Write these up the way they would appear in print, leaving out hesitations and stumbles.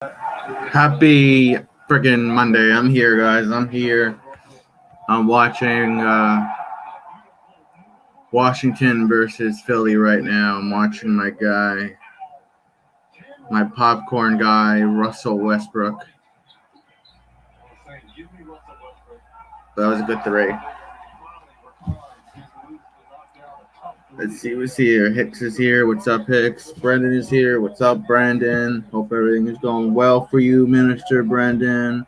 Happy freaking Monday. I'm here, guys. I'm here. I'm watching Washington versus Philly right now. I'm watching my popcorn guy, Russell Westbrook. That was a good three. Let's see who's here. Hicks is here. What's up, Hicks? Brendan is here. What's up, Brandon? Hope everything is going well for you, Minister Brendan.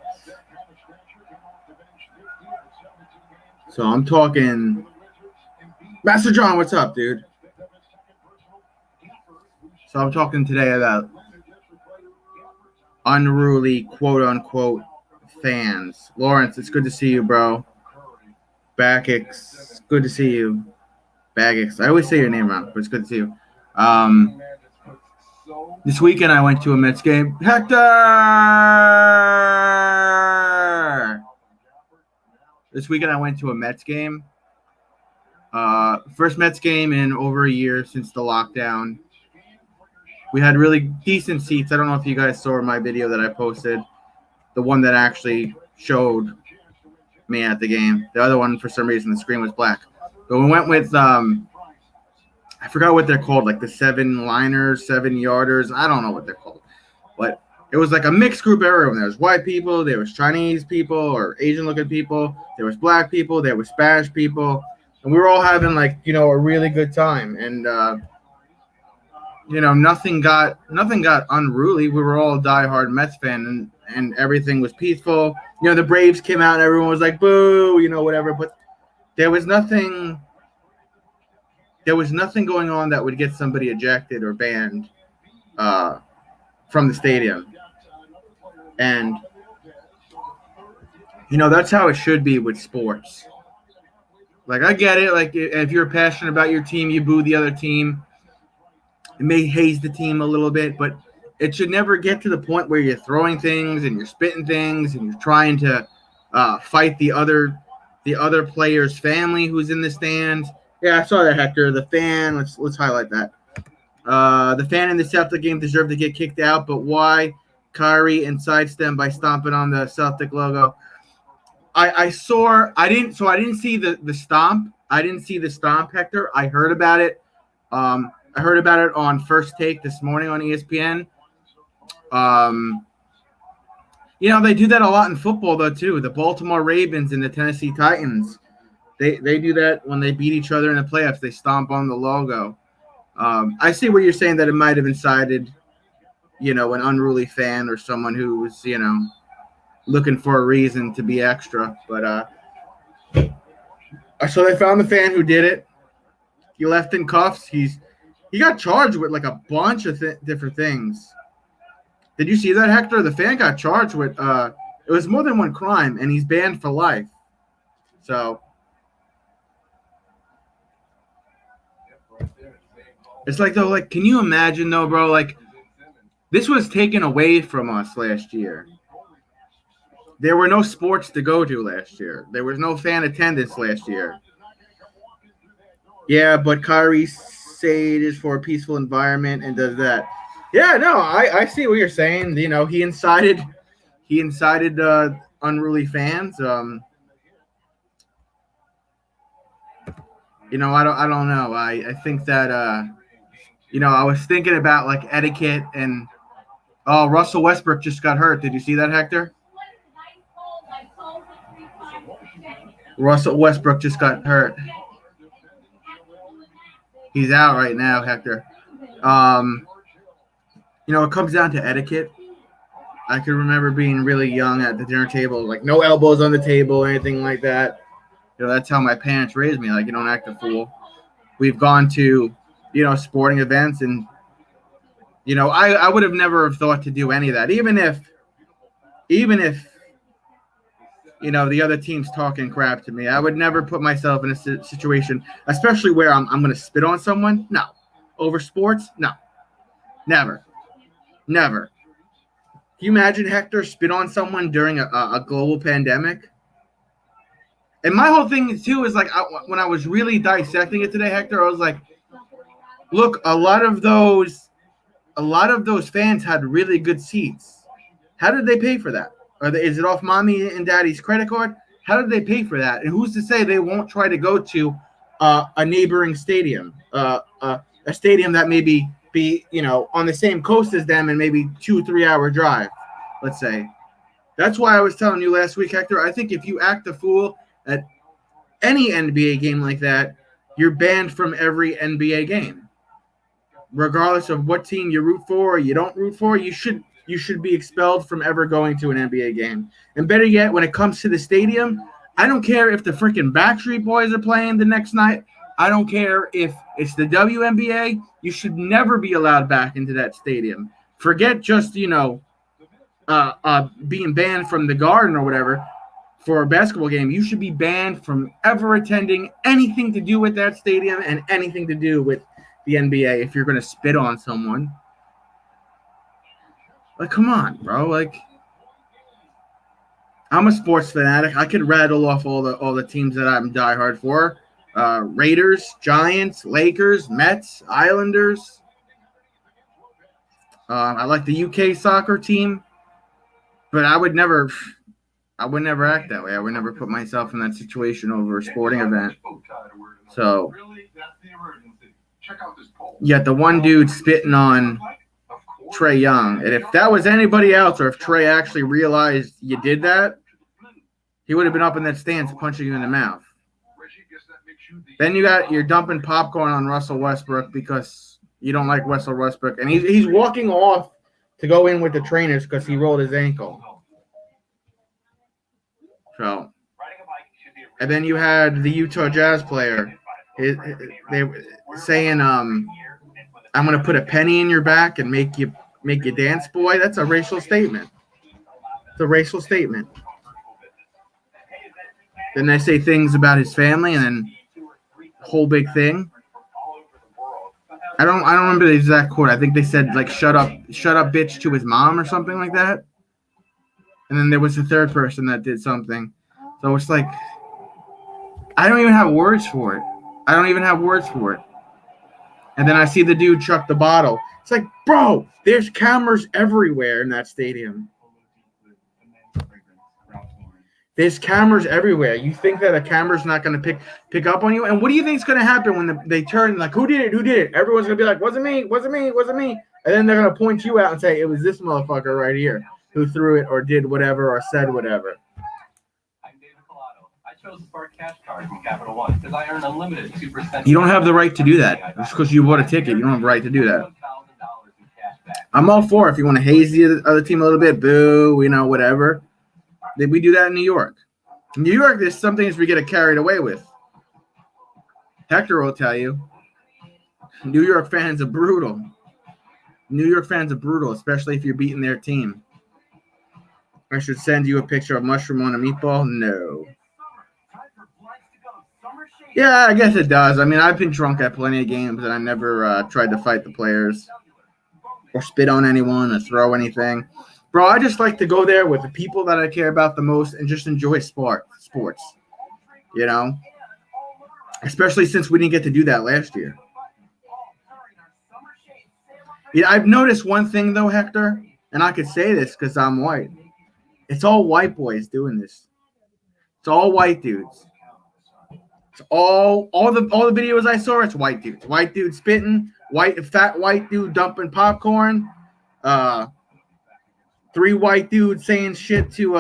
So I'm talking. Master John, what's up, dude? So I'm talking today about unruly, quote-unquote, fans. Lawrence, it's good to see you, bro. Bagix, good to see you. Bagix. I always say your name wrong, but it's good to see you. This weekend I went to a Mets game. Hector! This weekend I went to a Mets game. First Mets game in over a year since the lockdown. We had really decent seats. I don't know if you guys saw my video that I posted. The one that actually showed me at the game. The other one, for some reason, the screen was black. But we went with, I forgot what they're called, like the 7-liners, 7-yarders. I don't know what they're called. But it was like a mixed group of everyone. There was white people, there was Chinese people or Asian-looking people, there was black people, there was Spanish people. And we were all having, a really good time. And, nothing got unruly. We were all diehard Mets fan, and everything was peaceful. The Braves came out and everyone was like, boo, whatever. But there was nothing going on that would get somebody ejected or banned from the stadium. And, that's how it should be with sports. Like, I get it. Like, if you're passionate about your team, you boo the other team. It may haze the team a little bit, but it should never get to the point where you're throwing things and you're spitting things and you're trying to fight the other player's family who's in the stands. Yeah, I saw that, Hector. The fan. Let's highlight that. The fan in the Celtic game deserved to get kicked out, but why? Kyrie incites them by stomping on the Celtic logo. I didn't see the stomp. I didn't see the stomp, Hector. I heard about it. I heard about it on First Take this morning on ESPN. They do that a lot in football, though, too. The Baltimore Ravens and the Tennessee Titans, they do that when they beat each other in the playoffs. They stomp on the logo. I see what you're saying, that it might have incited, an unruly fan or someone who was, looking for a reason to be extra. But so they found the fan who did it. He left in cuffs. He got charged with like a bunch of different things. Did you see that, Hector? The fan got charged with it was more than one crime, and he's banned for life. So it's like, though, like, can you imagine, though, bro? Like, this was taken away from us last year. There were no sports to go to last year. There was no fan attendance last year. Yeah, but Kyrie said is for a peaceful environment and does that. Yeah, no, I see what you're saying. He incited unruly fans. I don't know. I think that I was thinking about like etiquette and Russell Westbrook just got hurt. Did you see that, Hector? Russell Westbrook just got hurt. He's out right now, Hector. It comes down to etiquette. I can remember being really young at the dinner table, like no elbows on the table, anything like that. That's how my parents raised me. Like, you don't act a fool. We've gone to, sporting events, and, I would have never have thought to do any of that. Even if the other team's talking crap to me, I would never put myself in a situation, especially where I'm going to spit on someone. No. Over sports? No. Never. Can you imagine, Hector, spit on someone during a global pandemic? And my whole thing, too, is like, when I was really dissecting it today, Hector, I was like, look, a lot of those fans had really good seats. How did they pay for that? Is it off mommy and daddy's credit card? How did they pay for that? And who's to say they won't try to go to a neighboring stadium, a stadium that maybe be on the same coast as them and maybe 2-3 hour drive, let's say. That's why I was telling you last week, Hector. I think if you act a fool at any NBA game like that, you're banned from every NBA game, regardless of what team you root for or you don't root for. You should be expelled from ever going to an NBA game. And better yet, when it comes to the stadium, I don't care if the freaking Backstreet Boys are playing the next night. I don't care if it's the WNBA. You should never be allowed back into that stadium. Forget just, being banned from the Garden or whatever for a basketball game. You should be banned from ever attending anything to do with that stadium and anything to do with the NBA if you're going to spit on someone. Like, come on, bro. Like, I'm a sports fanatic. I could rattle off all the teams that I'm diehard for. Raiders, Giants, Lakers, Mets, Islanders. I like the UK soccer team, but I would never act that way. I would never put myself in that situation over a sporting event. So, yet the one dude spitting on Trae Young, and if that was anybody else, or if Trae actually realized you did that, he would have been up in that stance punching you in the mouth. Then you're dumping popcorn on Russell Westbrook because you don't like Russell Westbrook, and he's walking off to go in with the trainers because he rolled his ankle. So, and then you had the Utah Jazz player. They were saying, "I'm going to put a penny in your back and make you dance, boy." That's a racial statement. It's a racial statement. Then they say things about his family, and then whole big thing. I don't remember the exact quote. I think they said like shut up bitch to his mom or something like that. And then there was a third person that did something. So it's like I don't even have words for it. And then I see the dude chuck the bottle. It's like, bro, there's cameras everywhere in that stadium. There's cameras everywhere. You think that a camera's not going to pick up on you? And what do you think is going to happen when they turn, like, who did it? Everyone's going to be like, wasn't me. And then they're going to point you out and say, it was this motherfucker right here who threw it or did whatever or said whatever. I'm David Collado. I chose the Spark Cash card from Capital One because I earn unlimited 2%. You don't have the right to do that. Just because you bought a ticket, you don't have the right to do that. I'm all for it. If you want to haze the other team a little bit, boo, whatever. We do that in New York. In New York, there's some things we get carried away with. Hector will tell you. New York fans are brutal. Especially if you're beating their team. I should send you a picture of mushroom on a meatball? No. Yeah, I guess it does. I mean, I've been drunk at plenty of games, and I never tried to fight the players or spit on anyone or throw anything. Bro, I just like to go there with the people that I care about the most and just enjoy sports, especially since we didn't get to do that last year. Yeah, I've noticed one thing, though, Hector, and I could say this because I'm white. It's all white boys doing this. It's all white dudes. It's all the videos I saw, it's white dudes. White dude spitting, fat white dude dumping popcorn, 3 white dudes saying shit to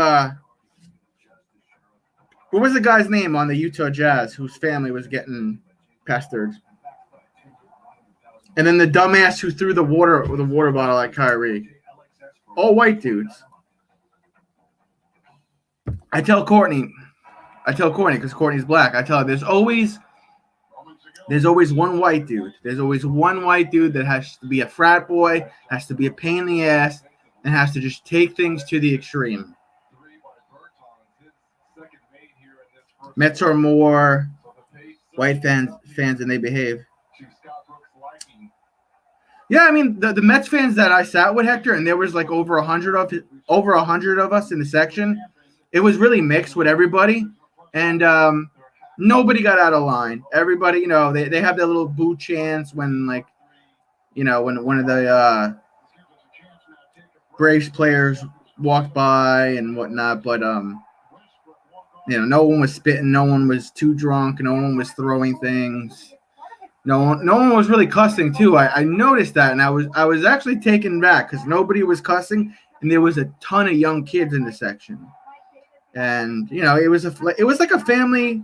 what was the guy's name on the Utah Jazz whose family was getting pestered? And then the dumbass who threw the water bottle at Kyrie. All white dudes. I tell Courtney because Courtney's black. I tell her there's always one white dude. There's always one white dude that has to be a frat boy, has to be a pain in the ass, and has to just take things to the extreme. Mets are more white fans than they behave. Yeah, I mean the Mets fans that I sat with, Hector, and there was like over 100 of us in the section. It was really mixed with everybody, and nobody got out of line. Everybody, they have their little boo chants when when one of the Braves players walked by and whatnot, but no one was spitting, no one was too drunk, no one was throwing things. No one was really cussing too. I noticed that, and I was actually taken back because nobody was cussing, and there was a ton of young kids in the section, and it was like a family.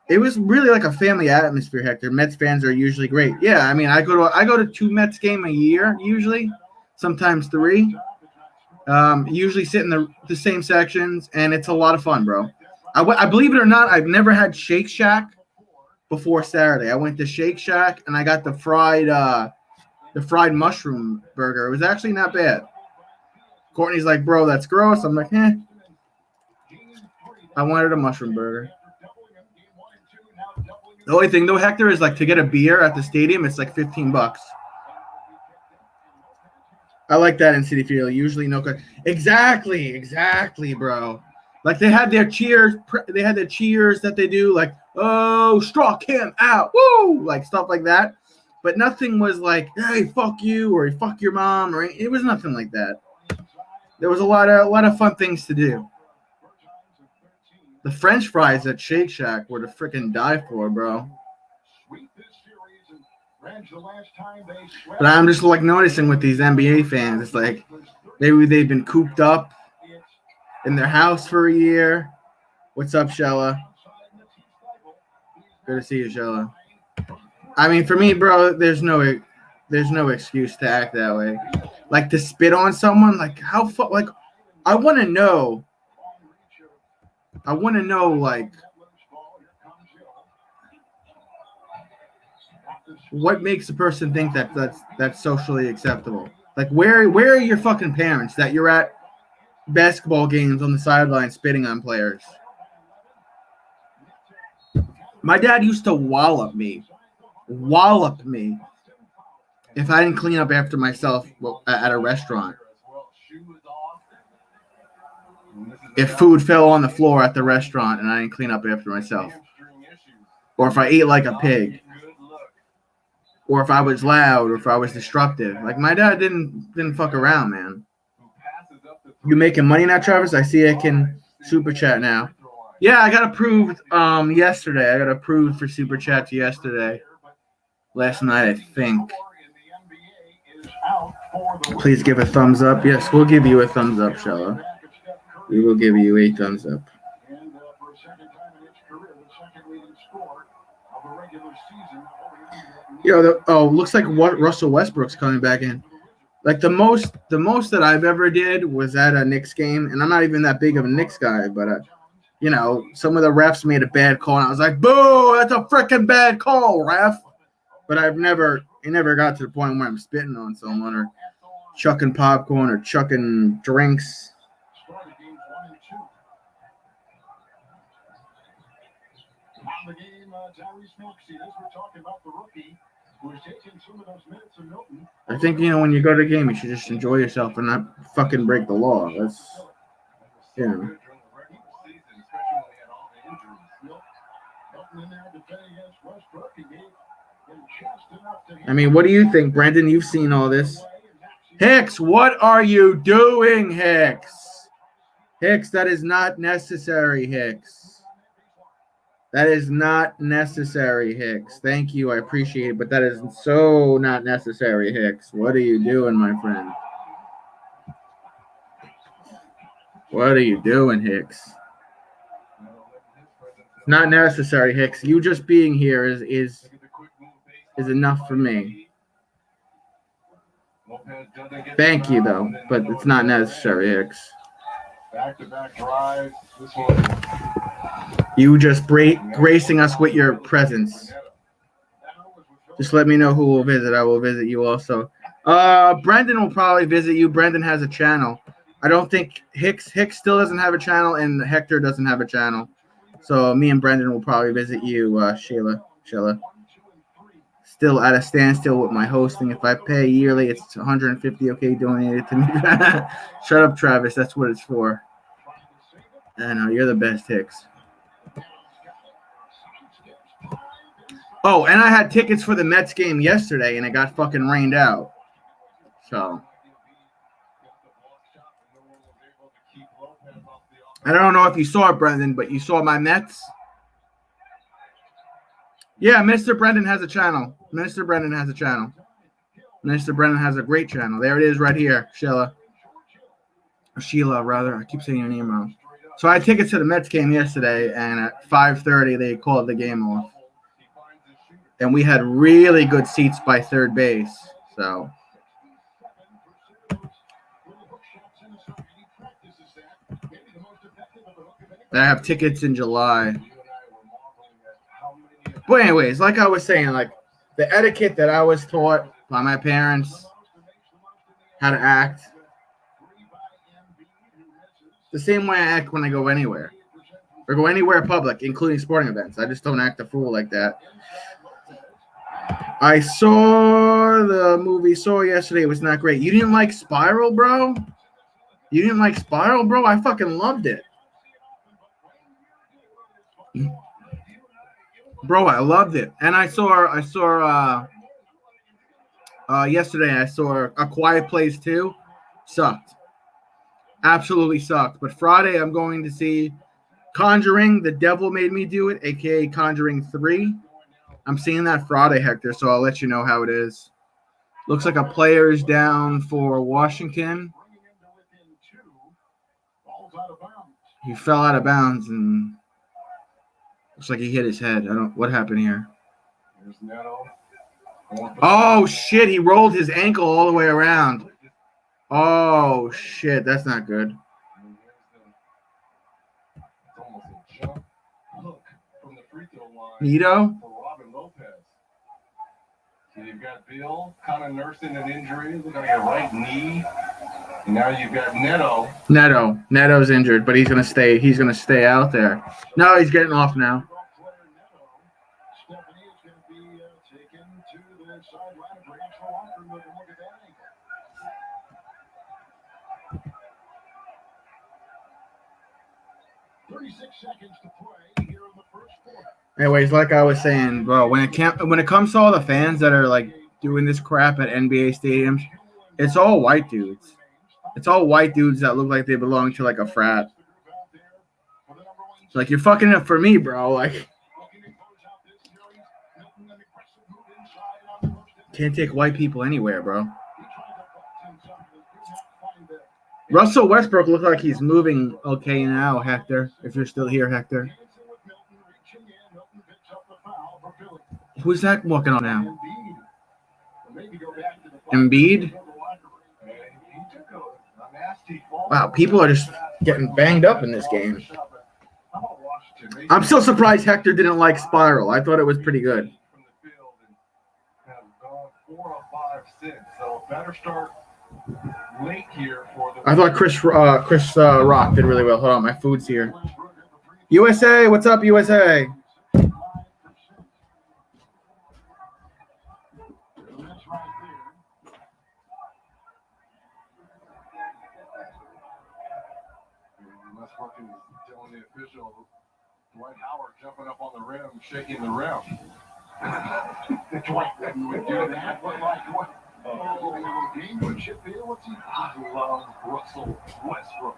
It was really like a family atmosphere, Hector. Mets fans are usually great. Yeah, I mean, I go to 2 Mets game a year usually, sometimes 3. Usually sit in the same sections, and it's a lot of fun, bro. I believe it or not, I've never had Shake Shack before Saturday. I went to Shake Shack and I got the fried mushroom burger. It was actually not bad. Courtney's like, bro, that's gross. I'm like, I wanted a mushroom burger. The only thing though, Hector, is like to get a beer at the stadium, it's like $15. I like that in Citi Field. Usually no. Exactly, bro. Like they had their cheers. They had their cheers that they do, like, oh, struck him out, woo, like stuff like that. But nothing was like, hey, fuck you, or fuck your mom, or it was nothing like that. There was a lot of fun things to do. The French fries at Shake Shack were to freaking die for, bro. But I'm just like noticing with these NBA fans, it's like maybe they've been cooped up in their house for a year. What's up, Shella? Good to see you, Shella. I mean, for me, bro, there's no excuse to act that way. Like to spit on someone, like like I want to know, like what makes a person think that's socially acceptable? Like where are your fucking parents that you're at basketball games on the sideline spitting on players? My dad used to wallop me if I didn't clean up after myself at a restaurant. If food fell on the floor at the restaurant and I didn't clean up after myself, or if I ate like a pig, or if I was loud, or if I was disruptive. Like my dad didn't fuck around, man. You making money now, Travis? I see I can super chat now. Yeah, I got approved yesterday. I got approved for super chats yesterday. Last night, I think. Please give a thumbs up. Yes, we'll give you a thumbs up, Shella. We will give you a thumbs up. Looks like Russell Westbrook's coming back in. Like the most that I've ever did was at a Knicks game, and I'm not even that big of a Knicks guy, but some of the refs made a bad call, and I was like, "Boo! That's a freaking bad call, ref!" But it never got to the point where I'm spitting on someone or chucking popcorn or chucking drinks. I think when you go to a game, you should just enjoy yourself and not fucking break the law. That's I mean, what do you think, Brendan? You've seen all this. Hicks, what are you doing, Hicks? Hicks, that is not necessary, Hicks. That is not necessary, Hicks. Thank you. I appreciate it, but that is so not necessary, Hicks. What are you doing, my friend? What are you doing, Hicks? Not necessary, Hicks. You just being here is enough for me. Thank you, though, but it's not necessary, Hicks. Back-to-back drive. This one. You just gracing us with your presence. Just let me know who will visit. I will visit you also. Brendan will probably visit you. Brendan has a channel. I don't think Hicks still doesn't have a channel, and Hector doesn't have a channel. So me and Brendan will probably visit you, Sheila. Still at a standstill with my hosting. If I pay yearly, it's $150. Okay, donated to me. Shut up, Travis. That's what it's for. I know you're the best, Hicks. Oh, and I had tickets for the Mets game yesterday, and it got fucking rained out. So I don't know if you saw it, Brendan, but you saw my Mets? Yeah, Mr. Brendan has a channel. Minister Brendan has a channel. Minister Brendan has a great channel. There it is right here, Sheila. Or Sheila, rather. I keep saying your name wrong. So I had tickets to the Mets game yesterday, and at 5:30 they called the game off. And we had really good seats by third base. So I have tickets in July. But anyways, like I was saying, like the etiquette that I was taught by my parents, how to act, the same way I act when I go anywhere. Or go anywhere public, including sporting events. I just don't act a fool like that. I saw the movie Saw yesterday. It was not great. You didn't like Spiral, bro? You didn't like Spiral, bro? I fucking loved it. Bro, I loved it. And I saw yesterday I saw A Quiet Place 2. Sucked. Absolutely sucked. But Friday I'm going to see Conjuring, The Devil Made Me Do It, aka Conjuring 3. I'm seeing that Friday, Hector, so I'll let you know how it is. Looks like a player is down for Washington. He fell out of bounds and looks like he hit his head. What happened here? Oh shit, he rolled his ankle all the way around. Oh shit, that's not good. Nito? So you've got Bill kind of nursing an injury, looking at your right knee. And now you've got Neto. Neto's injured, but he's gonna stay out there. No, he's getting off now. Anyways, like I was saying, bro, when it comes to all the fans that are like doing this crap at NBA stadiums, it's all white dudes. It's all white dudes that look like they belong to like a frat. Like you're fucking up for me, bro. Like can't take white people anywhere, bro. Russell Westbrook looks like he's moving okay now, Hector. If you're still here, Hector. Who's that walking on now? Embiid? Wow, people are just getting banged up in this game. I'm still surprised Hector didn't like Spiral. I thought it was pretty good. I thought Chris Rock did really well. Hold on, my food's here. USA, what's up, USA? Dwight Howard jumping up on the rim, shaking the rim. Dwight would do that. I love Russell Westbrook.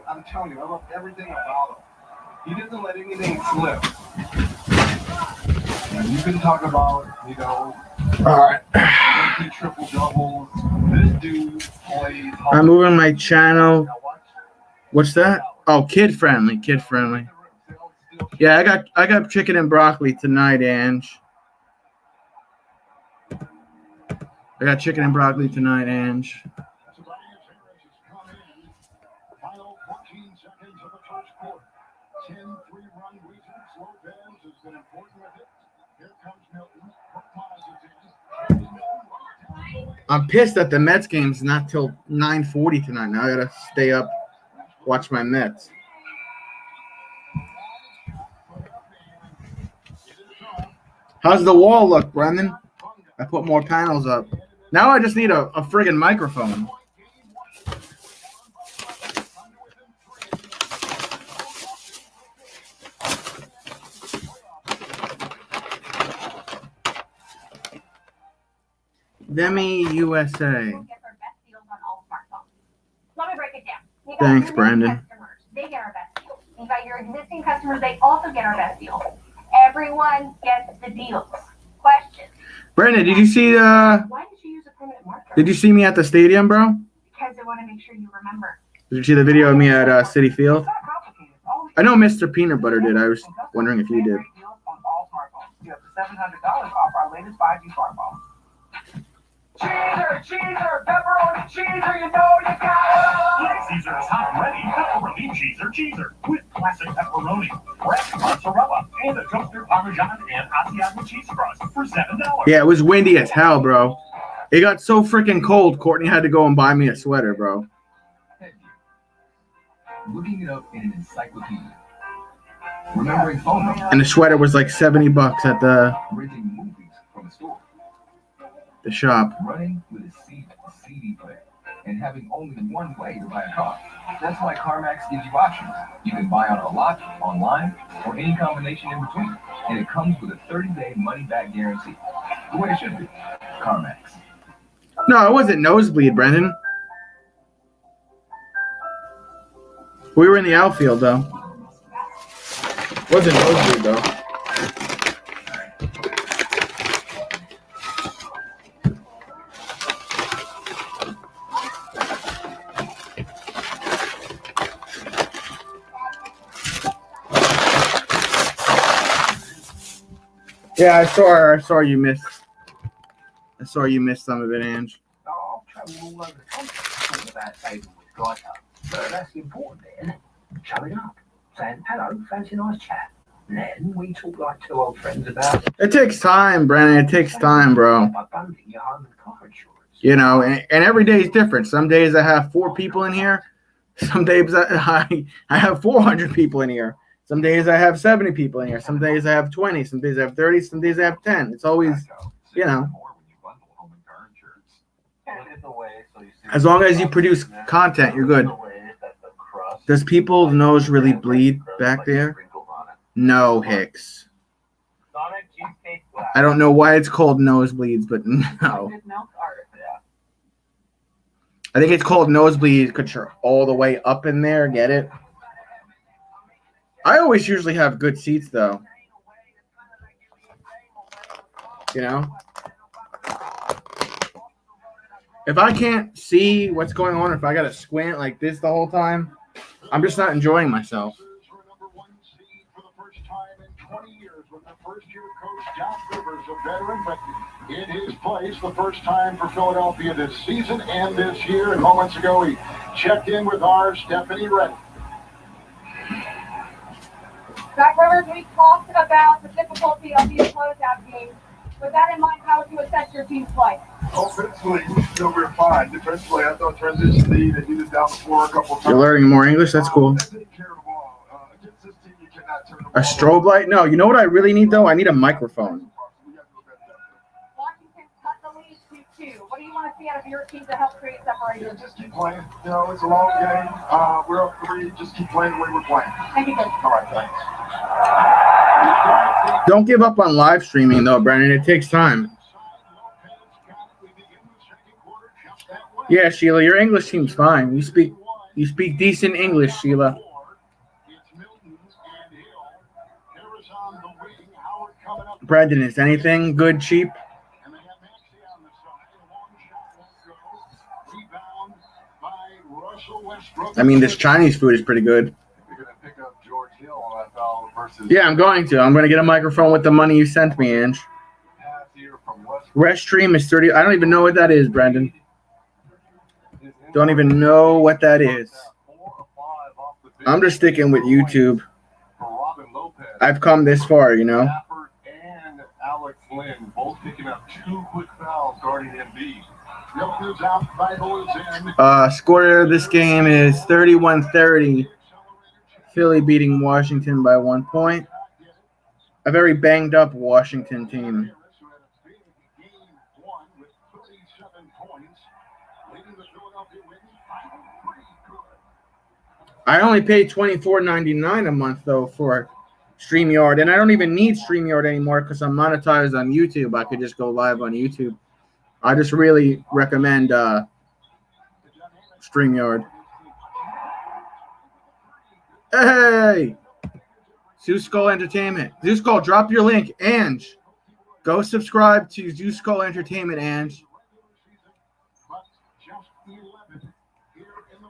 I'm telling you, I love everything about him. He doesn't let anything slip. And you can talk about, all right. Triple doubles. This dude plays. I'm moving my channel. What's that? Oh, kid friendly. Yeah, I got chicken and broccoli tonight, Ange. I got chicken and broccoli tonight, Ange. I'm pissed that the Mets game's not till 9:40 tonight. Now I gotta stay up, watch my Mets. How's the wall look, Brendan? I put more panels up. Now I just need a friggin' microphone. Demi USA. Let me break it down. You Thanks, Brandon. Customers, they get our best deals. Invite your existing customers, they also get our best deals. Everyone gets the deals. Question. Brandon, did you see Why did you use a permanent marker? Did you see me at the stadium, bro? Because I want to make sure you remember. Did you see the video of me at City Field? It's not complicated. I know Mr. Peanut Butter did. I was wondering if you did. Great deals on all smartphones. You have $700 off our latest 5G smartphone. Cheeser, pepperoni cheeser, you know you got it. Caesar's hot ready pepperoni cheeser with classic pepperoni, fresh mozzarella, and a toasted Parmesan and Asiago cheese crust for $7. Yeah, it was windy as hell, bro. It got so freaking cold, Courtney had to go and buy me a sweater, bro. Looking it up in an encyclopedia. Remembering phone numbers. And the sweater was like $70 at the Renting movies from a store. shop. Running with a CD player. And having only one way to buy a car. That's why CarMax gives you options. You can buy on a lot, online, or any combination in between. And it comes with a 30-day money-back guarantee. The way it should be. CarMax. No, it wasn't nosebleed, Brendan. We were in the outfield, though. Wasn't nosebleed, though. Yeah, I saw you missed. I saw you missed some of it, Ange. Oh, I've traveled all over the country talking about saving with Geico. But that's the important bit, showing up, saying, hello, fancy a nice chat. And then we talk like two old friends about It takes time, Brennan. It takes time, bro. by bundling your home and car insurance. You know, and every day is different. Some days I have 4 people in here. Some days I have 400 people in here. Some days I have 70 people in here. Some days I have 20. Some days I have 30. Some days I have 10. It's always, you know, as long as you produce content, you're good. Does people's nose really bleed back there? No, Hicks. I don't know why it's called nosebleeds, but no. I think it's called nosebleed because you're all the way up in there. Get it? I always usually have good seats, though. You know? If I can't see what's going on, if I got to squint like this the whole time, I'm just not enjoying myself. With the first-year coach John Rivers, a veteran, but in his place, the first time for Philadelphia this season and this year. And moments ago, he checked in with our Stephanie Reddick. Zach Rivers, we talked about the difficulty of these closeout games. With that in mind, how would you assess your team's play? Offensively, we're fine. Defensively, I thought transition lead and needed down the floor a couple times. You're learning more English? That's cool. A strobe light? No, you know what I really need, though? I need a microphone. Washington cut the lead 2-2. What do you want to see out of your team to help create separation? Just keep playing. You know, it's a long game. We're up 3. Just keep playing the way we're playing. Thank you, coach. All right, thanks. Don't give up on live streaming, though, Brandon. It takes time. Yeah, Sheila, your English seems fine. You speak decent English, Sheila. Brandon, is anything good cheap? I mean, this Chinese food is pretty good. Yeah, I'm going to. I'm going to get a microphone with the money you sent me, Ange. Restream is 30. I don't even know what that is, Brandon. Don't even know what that is. I'm just sticking with YouTube. I've come this far, you know. Alex Lynn both picking up 2 quick fouls guarding Embiid. Score of this game is 31-30. Philly beating Washington by 1 point. A very banged up Washington team. I only pay $24.99 a month, though, for StreamYard, and I don't even need StreamYard anymore because I'm monetized on YouTube. I could just go live on YouTube. I just really recommend StreamYard. Hey, Zeus Skull Entertainment. Zeus Skull, drop your link. Ange, go subscribe to Zeus Skull Entertainment, Ange.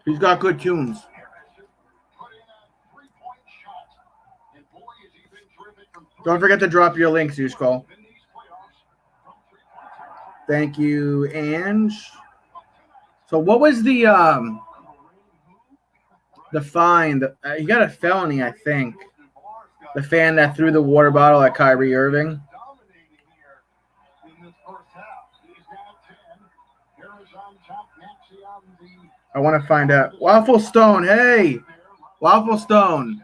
He's got good tunes. Don't forget to drop your link, Zeus Skull. Thank you, Ange. So what was the fine? He got a felony, I think. The fan that threw the water bottle at Kyrie Irving. I want to find out. Waffle Stone, hey, Waffle Stone.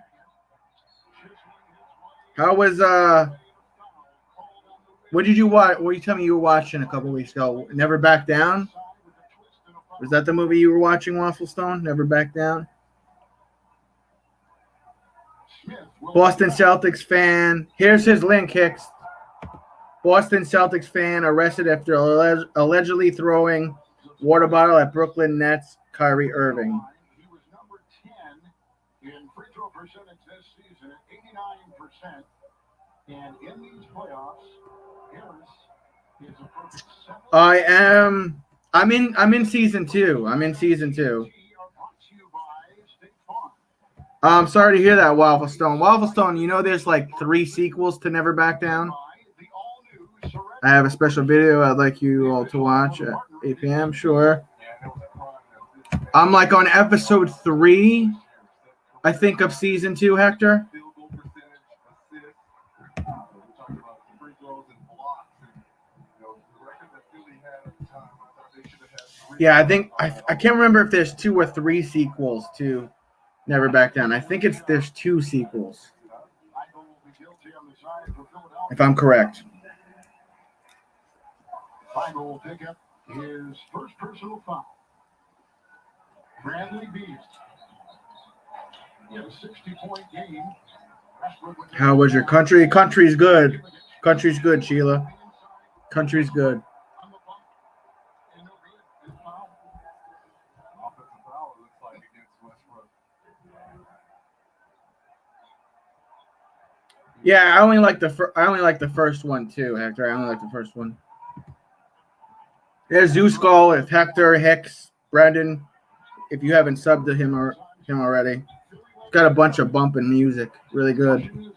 How was what did you watch? What did you tell me you were watching a couple weeks ago? Never Back Down? Was that the movie you were watching, Waffle Stone? Never Back Down? Boston Celtics fan. Here's his link, Hicks. Boston Celtics fan arrested after allegedly throwing water bottle at Brooklyn Nets Kyrie Irving. He was number 10 in free throw percentage this season at 89%. And in these playoffs, Harris is a perfect 7. I'm in season 2. I'm in season 2. I'm sorry to hear that, Waffle Stone. Waffle Stone, you know there's like 3 sequels to Never Back Down? I have a special video I'd like you all to watch at 8 p.m. Sure. I'm like on episode 3, I think, of season 2, Hector. Yeah, I think I can't remember if there's 2 or 3 sequels to Never Back Down. I think there's 2 sequels, if I'm correct. Final will pick up his first personal foul. Bradley Beast. He had a 60-point game. How was your country? Country's good. Country's good, Sheila. Country's good. Yeah, I only like the first one too, Hector. I only like the first one. There's Zeus Skull, if Hector, Hicks, Brendan, if you haven't subbed to him already. Got a bunch of bumping music. Really good.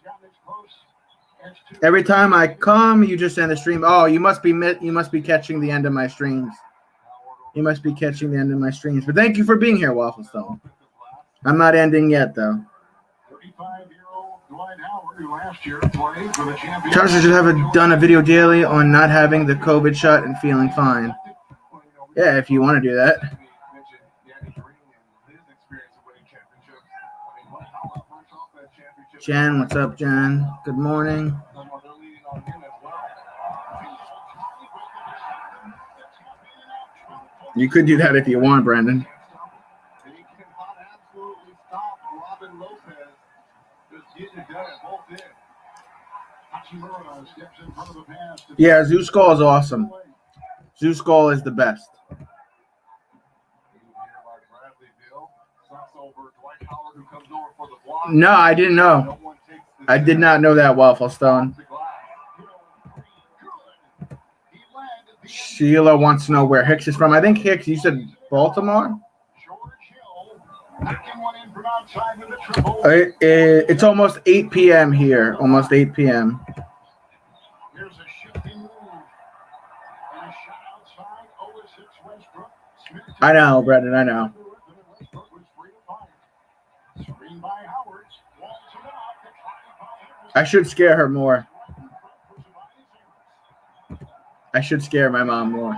Every time I come, you just end the stream. Oh, you must be catching the end of my streams. You must be catching the end of my streams. But thank you for being here, Waffle Stone. I'm not ending yet, though. 35-year-old Dwight Howard, who last year played for the championship. Charles should have done a video daily on not having the COVID shot and feeling fine. Yeah, if you want to do that. Jen, what's up, Jen? Good morning. You could do that if you want, Brandon. Yeah, Zeus Skull is awesome. Zeus Skull is the best. No, I didn't know. I did not know that, Waffle Stone. Sheila wants to know where Hicks is from. I think Hicks, you said Baltimore? It's almost 8 p.m. here. Almost 8 p.m. I know, Brendan, I know. I should scare her more. I should scare my mom more.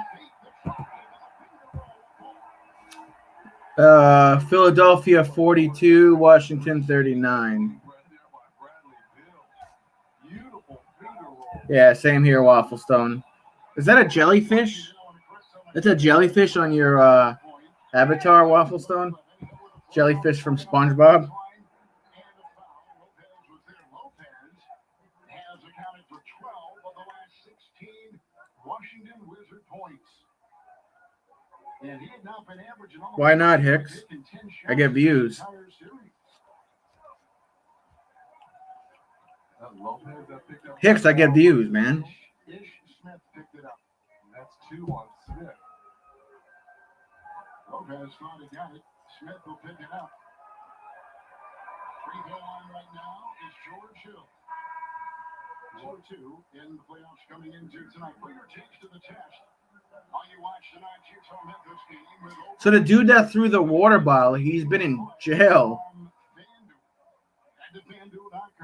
Philadelphia 42, Washington 39. Yeah, same here, Waffle Stone. Is that a jellyfish? That's a jellyfish on your avatar, Waffle Stone? Jellyfish from SpongeBob? Why not, Hicks? I get views. Lopez that picked up. Hicks, I get views, man. Ish Smith picked it up. That's 2 on Smith. Lopez thought he got it. Smith will pick it up. Free throw line right now is George Hill. 0-2 in the playoffs coming into tonight. Put your teams to the test. While you watch tonight's Utah-Memphis game with So the dude that threw the water bottle, he's been in jail.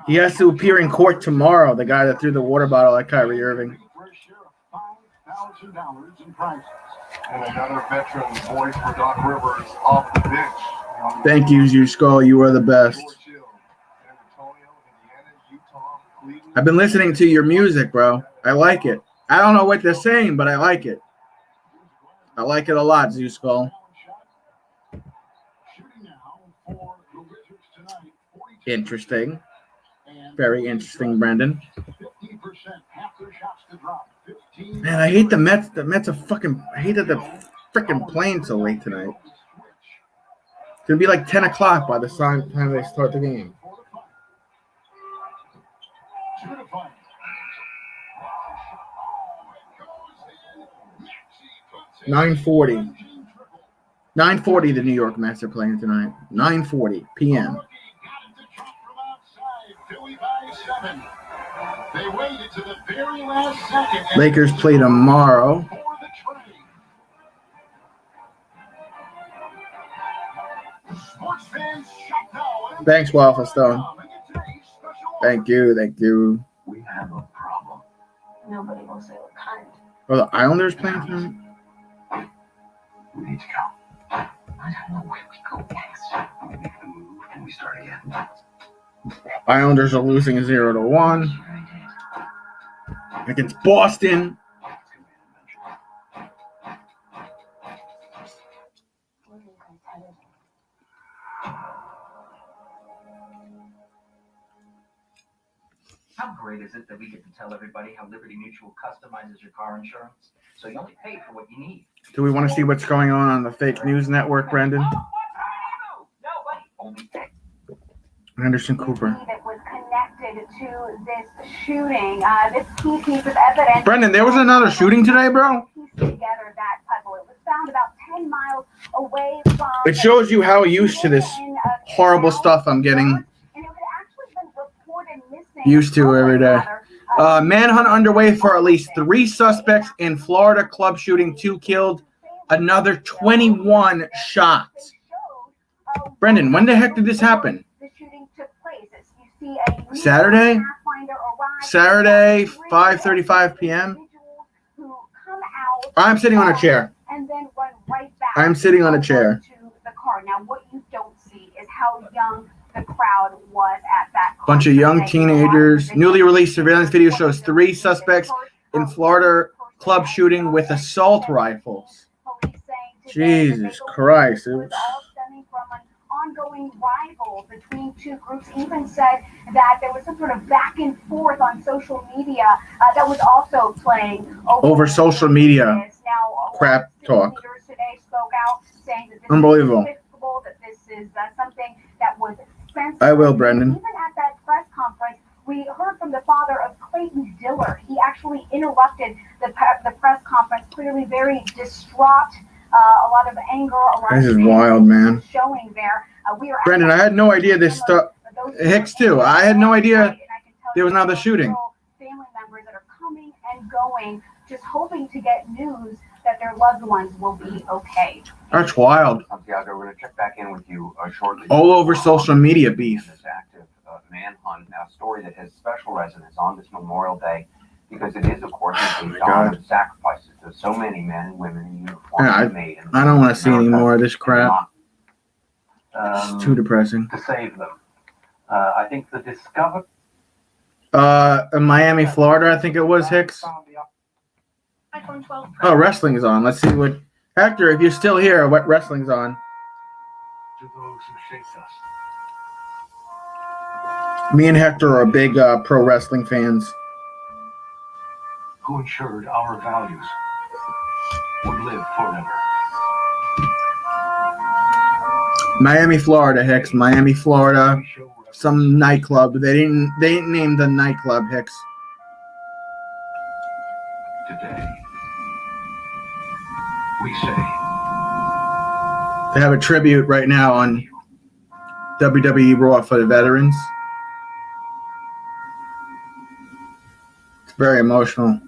He has to appear in court tomorrow, the guy that threw the water bottle at Kyrie Irving. $5,000 in prizes. And another veteran voice for Doc Rivers off the bench. Thank you, Zusko. You are the best. George Hill, San Antonio, Indiana, Utah, Cleveland. I've been listening to your music, bro. I like it. I don't know what they're saying, but I like it. I like it a lot, Zusko. Interesting. Very interesting, Brendan. Man, I hate the Mets. The Mets are fucking. I hate that they're freaking playing so late tonight. It's gonna be like 10 o'clock by the time they start the game. 9:40. 9:40. The New York Mets are playing tonight. 9:40 p.m. They waited to the very last second. Lakers play tomorrow. Thanks, Waffle Stone. Thank you. Thank you. We have a problem. Nobody will say what kind. Are the Islanders playing tonight? We need to go. I don't know where we go next. We make the move and we start again. Islanders are losing 0-1 against Boston. How great is it that we get to tell everybody how Liberty Mutual customizes your car insurance so you only pay for what you need? Do we want to see what's going on the fake news network, Brendan? Nobody. Only pay. Anderson Cooper. That was connected to this shooting. This key piece of evidence. Brendan, there was another shooting today, bro? Piece together that puzzle. It was found about 10 miles away from. It shows you how used to this horrible stuff I'm getting And it had actually been reported missing. used to every day. Manhunt underway for at least 3 suspects in Florida club shooting. 2 killed, another 21 shot. Brendan, when the heck did this happen? The shooting took place. You see a Saturday? Saturday, 5:35 p.m. Who come out I'm sitting on a chair. and then run right back. I'm sitting on a chair. To the car. Now, what you don't see is how young the crowd was at that. Bunch of young teenagers. Newly released surveillance video shows 3 suspects in Florida club shooting with assault rifles. Jesus Christ. It was... all stemming from an ongoing rival between 2 groups. Even said that there was some sort of back and forth on social media that was also playing Over social media. this. Now, Crap talk. leaders today spoke out saying that this Unbelievable. is despicable, that this is something that was sensitive. I will, Brendan. Even at that press conference, we heard from the father of Clayton Diller. He actually interrupted the press conference, clearly very distraught. A lot of anger. This is wild, man. Showing there. We are Brendan, I had no idea this stuff. Hicks, too. I had no idea there was another shooting. Family members that are coming and going, just hoping to get news that their loved ones will be okay. That's wild. Santiago, we're going to check back in with you shortly. All over social media beef. This active manhunt, a story that has special resonance on this Memorial Day because it is, of course, a dawn of sacrifices that so many men and women in uniform have made. I don't want to see any more of this crap. It's too depressing. To save them. I think the Discover. In Miami, Florida, I think it was, Hicks. Oh, wrestling's on. Let's see what... Hector, if you're still here, what wrestling's on? To those who chase us. Me and Hector are big pro wrestling fans. Who ensured our values would live forever. Miami, Florida, Hicks. Miami, Florida. We show some nightclub. They didn't name the nightclub, Hicks. Today, we say They have a tribute right now on WWE Raw for the veterans. It's very emotional.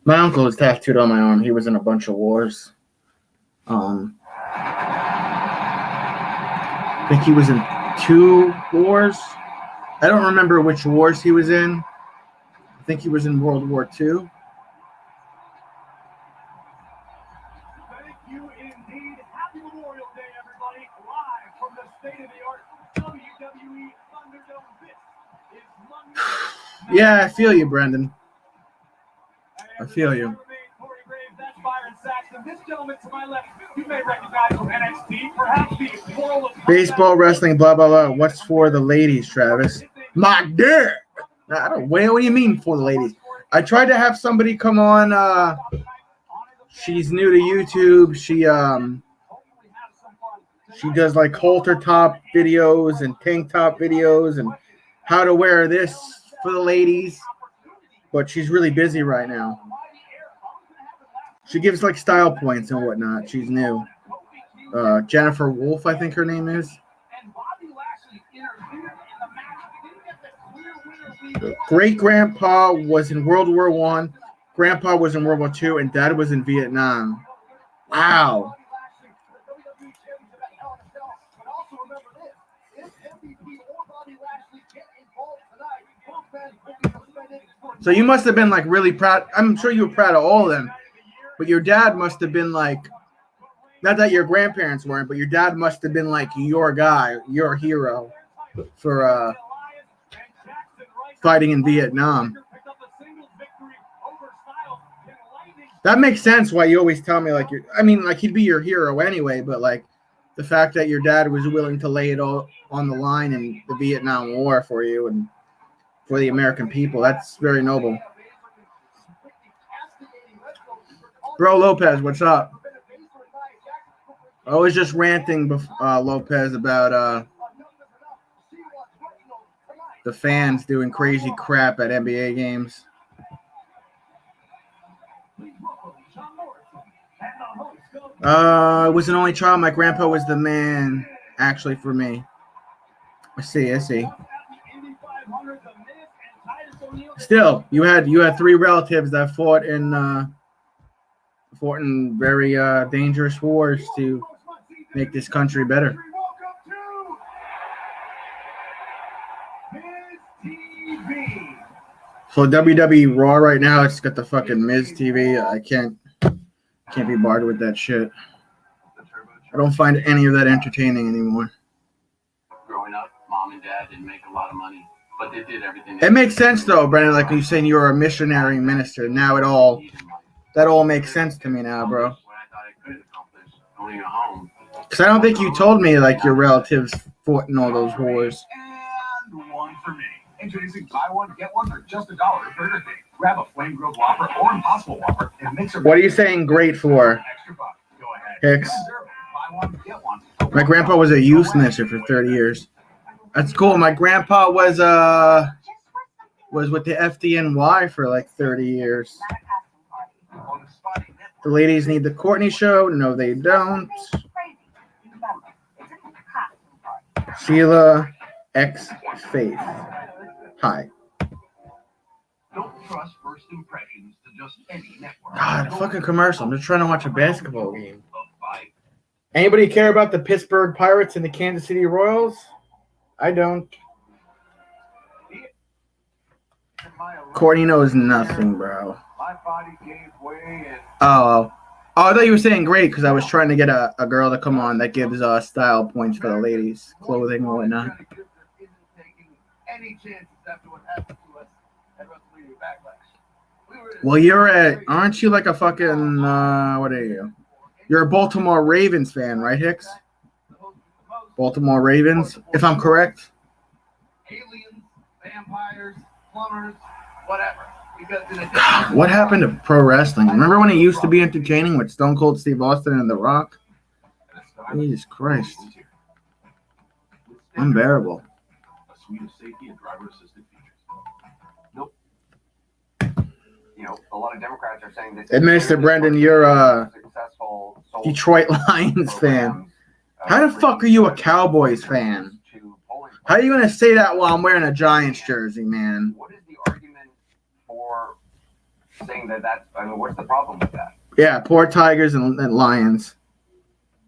My uncle is tattooed on my arm. He was in a bunch of wars. I think he was in 2 wars. I don't remember which wars he was in. I think he was in World War II. Thank you indeed. Happy Memorial Day, everybody. Live from the state-of-the-art WWE Thunderdome. This is Monday. Yeah, I feel you, Brendan. I feel you. Corey Graves, that's Byron Saxton. This gentleman to my left, you may recognize from NXT, perhaps the World of Baseball, wrestling, blah, blah, blah. What's for the ladies, Travis? My dick! Nah, I don't. What do you mean for the ladies? I tried to have somebody come on. She's new to YouTube. She does like halter top videos and tank top videos and how to wear this for the ladies. But she's really busy right now. She gives like style points and whatnot. She's new. Jennifer Wolf, I think her name is. Great grandpa was in World War I. Grandpa was in World War II, and Dad was in Vietnam. Wow. So you must have been like really proud. I'm sure you were proud of all of them, but your dad must have been like, not that your grandparents weren't, but your dad must have been like your guy, your hero for fighting in Vietnam. That makes sense why you always tell me like he'd be your hero anyway, but like the fact that your dad was willing to lay it all on the line in the Vietnam War for you and for the American people, that's very noble. Bro Lopez, what's up? I was just ranting Lopez about the fans doing crazy crap at NBA games. I was an only child. My grandpa was the man, actually, for me. I see. Still, you had 3 relatives that fought in very dangerous wars to make this country better. So WWE Raw right now, it's got the fucking Miz TV. I can't be barred with that shit. I don't find any of that entertaining anymore. Growing up, mom and dad didn't make a lot of money, but they did everything. It makes sense though, Brandon. Like you saying, you're a missionary minister. Now that all makes sense to me now, bro. What I thought I could accomplish owning a home. Because I don't think you told me like your relatives fought in all those wars. And one for me. Introducing buy one, get one for just $1 at Burger King. Grab a flame grilled Whopper or Impossible Whopper and mix it. What are you saying great for, Extra buck. Go ahead. Hicks? Buy one, get one. My grandpa was a youth minister for 30 years. That's cool. My grandpa was with the FDNY for like 30 years. The ladies need the Courtney show. No, they don't. Sheila X Faith. Hi. Don't trust first impressions to just any network. God, a fucking commercial. I'm just trying to watch a basketball game. Anybody care about the Pittsburgh Pirates and the Kansas City Royals? I don't. Courtney knows nothing, bro. My body gave way and Oh, I thought you were saying great because I was trying to get a girl to come on that gives style points for the ladies, clothing and whatnot. any chances after what happened to us at WrestleMania Backlash. Well, aren't you like a fucking, what are you? You're a Baltimore Ravens fan, right, Hicks? Baltimore Ravens, if I'm correct. Aliens, vampires, plumbers, whatever. What happened to pro wrestling? Remember when it used to be entertaining with Stone Cold Steve Austin and The Rock? Jesus Christ. Unbearable. A suite of safety and driver-assisted features. You know, a lot of Democrats are saying this. Mr. Brendan, you're a successful Detroit Lions fan. How the fuck are you a Cowboys fan? How are you going to say that while I'm wearing a Giants jersey, man? What is the argument for saying that? I mean, what's the problem with that? Yeah, poor Tigers and Lions.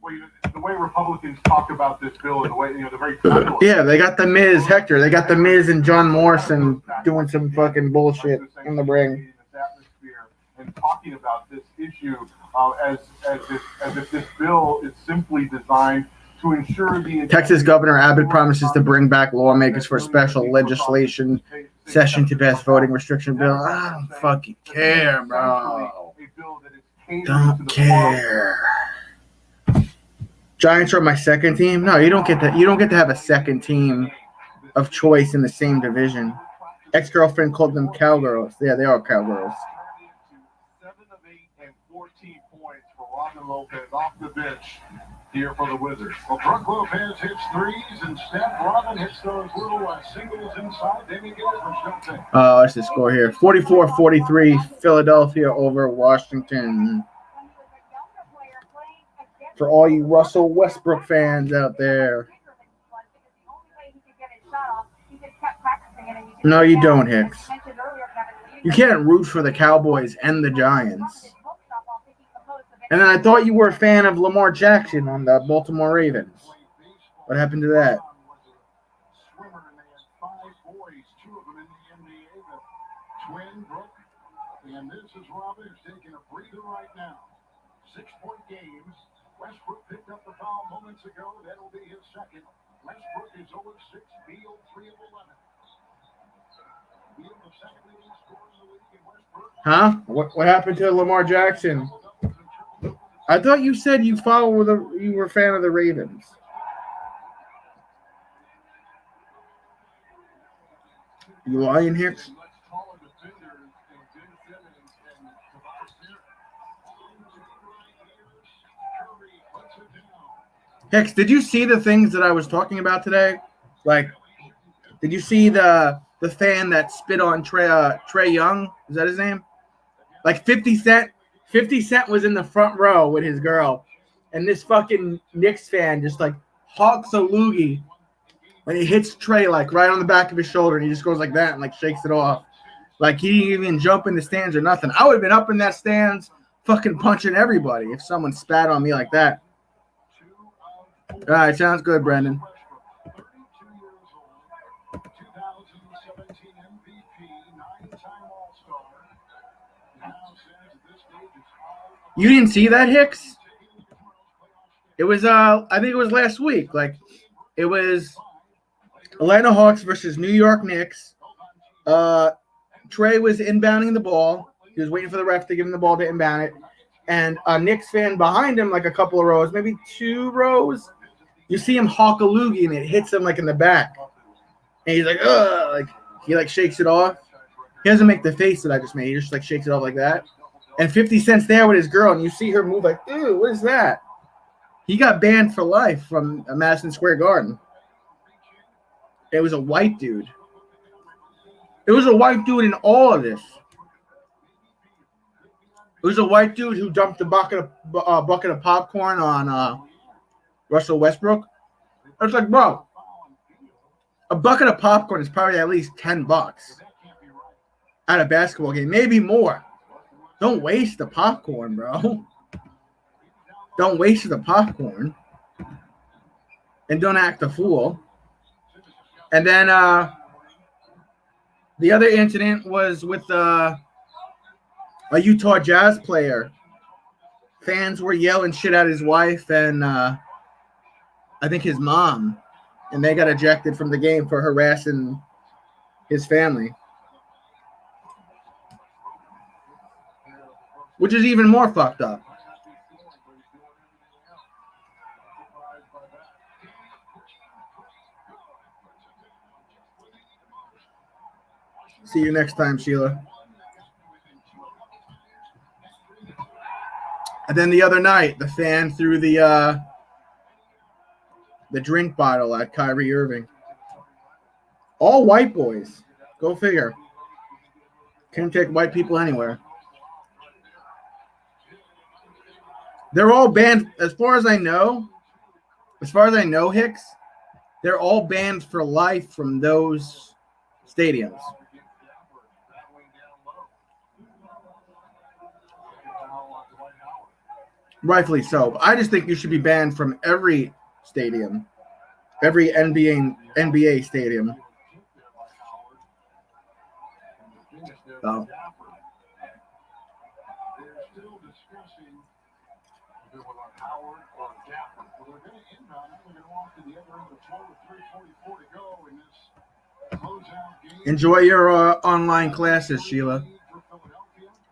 Well, the way Republicans talk about this bill and the way, they're very title. Yeah, they got the Miz, Hector. They got the Miz and John Morrison doing some fucking bullshit in the ring. And talking about this issue as if this bill is simply designed to ensure the Texas Governor Abbott promises to bring back lawmakers for a special legislation session to pass voting restriction bill. I don't fucking care, bro. Don't care. Giants are my second team. No, you don't get that. You don't get to have a second team of choice in the same division. Ex-girlfriend called them cowgirls. Yeah, they are cowgirls. 7 of 8 and 14 points for Robin Lopez off the bench here for the Wizards. Well, Brooke Lopez hits threes, and Steph Robin hits those little singles inside. Then you get it from Shelton. What's the score here? 44-43, Philadelphia over Washington. For all you Russell Westbrook fans out there. No, you don't, Hicks. You can't root for the Cowboys and the Giants. And then I thought you were a fan of Lamar Jackson on the Baltimore Ravens. What happened to that? Swimmer, and they had 5 boys, 2 of them in the NBA, the twin Brooke. And this is Robin who's taking a breather right now. 6-point games. Westbrook picked up the foul moments ago. That'll be his second. Westbrook is 0 of 6. Beal 3 of 11. Beal the second leading scorer in the league, and Westbrook. Huh? What happened to Lamar Jackson? I thought you said you were a fan of the Ravens. You lying, Hicks? Hicks, did you see the things that I was talking about today? Like, did you see the fan that spit on Trae Young? Is that his name? Like 50 Cent. 50 Cent was in the front row with his girl, and this fucking Knicks fan just like hawks a loogie when he hits Trae like right on the back of his shoulder, and he just goes like that and like shakes it off. Like he didn't even jump in the stands or nothing. I would have been up in that stands fucking punching everybody if someone spat on me like that. All right, sounds good, Brendan. 2017 MVP, 9-time All-Star. You didn't see that, Hicks? It was I think it was last week. Like it was Atlanta Hawks versus New York Knicks. Trae was inbounding the ball. He was waiting for the ref to give him the ball to inbound it. And a Knicks fan behind him, like a couple of rows, maybe 2 rows, you see him hawk a loogie and it hits him like in the back. And he's like, ugh, like he like shakes it off. He doesn't make the face that I just made. He just like shakes it off like that. And 50 Cent's there with his girl, and you see her move like, ew, what is that? He got banned for life from Madison Square Garden. It was a white dude. It was a white dude in all of this. It was a white dude who dumped a bucket of popcorn on Russell Westbrook. I was like, bro, a bucket of popcorn is probably at least $10 at a basketball game, maybe more. Don't waste the popcorn, bro. Don't waste the popcorn. And don't act a fool. And then the other incident was with a Utah Jazz player. Fans were yelling shit at his wife and I think his mom. And they got ejected from the game for harassing his family. Which is even more fucked up. See you next time, Sheila. And then the other night, the fan threw the the drink bottle at Kyrie Irving. All white boys. Go figure. Can't take white people anywhere. They're all banned, as far as I know, Hicks, they're all banned for life from those stadiums. Rightfully so. I just think you should be banned from every stadium, every NBA stadium. So. Enjoy your online classes, Sheila.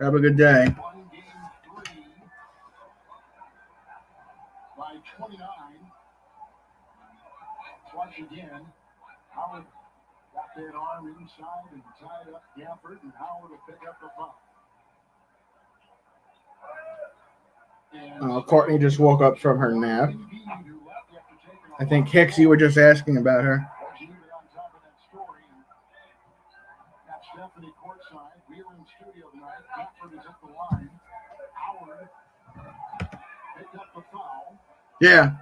Have a good day. By 29, watch again. Howard got that arm inside and tied up Gafford, and Howard will pick up the foul. Courtney just woke up from her nap. I think Hicks, you were just asking about her. Stephanie courtside. We are in studio tonight. Gafford is at the line. Howard picked up the foul. Yeah.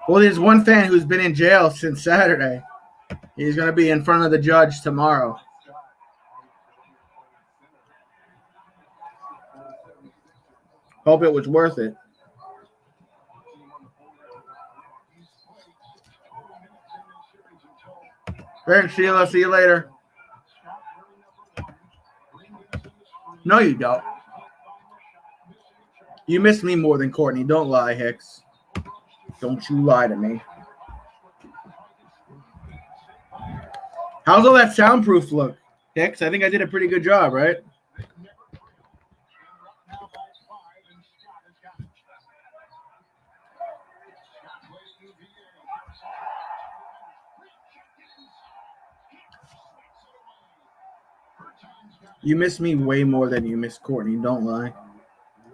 Well, there's one fan who's been in jail since Saturday. He's going to be in front of the judge tomorrow. Hope it was worth it. Thanks, Sheila. See you later. No, you don't. You miss me more than Courtney. Don't lie, Hicks. Don't you lie to me. How's all that soundproof look, Hicks? I think I did a pretty good job, right? You miss me way more than you miss Courtney. Don't lie.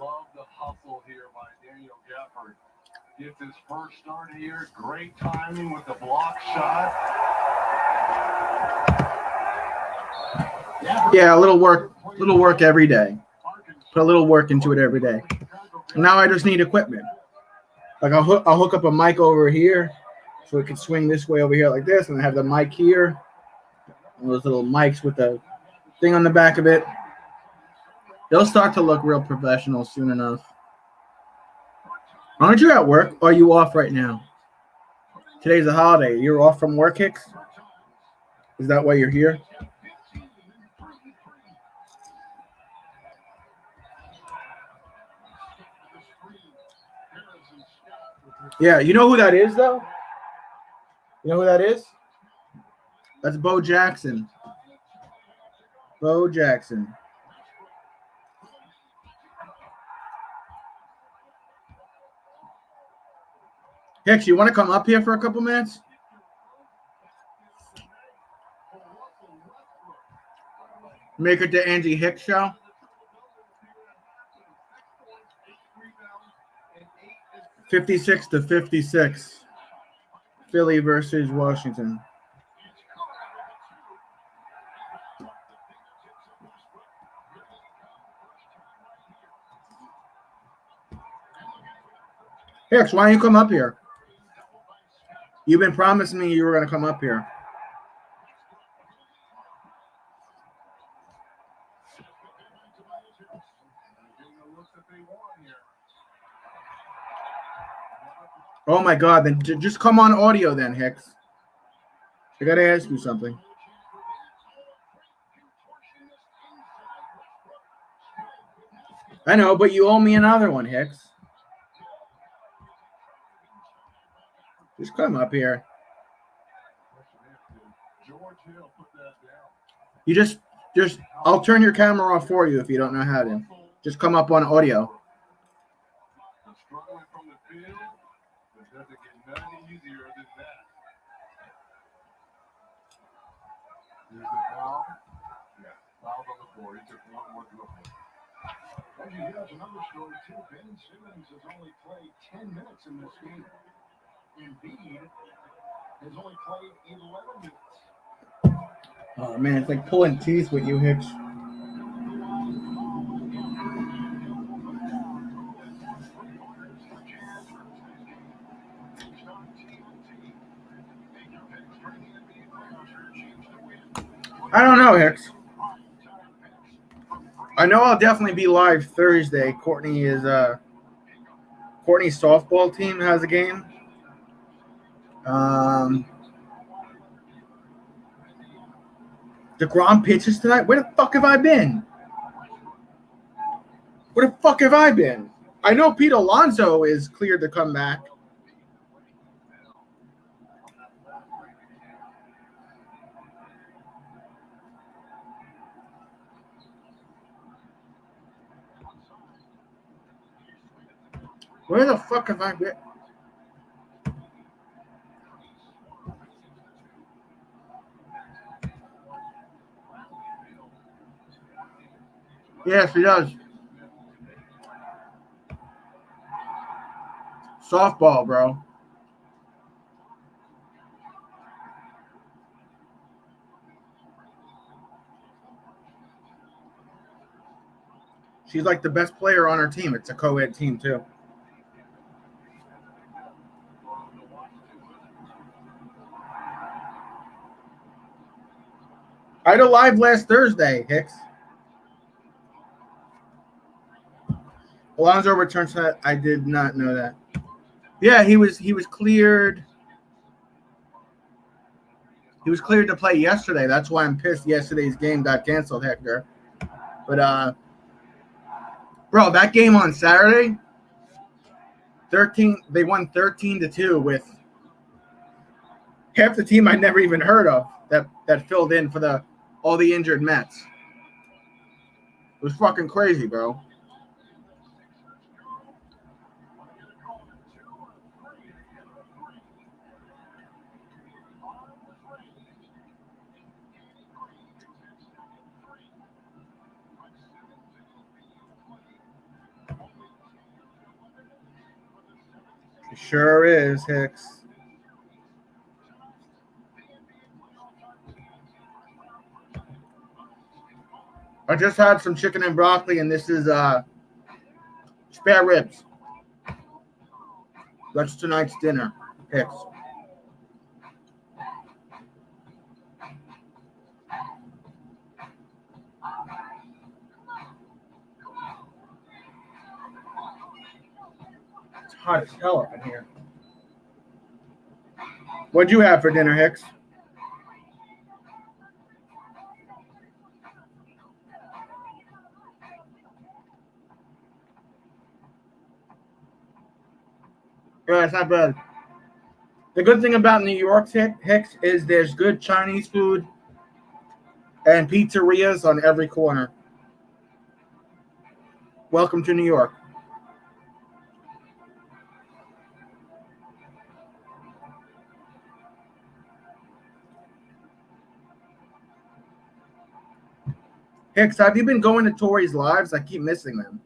Love the hustle here by Daniel Gafford. Gets his first start here. Great timing with the block shot. Yeah, a little work every day. Put a little work into it every day. Now I just need equipment. Like I'll hook up a mic over here so it can swing this way over here like this, and I have the mic here. And those little mics with the thing on the back of it. They'll start to look real professional soon enough. Aren't you at work? Or are you off right now? Today's a holiday. You're off from work, Hicks? Is that why you're here? Yeah, you know who that is, though? You know who that is? That's Bo Jackson. Bo Jackson. Hicks, you want to come up here for a couple minutes? Make it the Angie Hicks show. $56-56. Philly versus Washington. Hicks, why don't you come up here? You've been promising me you were going to come up here. Oh, my God. Then just come on audio then, Hicks. I got to ask you something. I know, but you owe me another one, Hicks. Just come up here. You just I'll turn your camera off for you if you don't know how to. Just come up on audio. Here's another story too. Ben Simmons has only played 10 minutes in this game. Embiid has only played 11 minutes. Oh man, it's like pulling teeth with you, Hicks. I don't know, Hicks. I know I'll definitely be live Thursday. Courtney's softball team has a game. DeGrom pitches tonight. Where the fuck have I been? Where the fuck have I been? I know Pete Alonso is cleared to come back. Where the fuck have I been? Yes, he does. Softball, bro. She's like the best player on her team. It's a co-ed team, too. I had a live last Thursday, Hicks. Alonso returns tonight. I did not know that. Yeah, he was cleared. He was cleared to play yesterday. That's why I'm pissed yesterday's game got canceled, Hector. But bro, that game on Saturday, they won 13-2 with half the team I'd never even heard of that filled in for all the injured Mets. It was fucking crazy, bro. It sure is, Hicks. I just had some chicken and broccoli, and this is spare ribs. That's tonight's dinner, Hicks. It's hot as hell up in here. What'd you have for dinner, Hicks? Yeah, it's not bad. The good thing about New York, Hicks, is there's good Chinese food and pizzerias on every corner. Welcome to New York. Hicks, have you been going to Tori's lives? I keep missing them.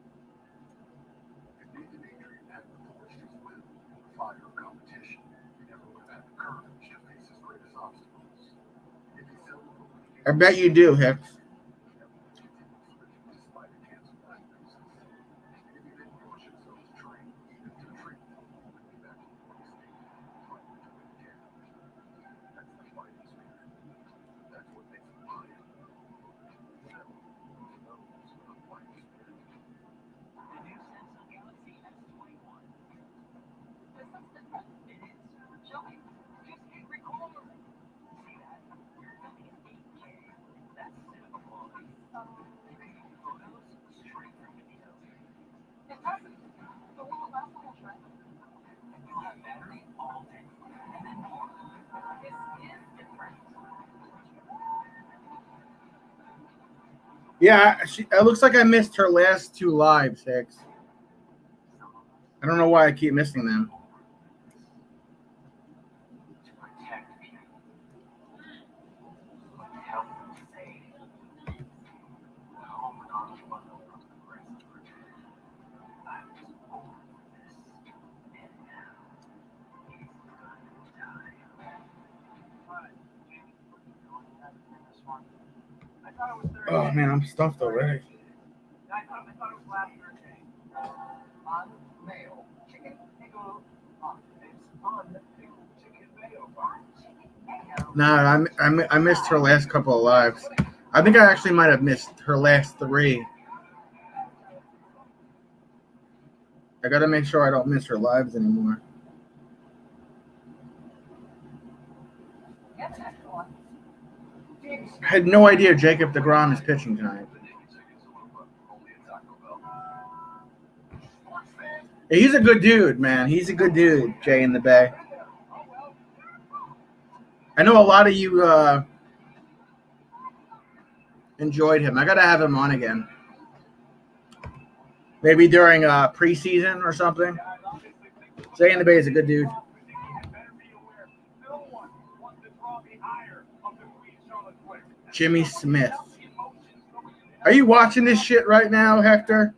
I bet you do, Hicks. Yeah, it looks like I missed her last two lives, Hicks. I don't know why I keep missing them. Oh man, I'm stuffed already. Mayo chicken pickle. It's on pickle chicken mayo. Nah, I missed her last couple of lives. I think I actually might have missed her last 3. I gotta make sure I don't miss her lives anymore. I had no idea Jacob deGrom is pitching tonight. He's a good dude, man. He's a good dude, Jay in the Bay. I know a lot of you enjoyed him. I gotta have him on again. Maybe during preseason or something. Jay in the Bay is a good dude. Jimmy Smith. Are you watching this shit right now, Hector?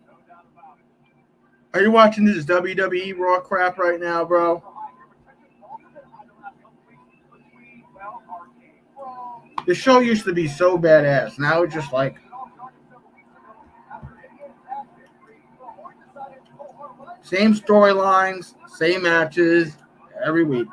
Are you watching this WWE Raw crap right now, bro? The show used to be so badass. Now it's just like same storylines, same matches every week.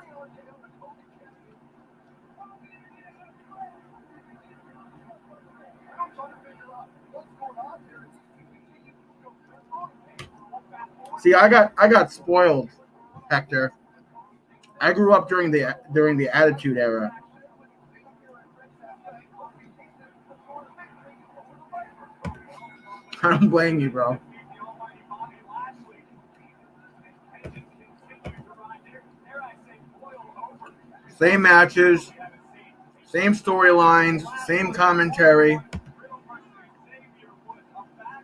See, I got spoiled, Hector. I grew up during the Attitude Era. I don't blame you, bro. Same matches, same storylines, same commentary.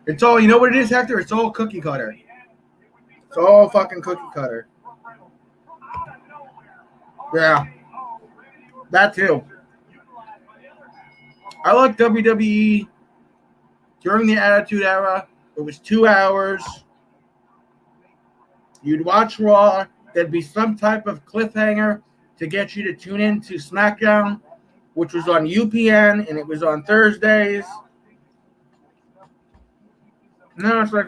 It's all, you know what it is, Hector? It's all cookie cutter. It's all fucking cookie cutter. Yeah. That too. I like WWE during the Attitude Era. It was 2 hours. You'd watch Raw. There'd be some type of cliffhanger to get you to tune in to SmackDown, which was on UPN, and it was on Thursdays. No, it's like,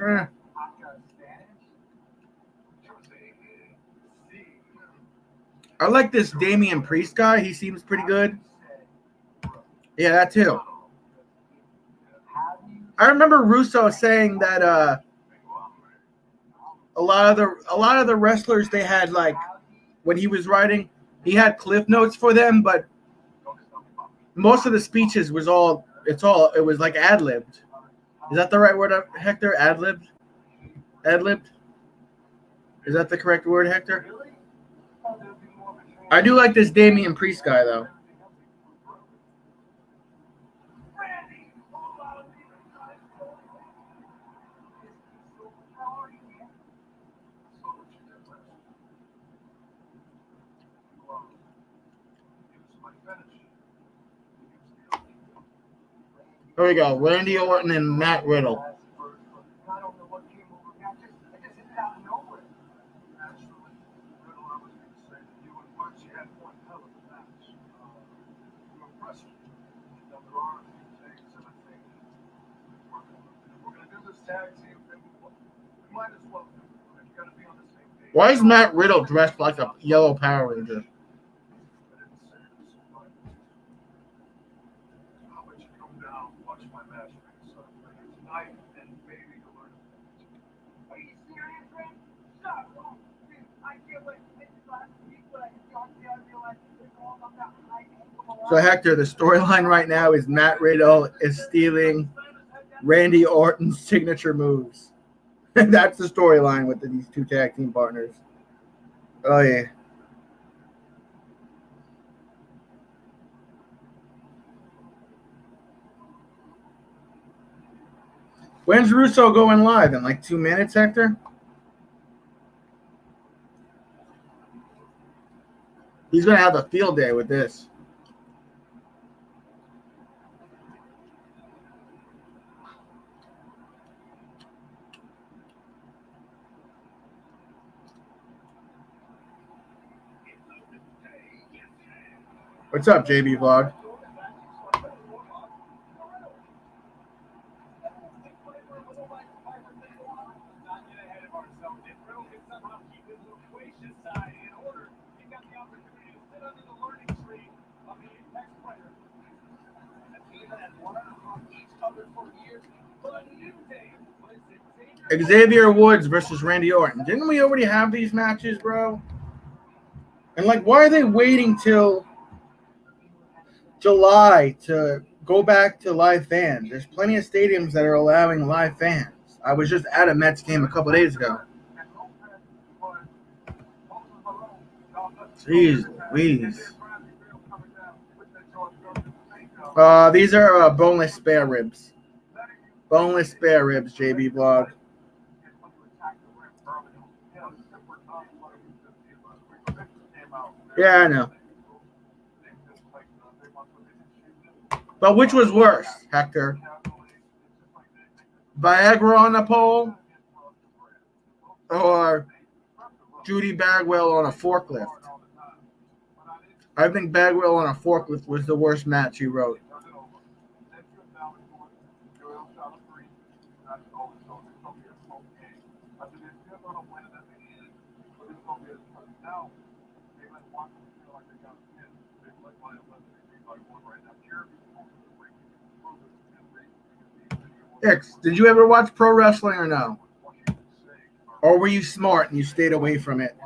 I like this Damian Priest guy. He seems pretty good. Yeah, that too. I remember Russo saying that a lot of the wrestlers they had, like, when he was writing, he had cliff notes for them, but most of the speeches was it was like ad-libbed. Is that the right word, Hector? Ad-libbed? Ad-libbed? Is that the correct word, Hector? I do like this Damian Priest guy, though. Here we go. Randy Orton and Matt Riddle. Why is Matt Riddle dressed like a yellow Power Ranger? So, Hector, the storyline right now is Matt Riddle is stealing Randy Orton's signature moves. That's the storyline with these two tag team partners. Oh, yeah. When's Russo going live? In like 2 minutes, Hector? He's going to have a field day with this. What's up, JB Vlog? Xavier Woods versus Randy Orton. Didn't we already have these matches, bro? And like, why are they waiting till July to go back to live fans? There's plenty of stadiums that are allowing live fans. I was just at a Mets game a couple days ago. Jeez Louise. These are boneless spare ribs. Boneless spare ribs, JB Vlog. Yeah, I know. But which was worse, Hector? Viagra on the pole or Judy Bagwell on a forklift? I think Bagwell on a forklift was the worst match he wrote. X, did you ever watch pro wrestling or no? Or were you smart and you stayed away from it?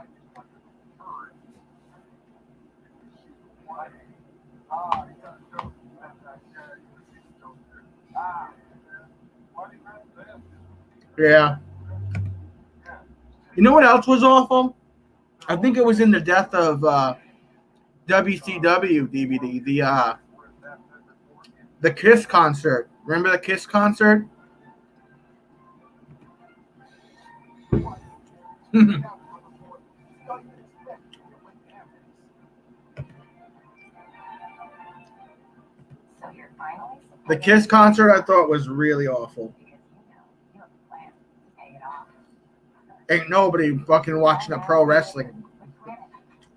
Yeah. You know what else was awful? I think it was in the death of WCW DVD, the Kiss concert. Remember the Kiss concert? The Kiss concert I thought was really awful. Ain't nobody fucking watching a pro wrestling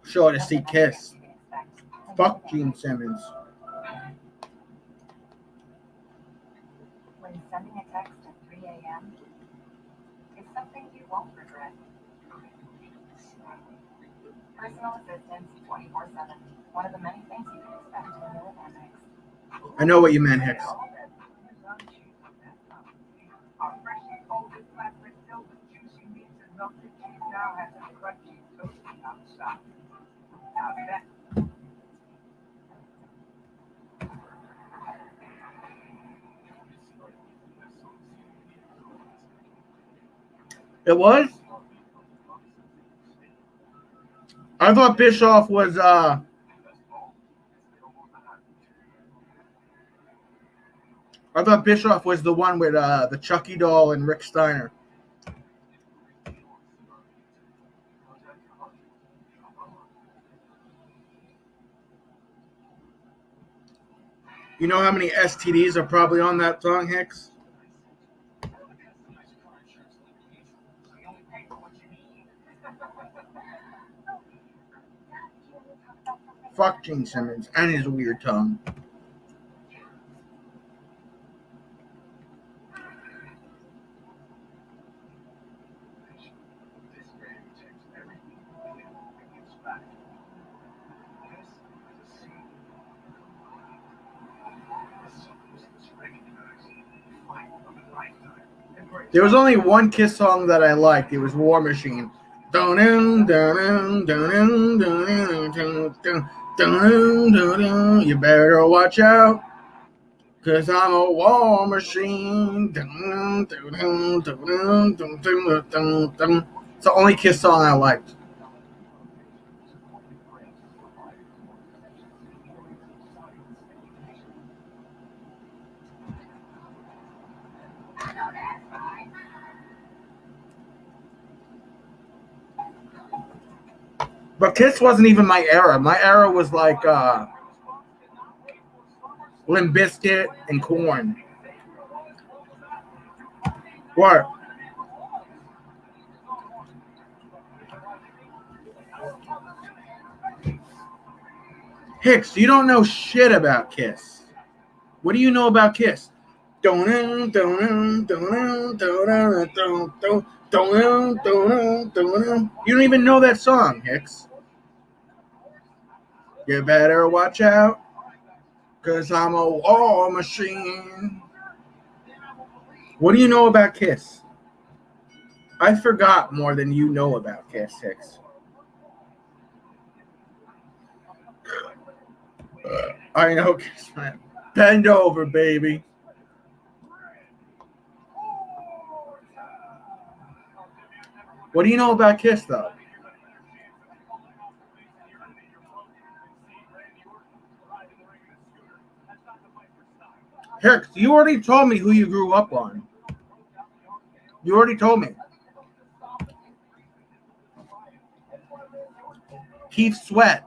show to see Kiss. Fuck Gene Simmons. When sending a text at 3 a.m. is something you won't regret. Personal assistance 24/7. One of the many things you can expect in the Amex. I know what you meant, Hicks. Our freshly folded flatbread filled with juicy meats and melted cheese now has a crunchy, toasty outside. Now that. It was? I thought Bischoff was the one with the Chucky doll and Rick Steiner. You know how many STDs are probably on that song, Hicks? Fuck Gene Simmons and his weird tongue. There was only one Kiss song that I liked. It was War Machine. You better watch out, 'cause I'm a war machine. It's the only Kiss song I liked. But Kiss wasn't even my era. My era was like Limp Bizkit and Korn. What? Hicks, you don't know shit about Kiss. What do you know about Kiss? You don't even know that song, Hicks. You better watch out, 'cause I'm a war machine. What do you know about Kiss? I forgot more than you know about Kiss, Hicks. I know Kiss, man. Bend over, baby. What do you know about Kiss, though? Hicks, you already told me who you grew up on. You already told me. Keith Sweat.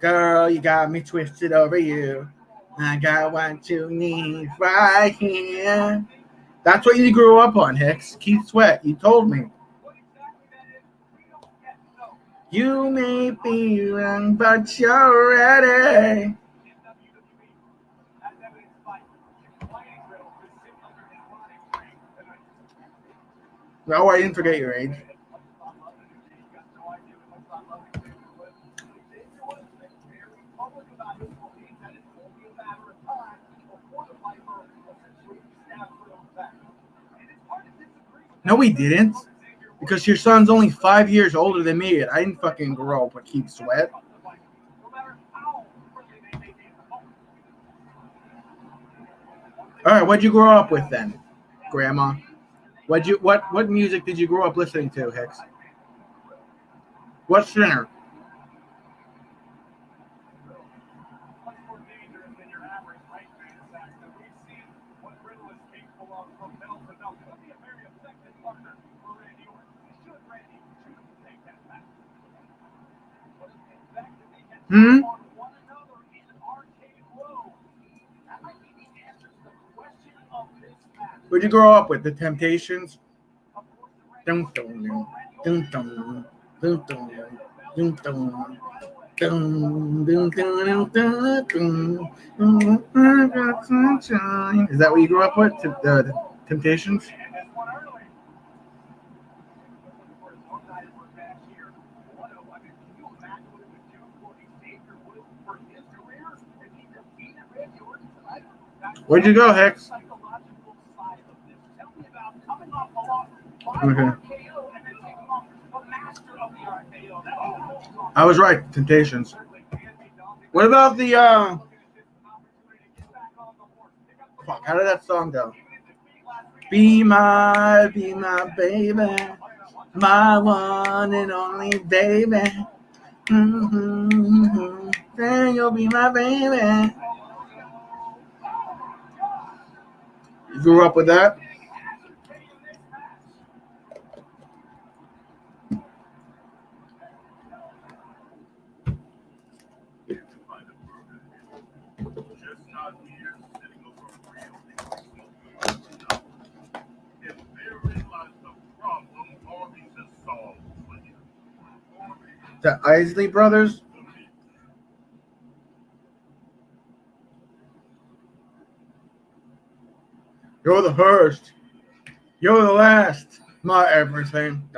Girl, you got me twisted over you. I got what you need right here. That's what you grew up on, Hicks. Keith Sweat. You told me. You may be young, but you're ready. No, I didn't forget your age. No, we didn't. Because your son's only 5 years older than me, and I didn't fucking grow up with Keith Sweat. All right, what'd you grow up with then, Grandma? What music did you grow up listening to, Hicks? What singer? Where'd you grow up with? The Temptations? Dun, dun, dun, dun, dun, dun, dun, dun, dun. Is that what you grew up with? The Temptations? Where'd you go, Hicks? Okay. I was right. Temptations. What about the fuck, how did that song go? Be my baby, my one and only baby. Then you'll be my baby. You grew up with that? The Isley Brothers? You're the first. You're the last. My everything.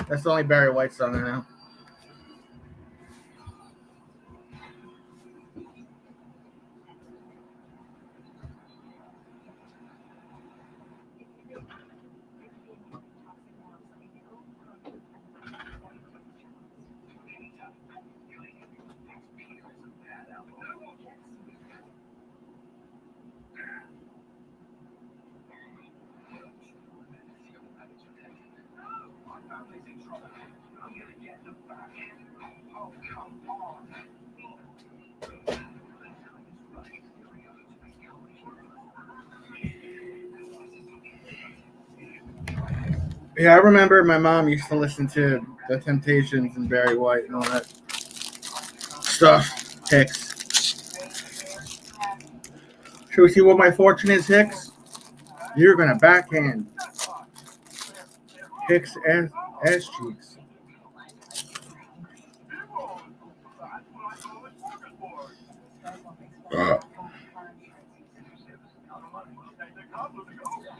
That's the only Barry White song I know. Yeah, I remember my mom used to listen to the Temptations and Barry White and all that stuff. Hicks. Should we see what my fortune is, Hicks? You're gonna backhand Hicks ass cheeks.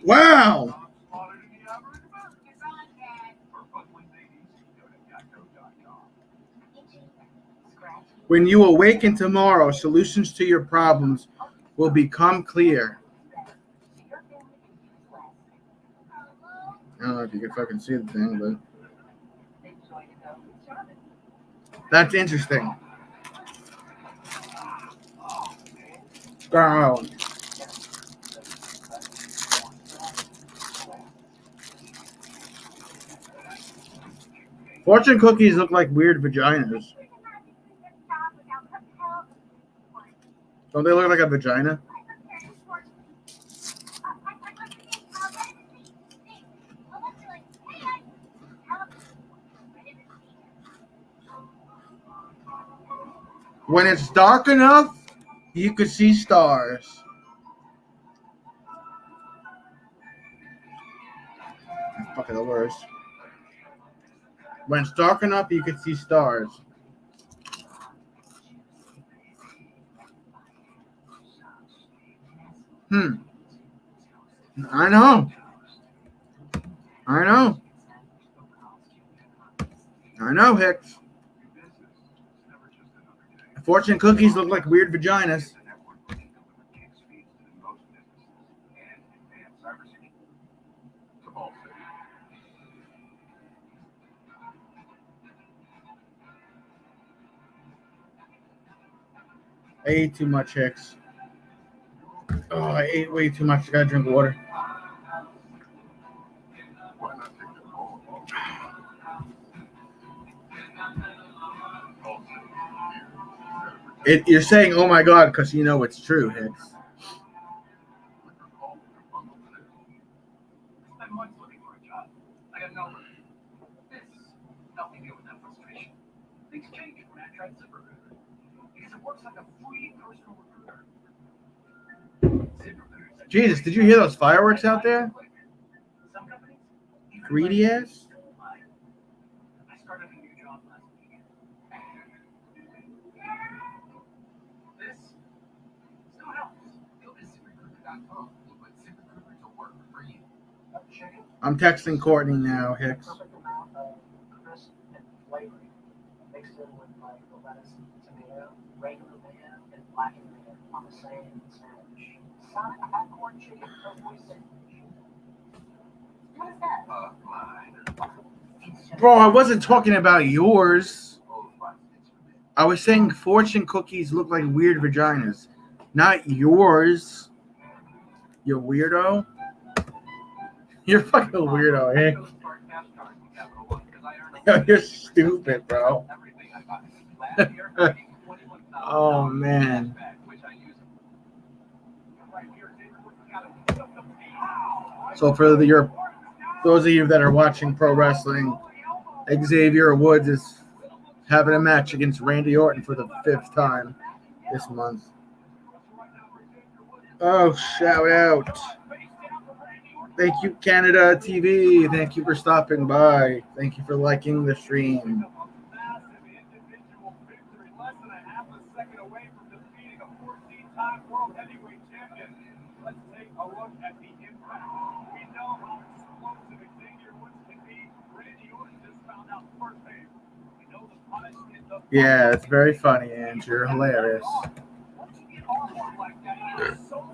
Wow. When you awaken tomorrow, solutions to your problems will become clear. I don't know if you can fucking see the thing, but that's interesting. Star Island. Fortune cookies look like weird vaginas. Don't they look like a vagina? When it's dark enough, you could see stars. That's fucking the worst. When it's dark enough, you could see stars. I know. I know, Hicks. Fortune cookies look like weird vaginas. I ate too much, Hicks. Oh, I ate way too much. I gotta drink water. You're saying, oh my God, because you know it's true, Hicks. Jesus, did you hear those fireworks out there? Greedy ass? I'm texting Courtney now, Hicks. Bro, I wasn't talking about yours. I was saying fortune cookies look like weird vaginas, not yours. You weirdo. You're fucking a weirdo, eh? You're stupid, bro. Oh, man. So for those of you that are watching pro wrestling, Xavier Woods is having a match against Randy Orton for the 5th time this month. Oh, shout out. Thank you, Canada TV. Thank you for stopping by. Thank you for liking the stream. Yeah, it's very funny, and you're hilarious.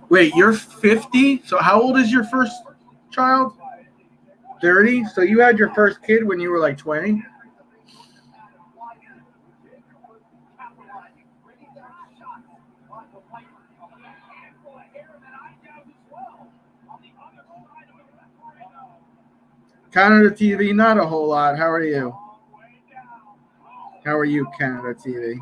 Wait, you're 50? So how old is your first child? 30? So you had your first kid when you were like 20? Canada TV, not a whole lot. How are you? How are you, Canada TV?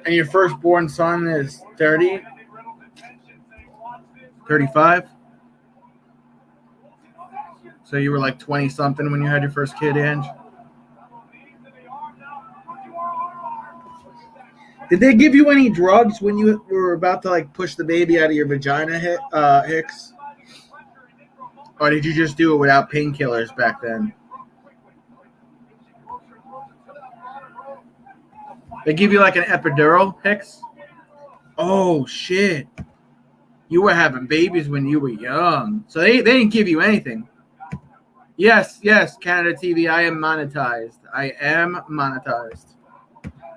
And your firstborn son is 30? 35? So you were like 20-something when you had your first kid, Ange? Did they give you any drugs when you were about to like push the baby out of your vagina, Hicks? Or did you just do it without painkillers back then? They give you like an epidural, Hicks? Oh, shit. You were having babies when you were young. So they didn't give you anything. Yes, Canada TV, I am monetized.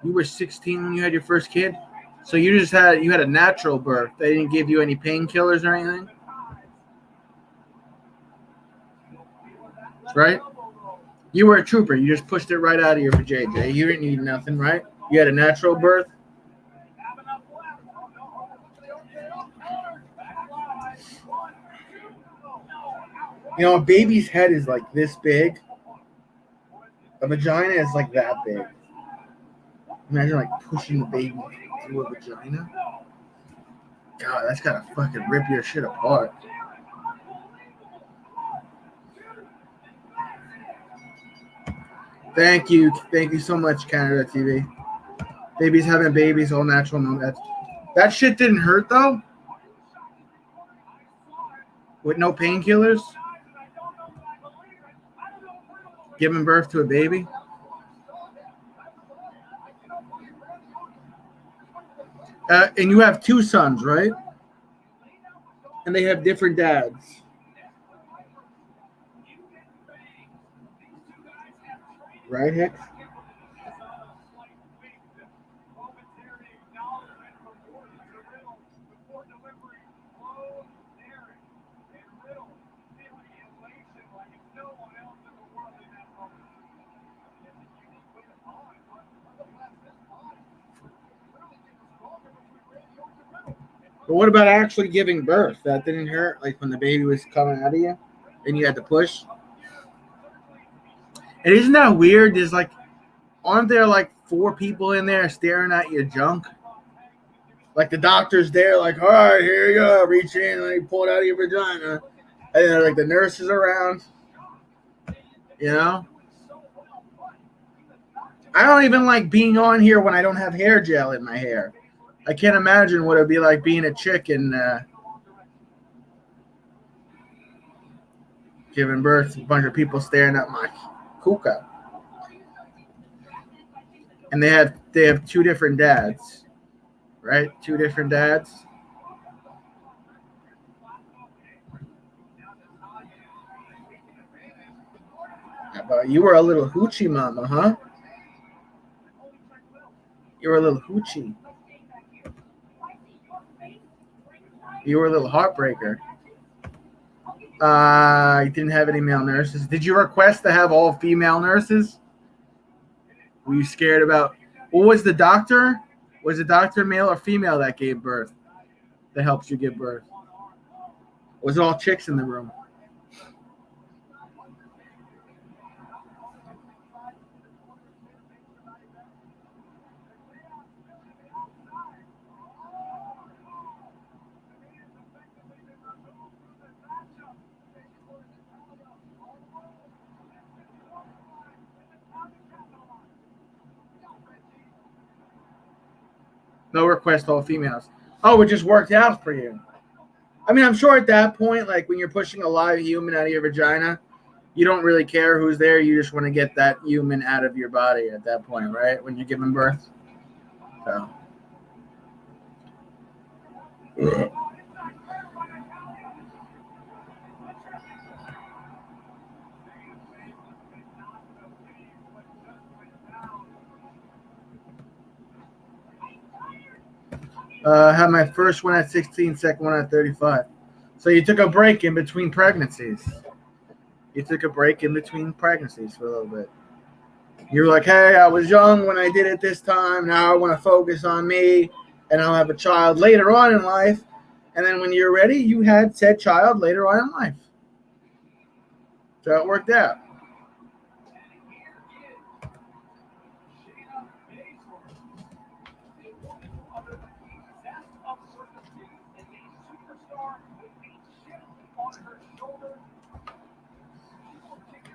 You were 16 when you had your first kid? So you had a natural birth. They didn't give you any painkillers or anything? Right? You were a trooper. You just pushed it right out of your vajayjay. You didn't need nothing, right? You had a natural birth? You know, a baby's head is like this big. A vagina is like that big. Imagine like pushing the baby through a vagina. God, that's gotta fucking rip your shit apart. Thank you so much, Canada TV. Babies having babies, all natural, no. That shit didn't hurt though. With no painkillers. Giving birth to a baby. And you have 2 sons, right? And they have different dads. Right, Hicks? But what about actually giving birth? That didn't hurt, like when the baby was coming out of you and you had to push? And isn't that weird? Aren't there like 4 people in there staring at your junk? Like the doctor's there, like, all right, here you go, reach in and you pull it out of your vagina. And then like the nurses around. You know? I don't even like being on here when I don't have hair gel in my hair. I can't imagine what it'd be like being a chick and giving birth to a bunch of people staring at my kuka. And they have 2 different dads, right? 2 different dads. You were a little hoochie mama, huh? You were a little hoochie. You were a little heartbreaker. You didn't have any male nurses. Did you request to have all female nurses? Were you scared about? What was the doctor? Was the doctor male or female that gave birth? That helps you give birth? Was it all chicks in the room? No request, all females. Oh, it just worked out for you. I mean, I'm sure at that point, like when you're pushing a live human out of your vagina, you don't really care who's there. You just want to get that human out of your body at that point, right? When you're giving birth. So. Had my first one at 16, second one at 35. So you took a break in between pregnancies. You took a break in between pregnancies for a little bit. You were like, hey, I was young when I did it this time. Now I want to focus on me, and I'll have a child later on in life. And then when you're ready, you had said child later on in life. So it worked out.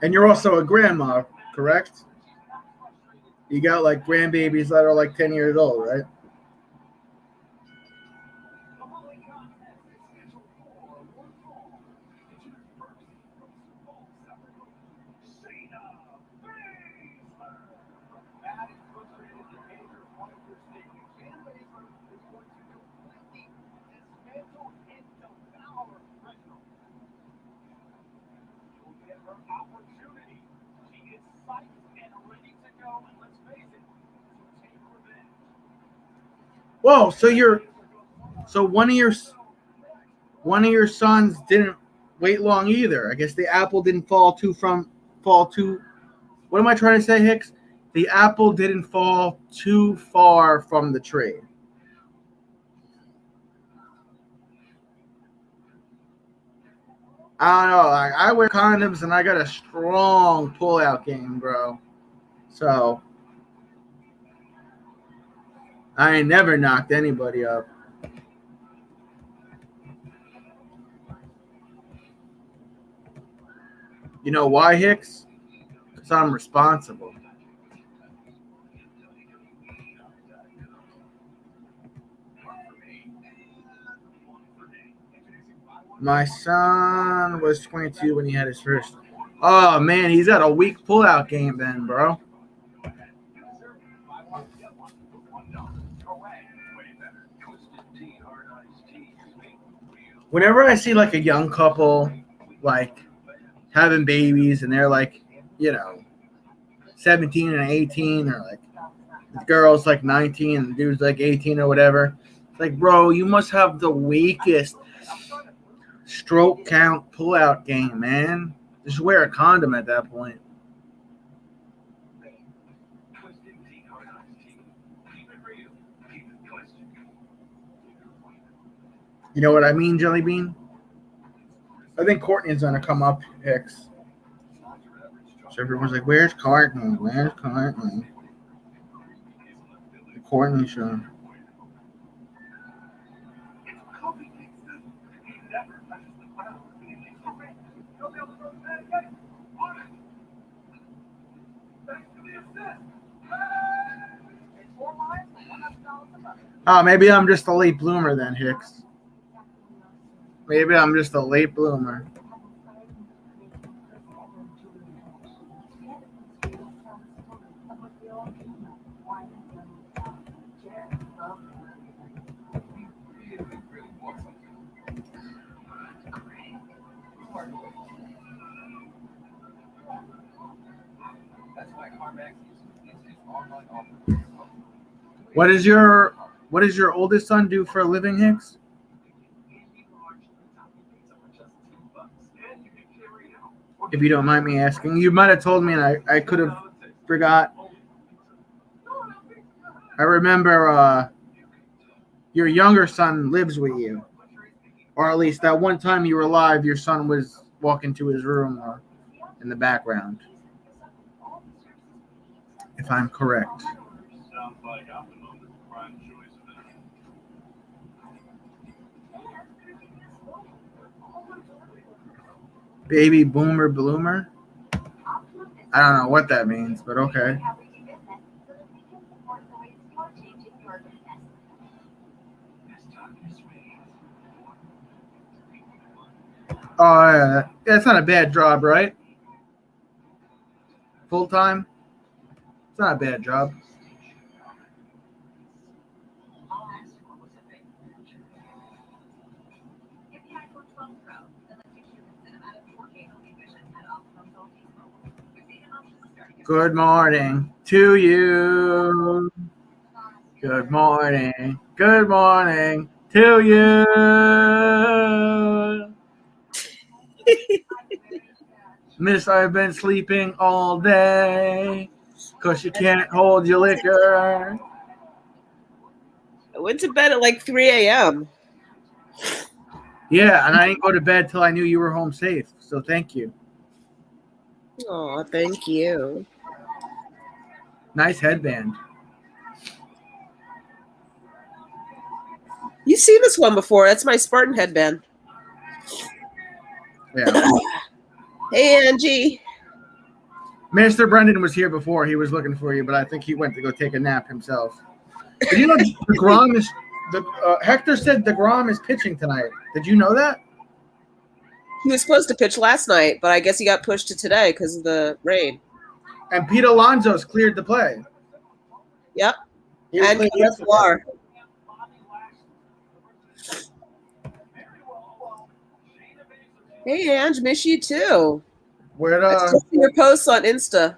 And you're also a grandma, correct? You got like grandbabies that are like 10 years old, right? Oh, so one of your sons didn't wait long either. I guess the apple didn't fall too. What am I trying to say, Hicks? The apple didn't fall too far from the tree. I don't know. Like, I wear condoms and I got a strong pull-out game, bro. So I ain't never knocked anybody up. You know why, Hicks? Because I'm responsible. My son was 22 when he had his first. Oh, man, he's got a weak pull-out game then, bro. Whenever I see, like, a young couple, like, having babies, and they're, like, 17 and 18, or, like, the girl's, like, 19, and the dude's, like, 18 or whatever. It's like, bro, you must have the weakest stroke count pull-out game, man. Just wear a condom at that point. You know what I mean, Jelly Bean? I think Courtney's going to come up, Hicks. So everyone's like, where's Courtney? Where's Courtney? The Courtney show. Oh, maybe I'm just a late bloomer then, Hicks. Maybe I'm just a late bloomer. What does your oldest son do for a living, Hicks? If you don't mind me asking. You might have told me and I could have forgot. I remember your younger son lives with you. Or at least that one time you were alive, your son was walking to his room in the background. If I'm correct. Baby boomer bloomer? I don't know what that means, but okay. Oh, yeah. That's not a bad job, right? Full time? It's not a bad job. Good morning to you. Good morning. Good morning to you. Miss, I've been sleeping all day because you can't hold your liquor. I went to bed at like 3 a.m. Yeah, and I didn't go to bed till I knew you were home safe. So thank you. Oh, thank you. Nice headband. You've seen this one before. That's my Spartan headband. Yeah. Hey, Angie. Minister Brendan was here before. He was looking for you, but I think he went to go take a nap himself. But you know, DeGrom is Hector said DeGrom is pitching tonight. Did you know that? He was supposed to pitch last night, but I guess he got pushed to today because of the rain. And Pete Alonso's cleared to play. Yep. He was And cleared Kenneth yesterday. Walker. Hey, Ange, miss you too. Where I just see your posts on Insta.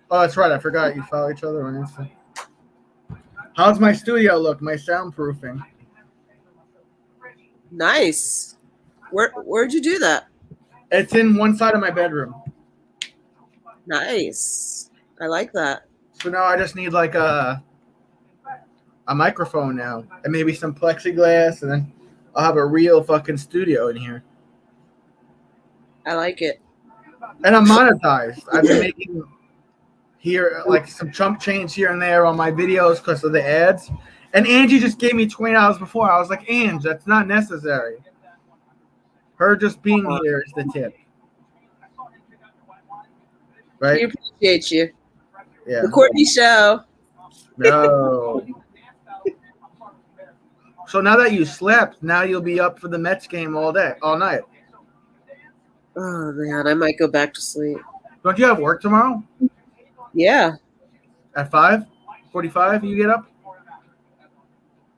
Oh, that's right. I forgot you follow each other on Insta. How's my studio look? My soundproofing. Nice. Where'd you do that? It's in one side of my bedroom. Nice. I like that. So now I just need like a microphone now and maybe some plexiglass, and then I'll have a real fucking studio in here. I like it. And I'm monetized. I've been making here like some chump change here and there on my videos because of the ads. And Angie just gave me $20 before. I was like, Angie, that's not necessary. Her just being here is the tip. Right? We appreciate you. Yeah. The Courtney Show. No. So now that you slept, now you'll be up for the Mets game all night. Oh man, I might go back to sleep. Don't you have work tomorrow? Yeah. At 5:45 you get up?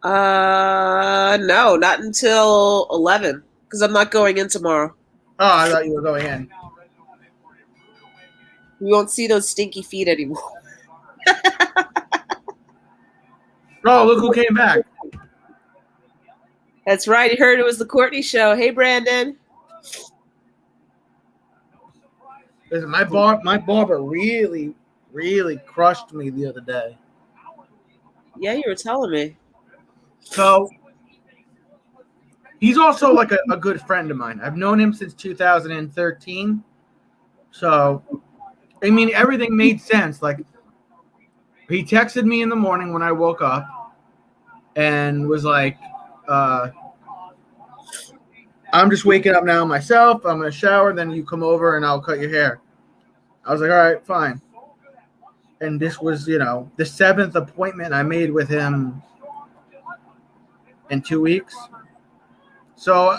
No, not until 11 because I'm not going in tomorrow. Oh, I thought you were going in. We won't see those stinky feet anymore. Oh, look who came back. That's right. You heard it was the Courtney Show. Hey, Brandon. Listen, my barber really, really crushed me the other day. Yeah, you were telling me. So he's also like a good friend of mine. I've known him since 2013. So, I mean, everything made sense. Like, he texted me in the morning when I woke up and was like, I'm just waking up now myself. I'm going to shower. Then you come over and I'll cut your hair. I was like, all right, fine. And this was, the 7th appointment I made with him in 2 weeks. So,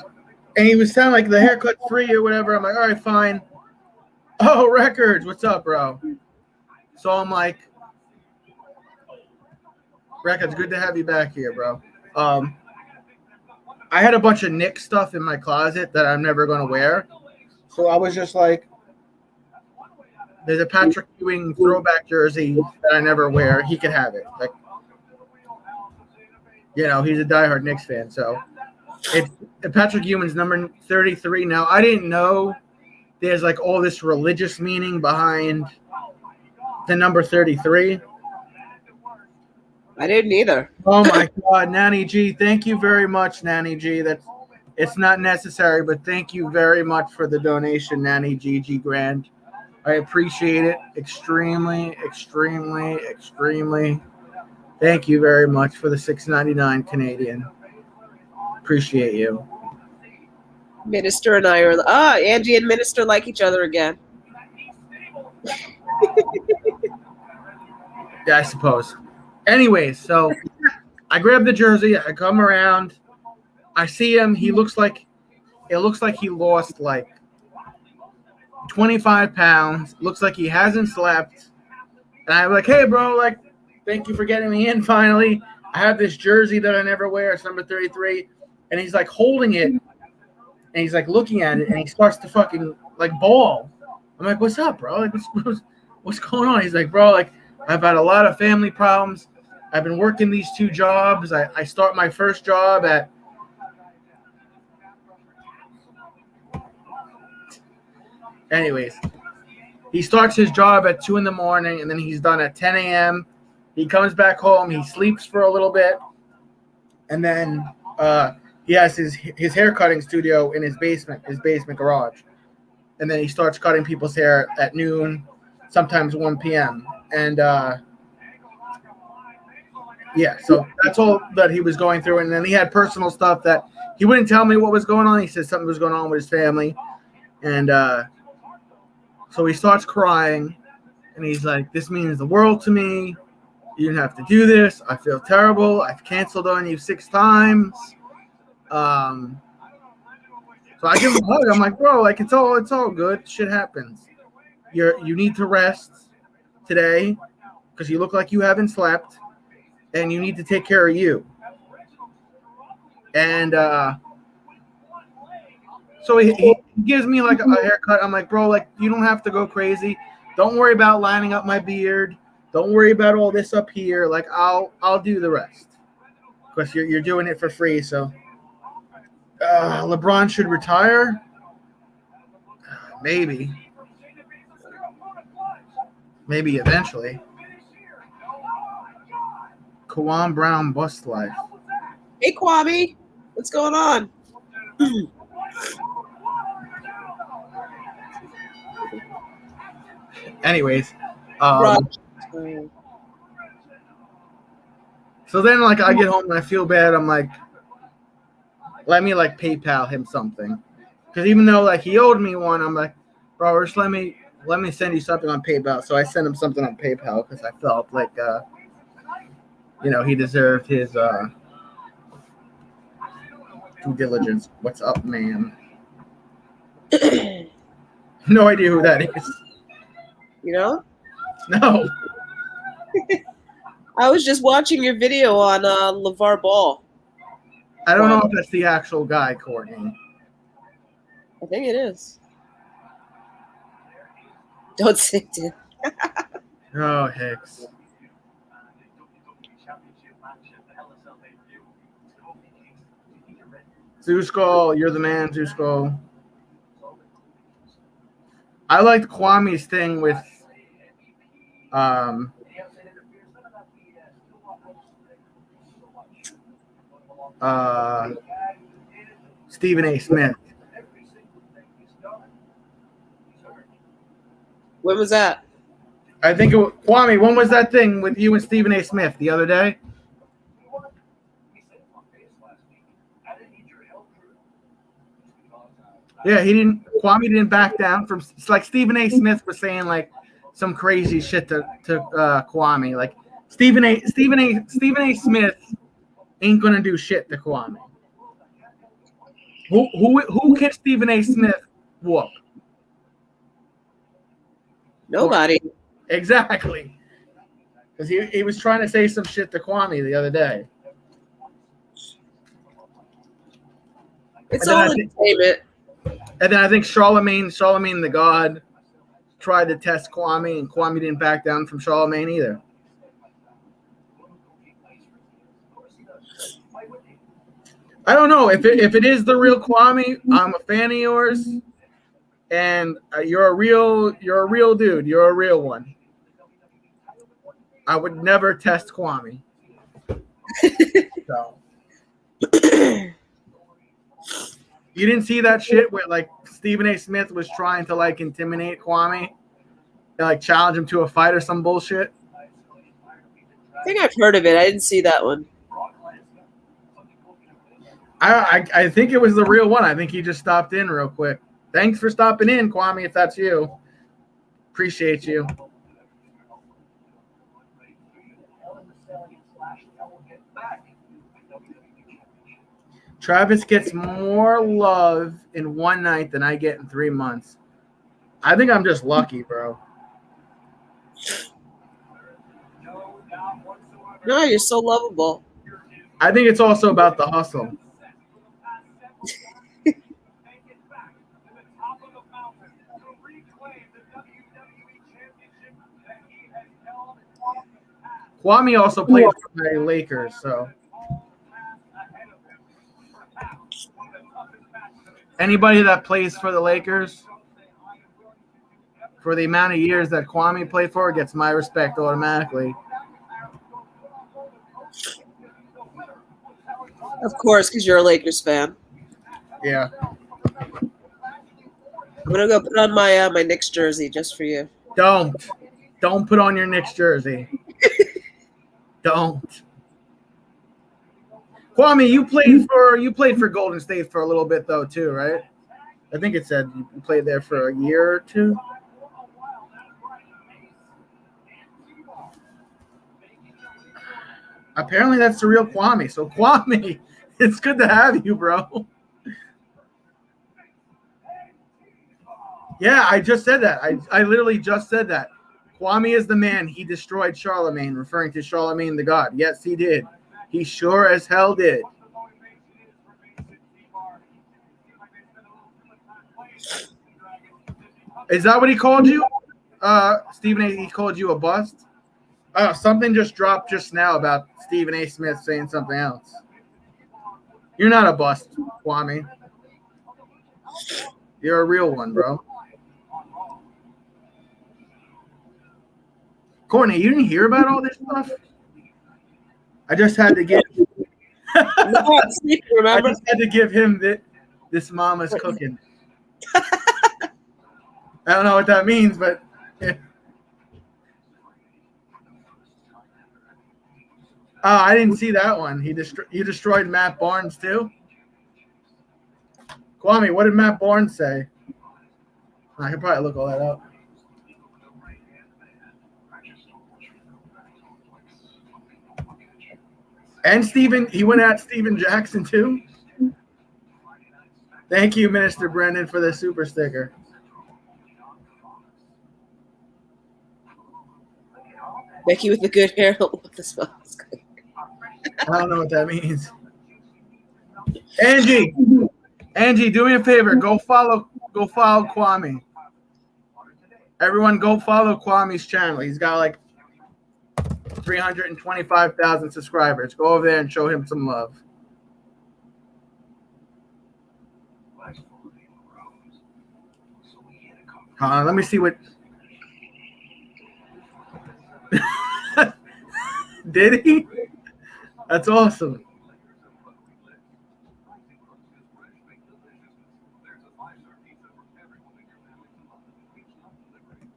and he was sounding like the haircut free or whatever. I'm like, all right, fine. Oh, Records, what's up, bro? So I'm like, Records, good to have you back here, bro. I had a bunch of Nick stuff in my closet that I'm never going to wear. So I was just like, there's a Patrick Ewing throwback jersey that I never wear. He can have it. Like, he's a diehard Knicks fan. So it's Patrick Ewing's number 33. Now, I didn't know there's like all this religious meaning behind the number 33. I didn't either. Oh my God, Nanny G, thank you very much, Nanny G. It's not necessary, but thank you very much for the donation, Nanny G Grand. I appreciate it extremely, extremely, extremely. Thank you very much for the $6.99 Canadian. Appreciate you. Minister and I are Angie and Minister like each other again. Yeah, I suppose. Anyways, so I grab the jersey. I come around. I see him. It looks like he lost like 25 pounds. Looks like he hasn't slept. And I'm like, hey, bro, like, thank you for getting me in finally. I have this jersey that I never wear. It's number 33. And he's like holding it. And he's like looking at it. And he starts to fucking like bawl. I'm like, what's up, bro? Like, what's going on? He's like, bro, like, I've had a lot of family problems. I've been working these 2 jobs. I start my first job at – anyways, he starts his job at 2 in the morning, and then he's done at 10 a.m. He comes back home. He sleeps for a little bit, and then he has his hair cutting studio in his basement garage. And then he starts cutting people's hair at noon, sometimes 1 p.m. And yeah, so that's all that he was going through. And then he had personal stuff that he wouldn't tell me what was going on. He said something was going on with his family. And so he starts crying. And he's like, this means the world to me. You didn't have to do this. I feel terrible. I've canceled on you 6 times. So I give him a hug. I'm like, bro, like it's all good. Shit happens. You need to rest today because you look like you haven't slept. And you need to take care of you. And so he gives me like a haircut. I'm like, bro, like you don't have to go crazy. Don't worry about lining up my beard. Don't worry about all this up here. Like I'll do the rest. Because you're doing it for free. So LeBron should retire. Maybe eventually. Kawan Brown bust life. Hey, Kwame, what's going on? Anyways, Rod. so then like I get home and I feel bad. I'm like, let me like PayPal him something, because even though like he owed me one, I'm like, bro, just let me send you something on PayPal. So I sent him something on PayPal because I felt like he deserved his due diligence. What's up, man? No idea who that is. You know? No. I was just watching your video on LeVar Ball. I don't know if that's the actual guy, Courtney. I think it is. Don't say it. Oh, Hicks. Zeusko, you're the man, Zeusko. I liked Kwame's thing with Stephen A. Smith. When was that? I think it was Kwame. When was that thing with you and Stephen A. Smith the other day? Yeah, Kwame didn't back down from. It's like Stephen A. Smith was saying like some crazy shit to Kwame. Like Stephen A. Smith ain't gonna do shit to Kwame. Who can Stephen A. Smith whoop? Nobody. Exactly. Because he was trying to say some shit to Kwame the other day. It's all entertainment. And then I think Charlemagne the God, tried to test Kwame, and Kwame didn't back down from Charlemagne either. I don't know if it is the real Kwame. I'm a fan of yours, and you're a real dude. You're a real one. I would never test Kwame. So. You didn't see that shit where like Stephen A. Smith was trying to like intimidate Kwame and like challenge him to a fight or some bullshit? I think I've heard of it. I didn't see that one. I think it was the real one. I think he just stopped in real quick. Thanks for stopping in, Kwame, if that's you. Appreciate you. Travis gets more love in one night than I get in 3 months. I think I'm just lucky, bro. No, you're so lovable. I think it's also about the hustle. Kwame also played for the Lakers, so. Anybody that plays for the Lakers, for the amount of years that Kwame played for, gets my respect automatically. Of course, because you're a Lakers fan. Yeah. I'm gonna go put on my my Knicks jersey just for you. Don't put on your Knicks jersey. Don't. Kwame, you played for Golden State for a little bit though too, right? I think it said you played there for a year or two. Apparently that's the real Kwame. So Kwame, it's good to have you, bro. Yeah, I just said that. I literally just said that. Kwame is the man. He destroyed Charlemagne, referring to Charlemagne the God. Yes, he did. He sure as hell did. Is that what he called you? Stephen A., he called you a bust? Oh, something just dropped just now about Stephen A. Smith saying something else. You're not a bust, Kwame. You're a real one, bro. Courtney, you didn't hear about all this stuff? I just had to give. Remember? I just had to give him this mama's cooking. I don't know what that means, but. Yeah. Oh, I didn't see that one. He destroyed Matt Barnes too. Kwame, what did Matt Barnes say? I can probably look all that up. And he went at Steven Jackson too. Thank you, Minister Brendan, for the super sticker. Becky with the good hair. What the spell? I don't know what that means. Angie, do me a favor. Go follow Kwame. Everyone, go follow Kwame's channel. He's got like 325,000 subscribers. Go over there and show him some love. Let me see what. Did he? That's awesome.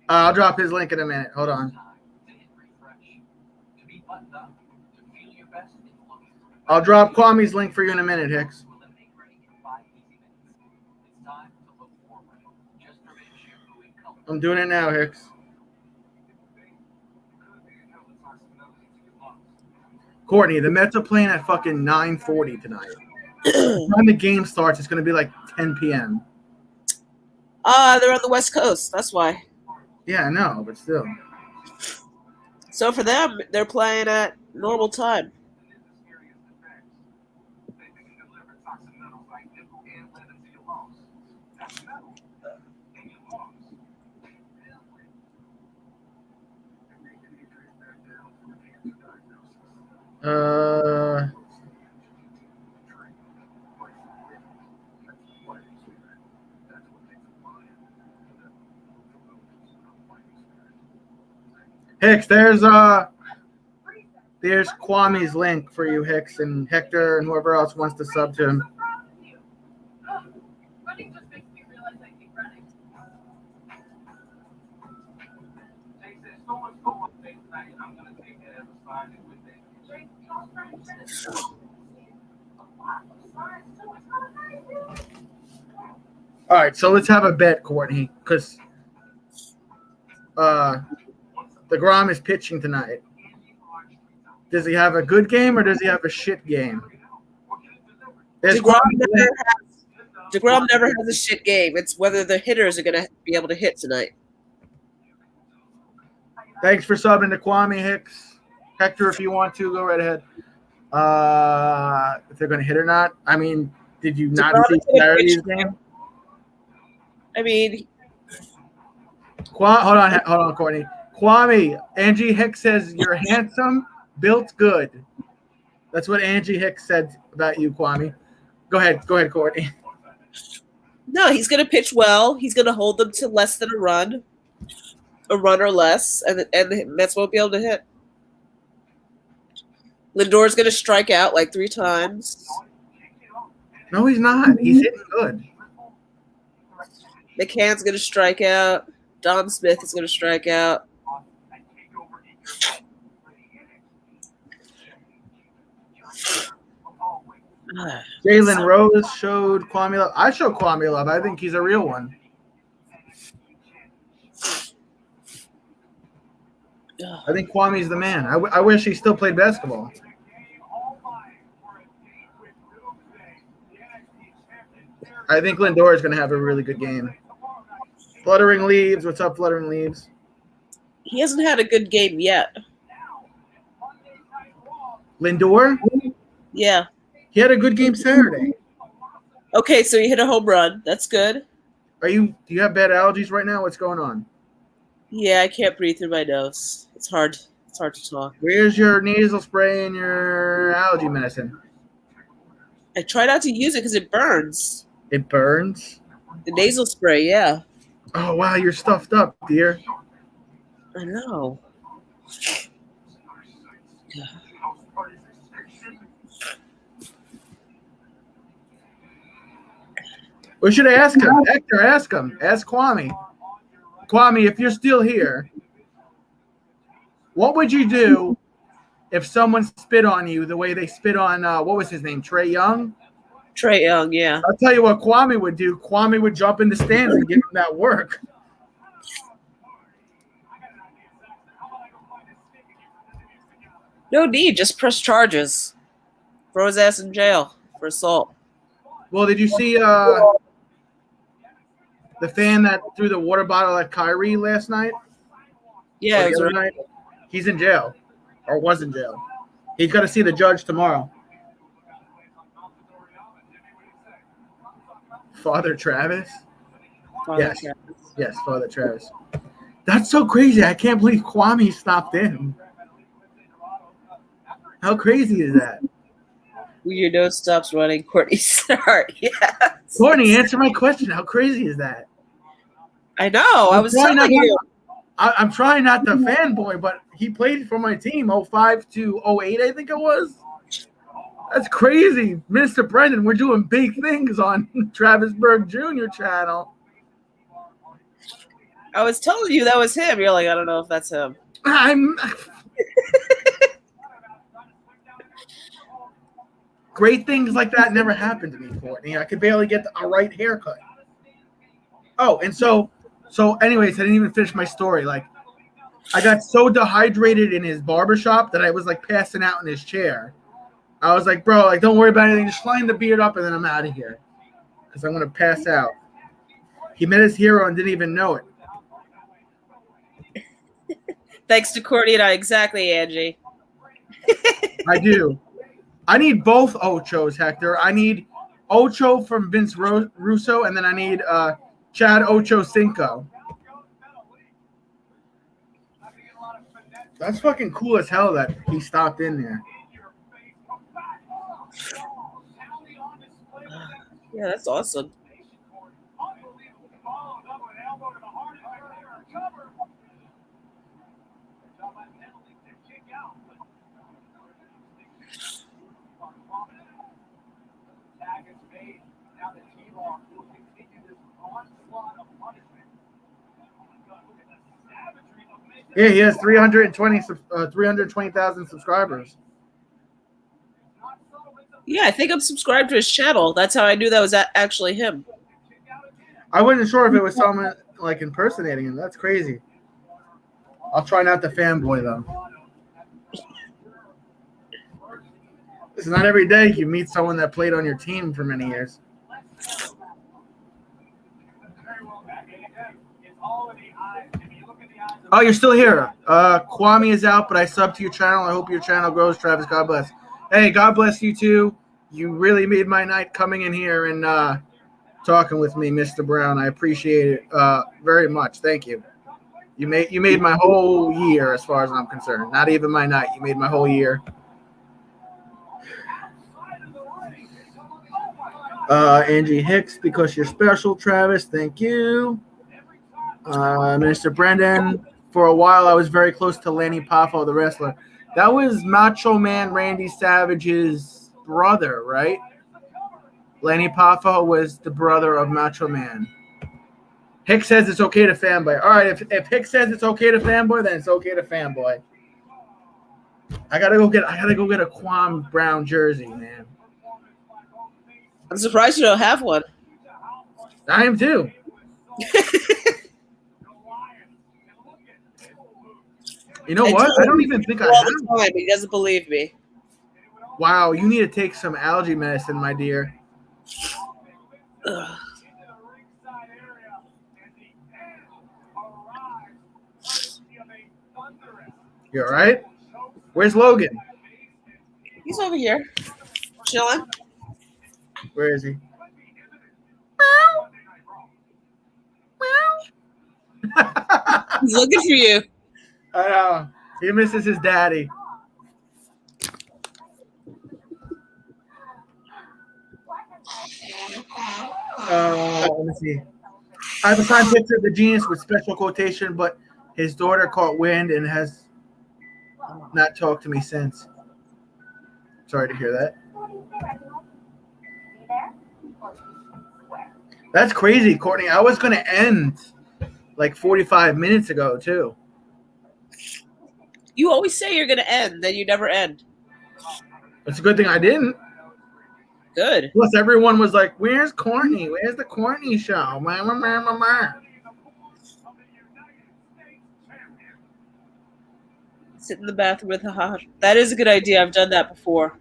I'll drop his link in a minute. Hold on. I'll drop Kwame's link for you in a minute, Hicks. I'm doing it now, Hicks. Courtney, the Mets are playing at fucking 9:40 tonight. By the time the game starts, it's going to be like 10 p.m. They're on the West Coast. That's why. Yeah, I know, but still. So for them, they're playing at normal time. Hicks, there's Kwame's link for you, Hicks, and Hector and whoever else wants to sub to him. All right, so let's have a bet, Courtney, because DeGrom is pitching tonight. Does he have a good game or does he have a shit game? DeGrom never has a shit game. It's whether the hitters are going to be able to hit tonight. Thanks for subbing to Kwame, Hicks. Hector, if you want to, go right ahead. If they're going to hit or not. I mean, did you not see Saturday's game? I mean, hold on, Courtney. Kwame, Angie Hicks says you're handsome, built good. That's what Angie Hicks said about you, Kwame. Go ahead, Courtney. No, he's going to pitch well. He's going to hold them to less than a run or less, and the Mets won't be able to hit. Lindor's going to strike out like 3 times. No, he's not. He's hitting good. McCann's going to strike out. Dom Smith is going to strike out. Jalen Rose showed Kwame love. I showed Kwame love. I think he's a real one. I think Kwame's the man. I wish he still played basketball. I think Lindor is going to have a really good game. Fluttering Leaves. What's up, Fluttering Leaves? He hasn't had a good game yet. Lindor? Yeah. He had a good game Saturday. Okay, so he hit a home run. That's good. Do you have bad allergies right now? What's going on? Yeah, I can't breathe through my nose. It's hard It's hard to talk. Where's your nasal spray and your allergy medicine? I try not to use it because it burns. It burns? The nasal spray, yeah. Oh, wow, you're stuffed up, dear. I know. What should I ask him? Hector, ask him. Ask Kwame. Kwame, if you're still here, what would you do if someone spit on you the way they spit on, what was his name, Trae Young? Trae Young, yeah. I'll tell you what Kwame would do. Kwame would jump in the stands and give him that work. No need. Just press charges. Throw his ass in jail for assault. Well, did you see the fan that threw the water bottle at Kyrie last night? Yeah, Or it was the other right. night? He's in jail, or was in jail. He's got to see the judge tomorrow. Father Travis? Yes. Yes, Father Travis. That's so crazy. I can't believe Kwame stopped in. How crazy is that? Weirdo stops running. Courtney Start. Yeah. Courtney, answer my question. How crazy is that? I know. I was telling you. I'm trying not to fanboy, but he played for my team 05 to 08, I think it was. That's crazy. Mr. Brendan, we're doing big things on Travis Berg Jr. channel. I was telling you that was him. You're like, I don't know if that's him. Great things like that never happened to me, Courtney. I could barely get a right haircut. Oh, and so anyways, I didn't even finish my story. Like, I got so dehydrated in his barbershop that I was like passing out in his chair. I was like, bro, like, don't worry about anything. Just line the beard up and then I'm out of here because I'm going to pass out. He met his hero and didn't even know it. Thanks to Courtney and I. Exactly, Angie. I do. I need both Ochos, Hector. I need Ocho from Vince Russo, and then I need Chad Ochocinco. That's fucking cool as hell that he stopped in there. Yeah, that's awesome. Yeah, he has 320,000 subscribers. Yeah, I think I'm subscribed to his channel. That's how I knew that was actually him. I wasn't sure if it was someone like impersonating him. That's crazy. I'll try not to fanboy though. It's not every day you meet someone that played on your team for many years. Oh, you're still here. Kwame is out, but I subbed to your channel. I hope your channel grows, Travis. God bless. Hey, God bless you too. You really made my night coming in here and talking with me, Mr. Brown. I appreciate it very much. Thank you. You made my whole year as far as I'm concerned. Not even my night. You made my whole year. Angie Hicks, because you're special, Travis. Thank you. Mr. Brendan, for a while I was very close to Lanny Poffo, the wrestler. That was Macho Man Randy Savage's brother, right? Lanny Poffo was the brother of Macho Man. Hicks says it's okay to fanboy. All right, if Hicks says it's okay to fanboy, then it's okay to fanboy. I gotta go get a Kwame Brown jersey, man. I'm surprised you don't have one. I am too. You know what? I don't even think I have. Time. He doesn't believe me. Wow, you need to take some allergy medicine, my dear. Ugh. You all right? Where's Logan? He's over here, chilling. Where is he? He's looking for you. I know. He misses his daddy. Let me see. I have a signed picture of the genius with special quotation, but his daughter caught wind and has not talked to me since. Sorry to hear that. That's crazy, Courtney. I was going to end like 45 minutes ago, too. You always say you're going to end, then you never end. It's a good thing I didn't. Good. Plus, everyone was like, where's Courtney? Where's the Courtney show? Sit in the bathroom with a hot. That is a good idea. I've done that before.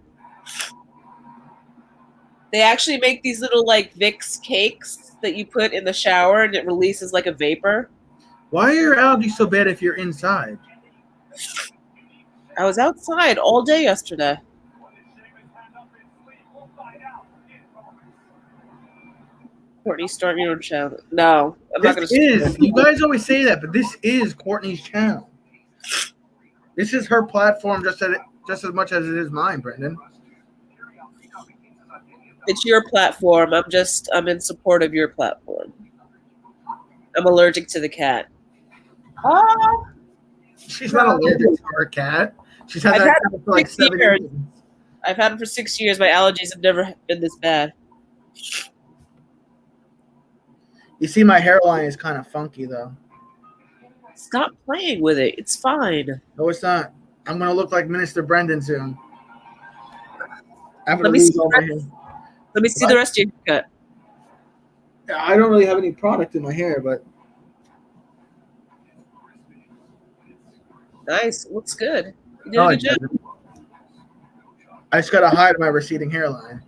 They actually make these little like Vicks cakes that you put in the shower and it releases like a vapor. Why are your allergies so bad if you're inside? I was outside all day yesterday. Courtney, start your own channel. No, I'm not going to. You guys always say that, but this is Courtney's channel. This is her platform just as much as it is mine, Brendan. It's your platform. I'm in support of your platform. I'm allergic to the cat. Oh. She's not allergic to her cat. She's had that cat for like 7 years. I've had it for 6 years. My allergies have never been this bad. You see, my hairline is kind of funky, though. Stop playing with it. It's fine. No, it's not. I'm going to look like Minister Brendan soon. Let me see the rest of your cut. Yeah, I don't really have any product in my hair, but... Nice. Looks good. You did a good job. I just got to hide my receding hairline.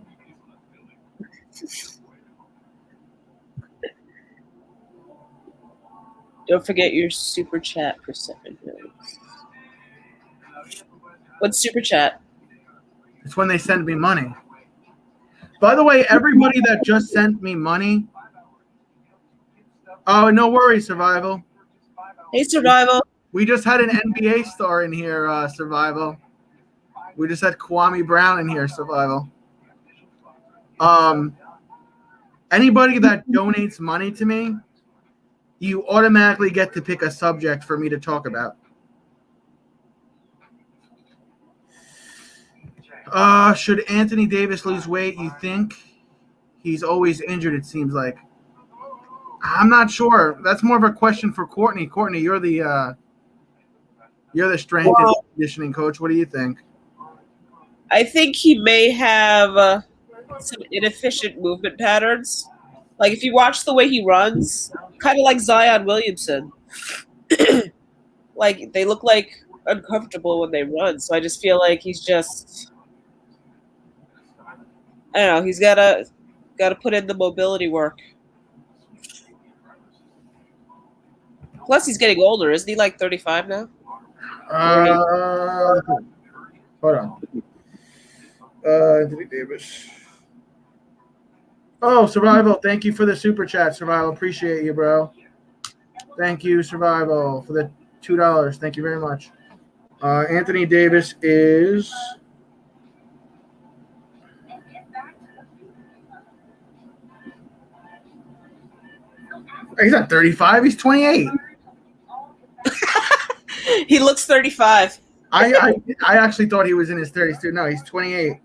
Don't forget your super chat for 7 minutes. What's super chat? It's when they send me money. By the way, everybody that just sent me money. Oh, no worries, Survival. Hey, Survival. We just had an NBA star in here, Survival. We just had Kwame Brown in here, Survival. Anybody that donates money to me, you automatically get to pick a subject for me to talk about. Should Anthony Davis lose weight? You think? He's always injured, it seems like. I'm not sure. That's more of a question for Courtney. Courtney, you're the strength and conditioning coach. What do you think? I think he may have some inefficient movement patterns. Like if you watch the way he runs, kind of like Zion Williamson. Like they look like uncomfortable when they run. So I just feel like he's just, I don't know. He's gotta put in the mobility work. Plus, he's getting older. Isn't he like 35 now? Hold on. Anthony Davis. Oh, Survival. Thank you for the super chat, Survival. Appreciate you, bro. Thank you, Survival, for the $2. Thank you very much. Anthony Davis is... He's not 35. He's 28. He looks 35. I actually thought he was in his 30s too. No, he's 28.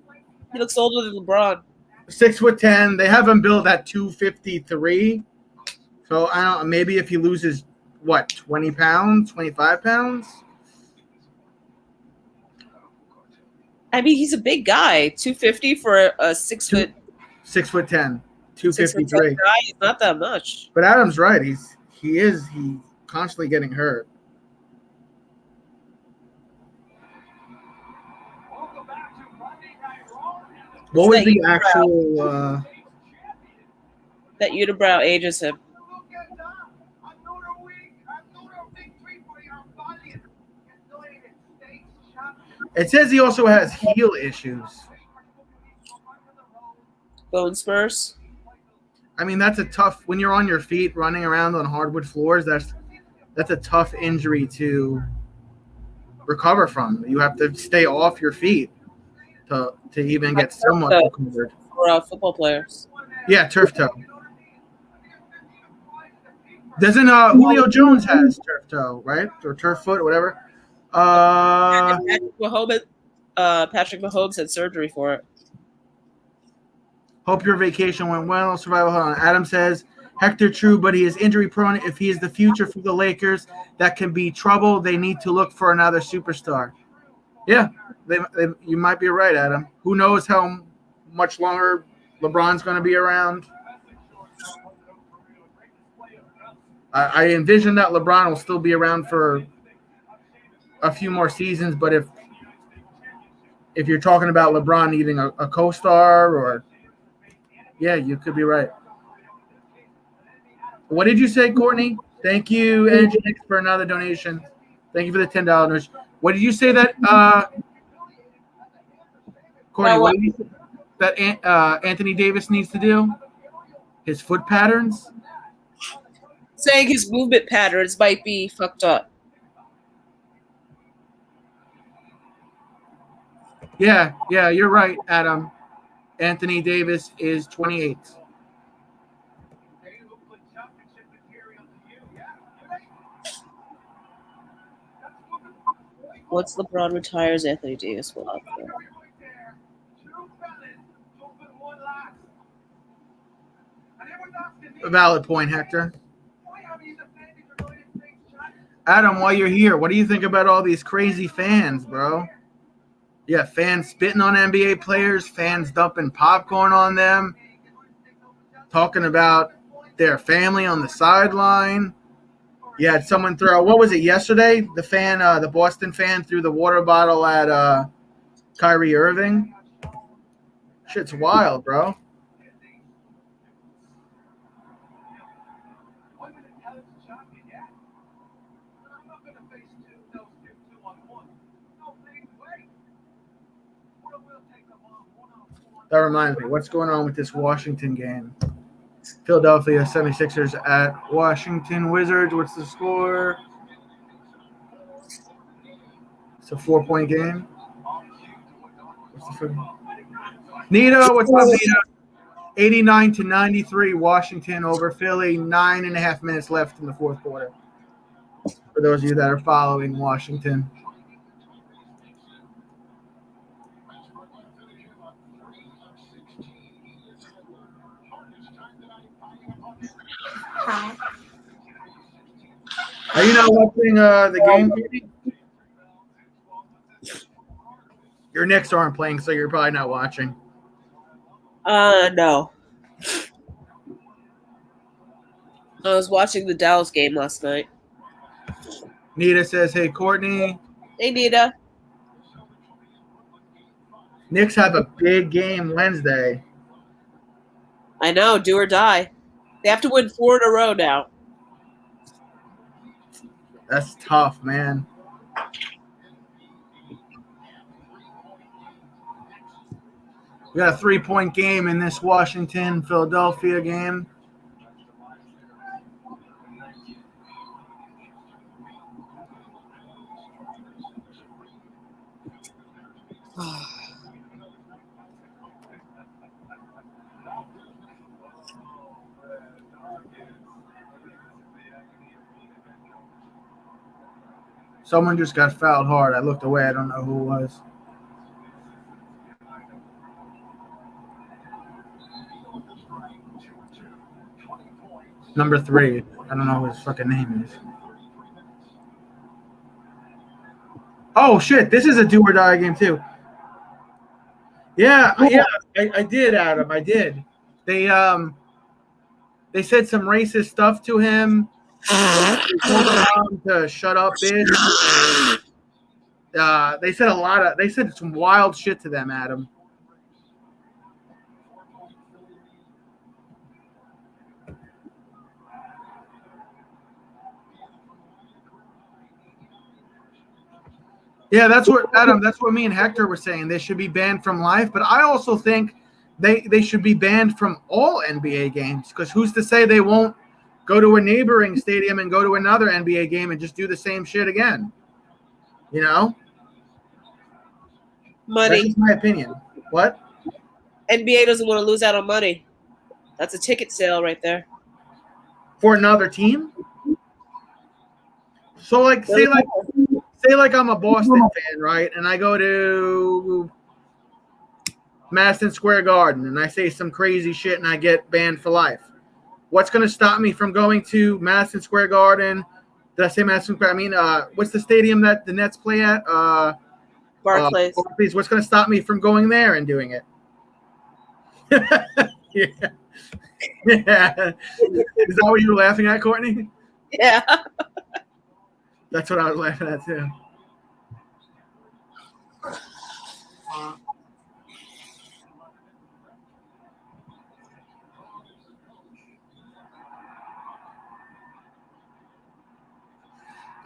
He looks older than LeBron. 6'10". They have him built at 253. So I don't. Maybe if he loses 20 pounds, 25 pounds. I mean, he's a big guy. 250 for a 6 foot. 6'10". 253. Guy, he's not that much. But Adam's right. He's constantly getting hurt. What was the actual? That unibrow ages him. It says he also has heel issues. Bone spurs. I mean, that's a tough. When you're on your feet running around on hardwood floors, that's a tough injury to recover from. You have to stay off your feet to even get somewhat recovered. For football players. Yeah, turf toe. Doesn't Julio Jones has turf toe, right? Or turf foot, or whatever. Patrick Mahomes had surgery for it. Hope your vacation went well. Survival. Hold on. Adam says, Hector, true, but he is injury prone. If he is the future for the Lakers, that can be trouble. They need to look for another superstar. Yeah, you might be right, Adam. Who knows how much longer LeBron's going to be around? I envision that LeBron will still be around for a few more seasons, but if you're talking about LeBron needing a co-star, or yeah, you could be right. What did you say, Courtney? Thank you, Angie, for another donation. Thank you for the $10. What did you say that Courtney? What did you say that Anthony Davis needs to do? His foot patterns? Saying his movement patterns might be fucked up. Yeah, you're right, Adam. Anthony Davis is 28. Once LeBron retires, Anthony Davis will have there. A valid point, Hector. Adam, while you're here, what do you think about all these crazy fans, bro? Yeah, fans spitting on NBA players, fans dumping popcorn on them, talking about their family on the sideline. You had someone throw, what was it, yesterday? The Boston fan threw the water bottle at Kyrie Irving. Shit's wild, bro. That reminds me, what's going on with this Washington game? Philadelphia 76ers at Washington Wizards. What's the score? It's a 4-point game. What's the Nito, what's up, Nito? 89-93, Washington over Philly. 9.5 minutes left in the fourth quarter. For those of you that are following Washington. Are you not watching the game, Katie? Your Knicks aren't playing, so you're probably not watching. No. I was watching the Dallas game last night. Nita says, hey, Courtney. Hey, Nita. Knicks have a big game Wednesday. I know, do or die. They have to win 4 in a row now. That's tough, man. We got a 3-point game in this Washington-Philadelphia game. Someone just got fouled hard. I looked away. I don't know who it was. Number 3. I don't know what his fucking name is. Oh, shit. This is a do or die game, too. Yeah, I did, Adam. I did. They said some racist stuff to him. They told him to shut up, bitch. They said some wild shit to them, Adam. Yeah, that's what Adam. That's what me and Hector were saying. They should be banned from live, but I also think they should be banned from all NBA games, because who's to say they won't go to a neighboring stadium and go to another NBA game and just do the same shit again? You know? That's Money. just my opinion. What? NBA doesn't want to lose out on money. That's a ticket sale right there. For another team? So like say like I'm a Boston fan, right? And I go to Madison Square Garden and I say some crazy shit and I get banned for life. What's going to stop me from going to Madison Square Garden? Did I say Madison Square? I mean, what's the stadium that the Nets play at? Barclays. Barclays. What's going to stop me from going there and doing it? Yeah. Yeah. Is that what you were laughing at, Courtney? Yeah. That's what I was laughing at too.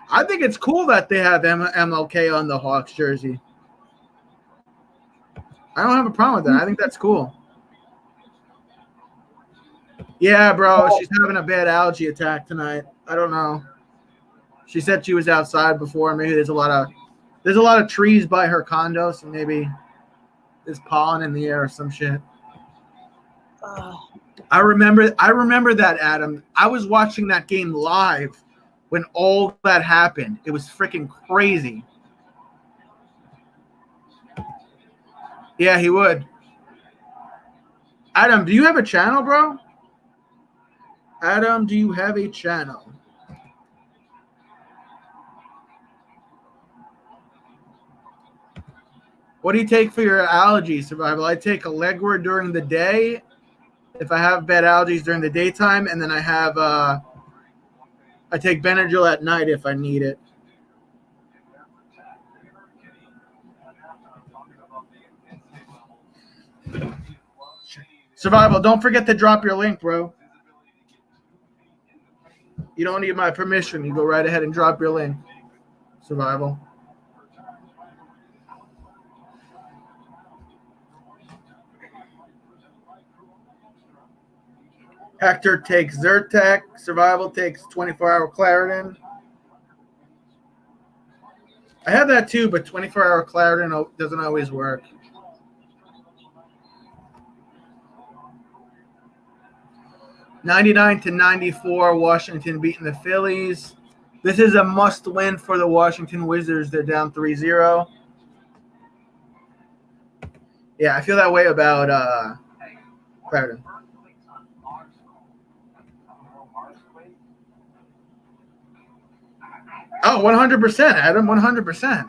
I think it's cool that they have MLK on the Hawks jersey. I don't have a problem with that. I think that's cool. Yeah, bro, she's having a bad allergy attack tonight. I don't know. She said she was outside before. Maybe there's a lot of trees by her condo, so maybe there's pollen in the air or some shit. I remember that, Adam. I was watching that game live when all that happened. It was freaking crazy. Yeah, he would. Adam, do you have a channel, bro? Adam, do you have a channel? What do you take for your allergy survival? I take Allegra during the day if I have bad allergies during the daytime, and then I have I take Benadryl at night if I need it. Survival, don't forget to drop your link, bro. You don't need my permission. You go right ahead and drop your link. Survival. Hector takes Zyrtec. Survival takes 24-hour Claritin. I have that too, but 24-hour Claritin doesn't always work. (99-94), Washington beating the Phillies. This is a must-win for the Washington Wizards. They're down 3-0. Yeah, I feel that way about Claritin. Oh, 100%, Adam, 100%.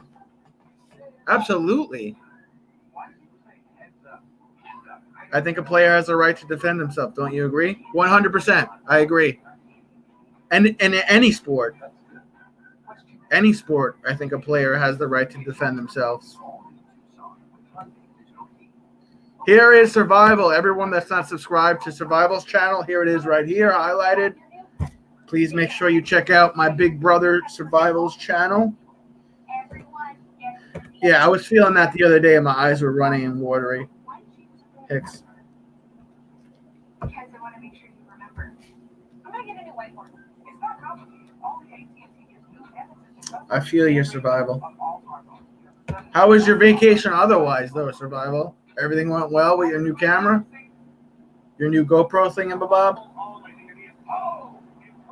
Absolutely. I think a player has a right to defend himself. Don't you agree? 100%. I agree. And in any sport, I think a player has the right to defend themselves. Here is Survival. Everyone that's not subscribed to Survival's channel, here it is right here, highlighted. Please make sure you check out my big brother Survival's channel. Yeah, I was feeling that the other day and my eyes were running and watery. Hicks. Because I want to make sure you remember. I'm going to get a new whiteboard. It's not complicated. All the AT&T gives new benefits. I feel your Survival. How was your vacation otherwise, though, Survival? Everything went well with your new camera? Your new GoPro thingamabob?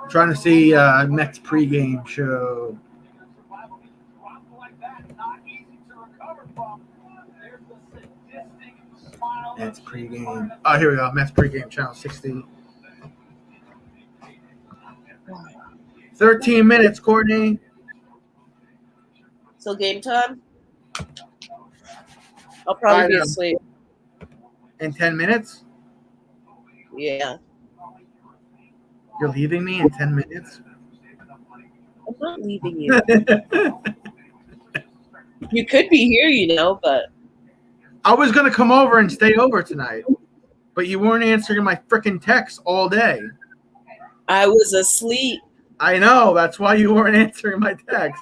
I'm trying to see next pregame show. Mets pregame. Oh, here we go. Mets pregame, channel 60. 13 minutes, Courtney. So game time? I'll probably be asleep. In 10 minutes? Yeah. You're leaving me in 10 minutes? I'm not leaving you. You could be here, you know, but I was going to come over and stay over tonight, but you weren't answering my freaking texts all day. I was asleep. I know. That's why you weren't answering my text.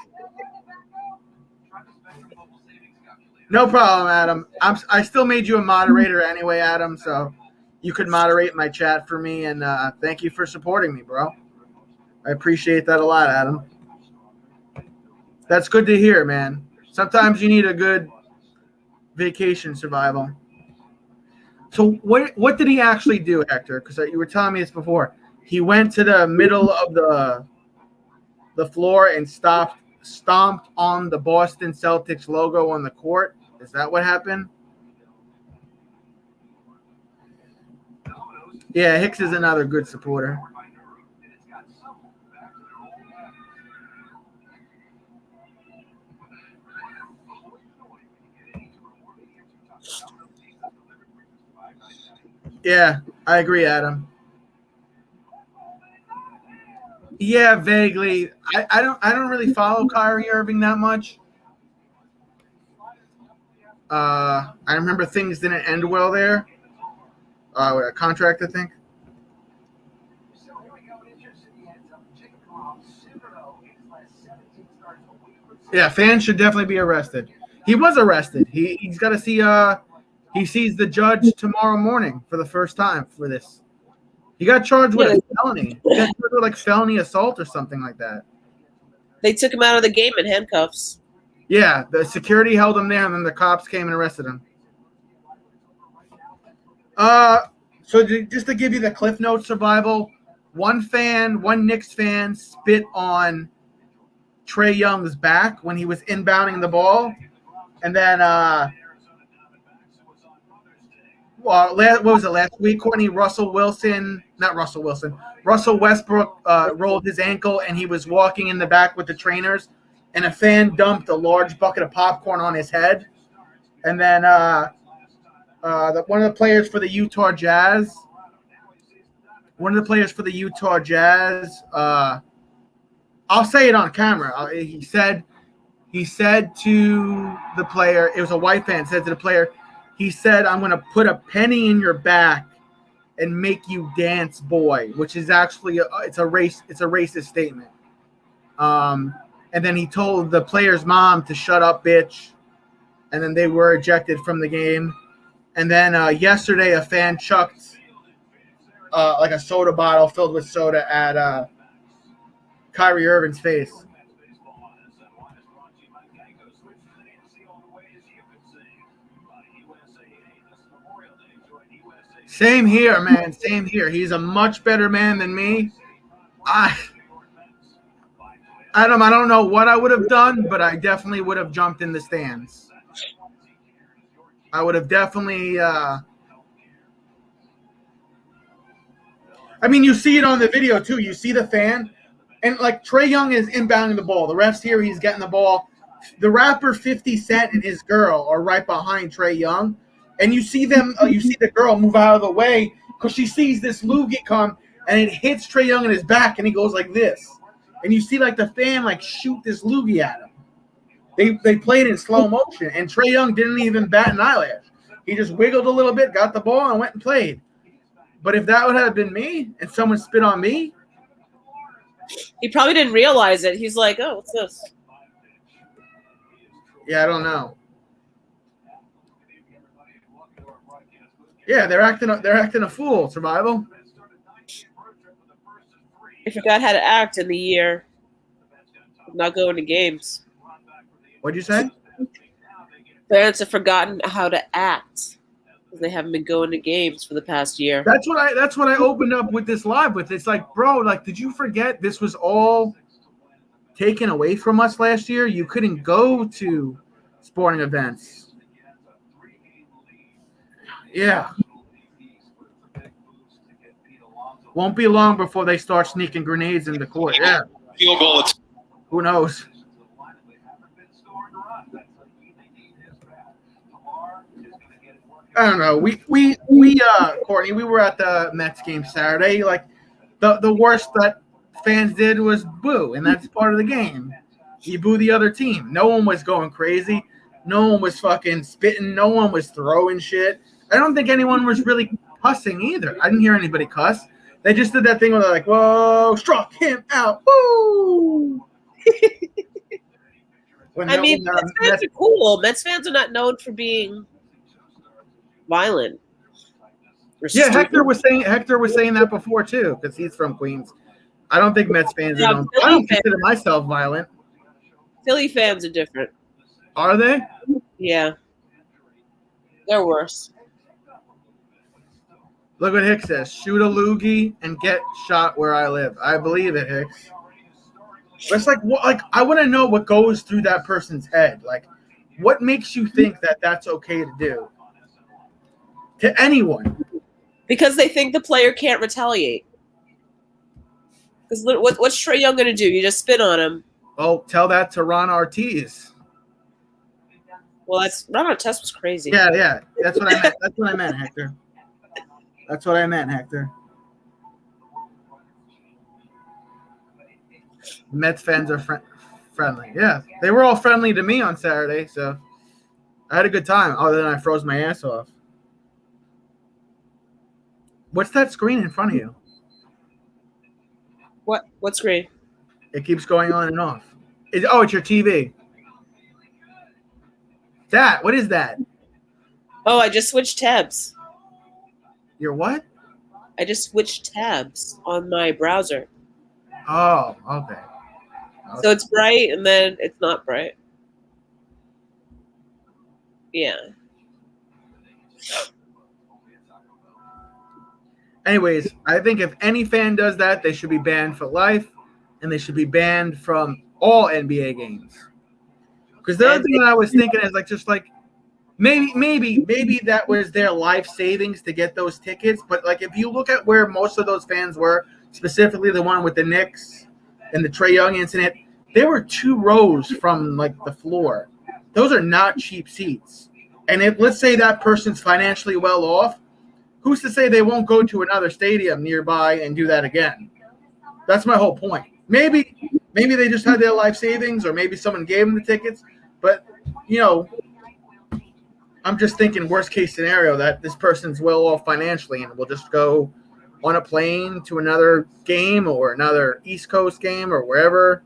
No problem, Adam. I still made you a moderator anyway, Adam, so you could moderate my chat for me, and thank you for supporting me, bro. I appreciate that a lot, Adam. That's good to hear, man. Sometimes you need a good vacation survival. So what did he actually do, Hector? Because you were telling me this before. He went to the middle of the floor and stomped on the Boston Celtics logo on the court. Is that what happened? Yeah, Hicks is another good supporter. Yeah, I agree, Adam. Yeah, vaguely. I don't really follow Kyrie Irving that much. I remember things didn't end well there. With a contract, I think. Yeah, fans should definitely be arrested. He was arrested. He's got to see. He sees the judge tomorrow morning for the first time for this. He got charged with a felony. He got charged with like felony assault or something like that. They took him out of the game in handcuffs. Yeah, the security held him there, and then the cops came and arrested him. So just to give you the Cliff Notes survival, one Knicks fan spit on Trae Young's back when he was inbounding the ball, and then what was it last week, Courtney? Russell Westbrook rolled his ankle, and he was walking in the back with the trainers, and a fan dumped a large bucket of popcorn on his head, and then one of the players for the Utah Jazz. I'll say it on camera. He said to the player, it was a white fan, said to the player, he said, "I'm going to put a penny in your back and make you dance, boy," which is actually it's a racist statement. And then he told the player's mom to shut up, bitch. And then they were ejected from the game. And then yesterday, a fan chucked like a soda bottle filled with soda at Kyrie Irving's face. Same here, man. Same here. He's a much better man than me. Adam, I don't know what I would have done, but I definitely would have jumped in the stands. I would have definitely I mean, you see it on the video, too. You see the fan. And, like, Trae Young is inbounding the ball. The ref's here. He's getting the ball. The rapper 50 Cent and his girl are right behind Trae Young. And you see them. You see the girl move out of the way because she sees this loogie come, and it hits Trae Young in his back, and he goes like this. And you see, like, the fan, like, shoot this loogie at him. They played in slow motion, and Trae Young didn't even bat an eyelash. He just wiggled a little bit, got the ball, and went and played. But if that would have been me and someone spit on me, he probably didn't realize it. He's like, "Oh, what's this?" Yeah, I don't know. Yeah, they're acting a fool. Survival. He forgot how to act in the year of not going to games. What'd you say? Parents have forgotten how to act because they haven't been going to games for the past year. That's what I opened up with this live with. It's like, bro, like, did you forget this was all taken away from us last year? You couldn't go to sporting events. Yeah. Won't be long before they start sneaking grenades in the court. Yeah. Field goal. Who knows? I don't know. We Courtney, we were at the Mets game Saturday. Like, the worst that fans did was boo, and that's part of the game. You boo the other team. No one was going crazy. No one was fucking spitting. No one was throwing shit. I don't think anyone was really cussing either. I didn't hear anybody cuss. They just did that thing where they're like, "Whoa, struck him out." Woo! I mean, Mets fans are cool. Mets fans are not known for being violent. Yeah, Hector was saying that before too, because he's from Queens. I don't think Mets fans are known. I don't consider myself violent. Philly fans are different. Are they? Yeah. They're worse. Look what Hicks says. Shoot a loogie and get shot where I live. I believe it, Hicks. But it's like, what? Like, I want to know what goes through that person's head. Like, what makes you think that that's okay to do? To anyone. Because they think the player can't retaliate. Because what's Trae Young going to do? You just spit on him. Oh, tell that to Ron Artest. Well, Ron Artest was crazy. Yeah. That's what I meant. That's what I meant, Hector. That's what I meant, Hector. Mets fans are friendly. Yeah, they were all friendly to me on Saturday, so I had a good time, other than I froze my ass off. What's that screen in front of you? What screen? It keeps going on and off. It's your TV. What is that? Oh, I just switched tabs. Your what? I just switched tabs on my browser. Oh, okay. So it's bright and then it's not bright. Yeah. Anyways, I think if any fan does that, they should be banned for life, and they should be banned from all NBA games. Because the other thing that I was thinking is maybe that was their life savings to get those tickets. But like, if you look at where most of those fans were, specifically the one with the Knicks and the Trae Young incident, they were 2 rows from like the floor. Those are not cheap seats. And if let's say that person's financially well off, who's to say they won't go to another stadium nearby and do that again? That's my whole point. Maybe they just had their life savings, or maybe someone gave them the tickets. But, I'm just thinking worst case scenario that this person's well off financially and will just go on a plane to another game or another East Coast game or wherever.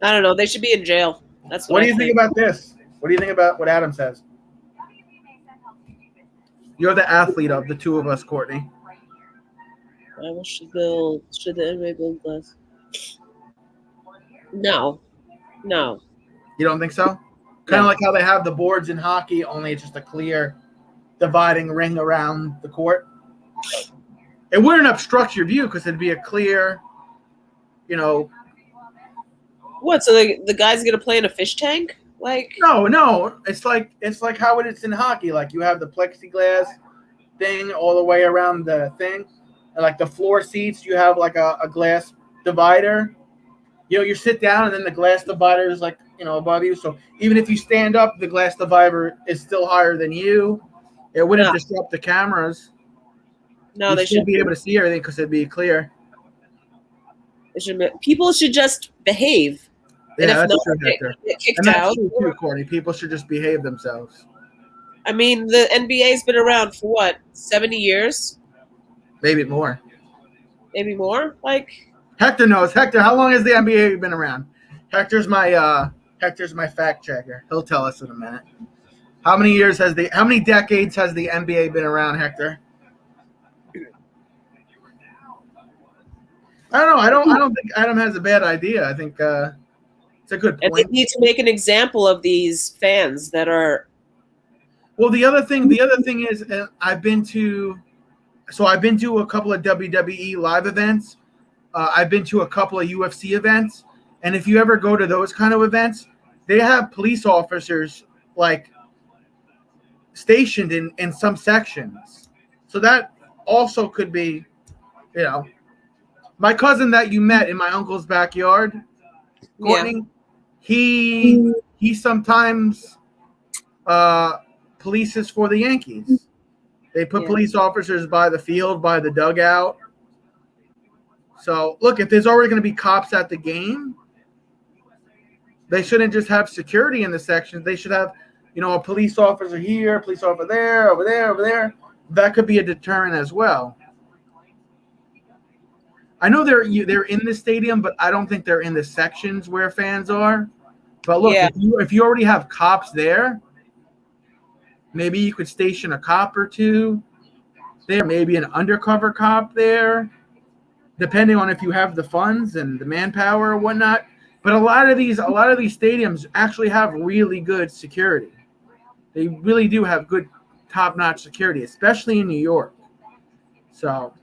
I don't know. They should be in jail. That's What do you think about this? What do you think about what Adam says? You're the athlete of the two of us, Courtney. I wish should the NBA build less? No. You don't think so? Kind of like how they have the boards in hockey, only it's just a clear dividing ring around the court. It wouldn't obstruct your view because it'd be a clear, What? So the guy's gonna play in a fish tank? Like No. It's like how it is in hockey. Like you have the plexiglass thing all the way around the thing, and like the floor seats, you have like a glass divider. You sit down, and then the glass divider is like above you. So even if you stand up, the glass divider is still higher than you. It wouldn't disrupt the cameras. No, they should be able to see everything because it'd be clear. People should just behave. Yeah, and if that's not, true, Hector. get kicked And that's out. true too, Courtney. People should just behave themselves. I mean, the NBA's been around for what, 70 years? Maybe more. Maybe more? Like Hector knows. Hector, how long has the NBA been around? Hector's my fact checker. He'll tell us in a minute. How many decades has the NBA been around, Hector? I don't know. I don't think Adam has a bad idea. I think it's a good point. And they need to make an example of these fans that are. Well, the other thing is I've been to a couple of WWE live events. I've been to a couple of UFC events, and if you ever go to those kind of events, they have police officers like stationed in some sections. So that also could be, my cousin that you met in my uncle's backyard, Courtney, he sometimes polices for the Yankees. They put police officers by the field, by the dugout. So, look, if there's already going to be cops at the game, they shouldn't just have security in the sections. They should have, a police officer here, a police officer there, over there, over there. That could be a deterrent as well. I know they're in the stadium, but I don't think they're in the sections where fans are. But look, if you already have cops there, maybe you could station a cop or two there, maybe an undercover cop there. depending on if you have the funds and the manpower or whatnot. But a lot of these stadiums actually have really good security. They really do have good, top-notch security, especially in New York. So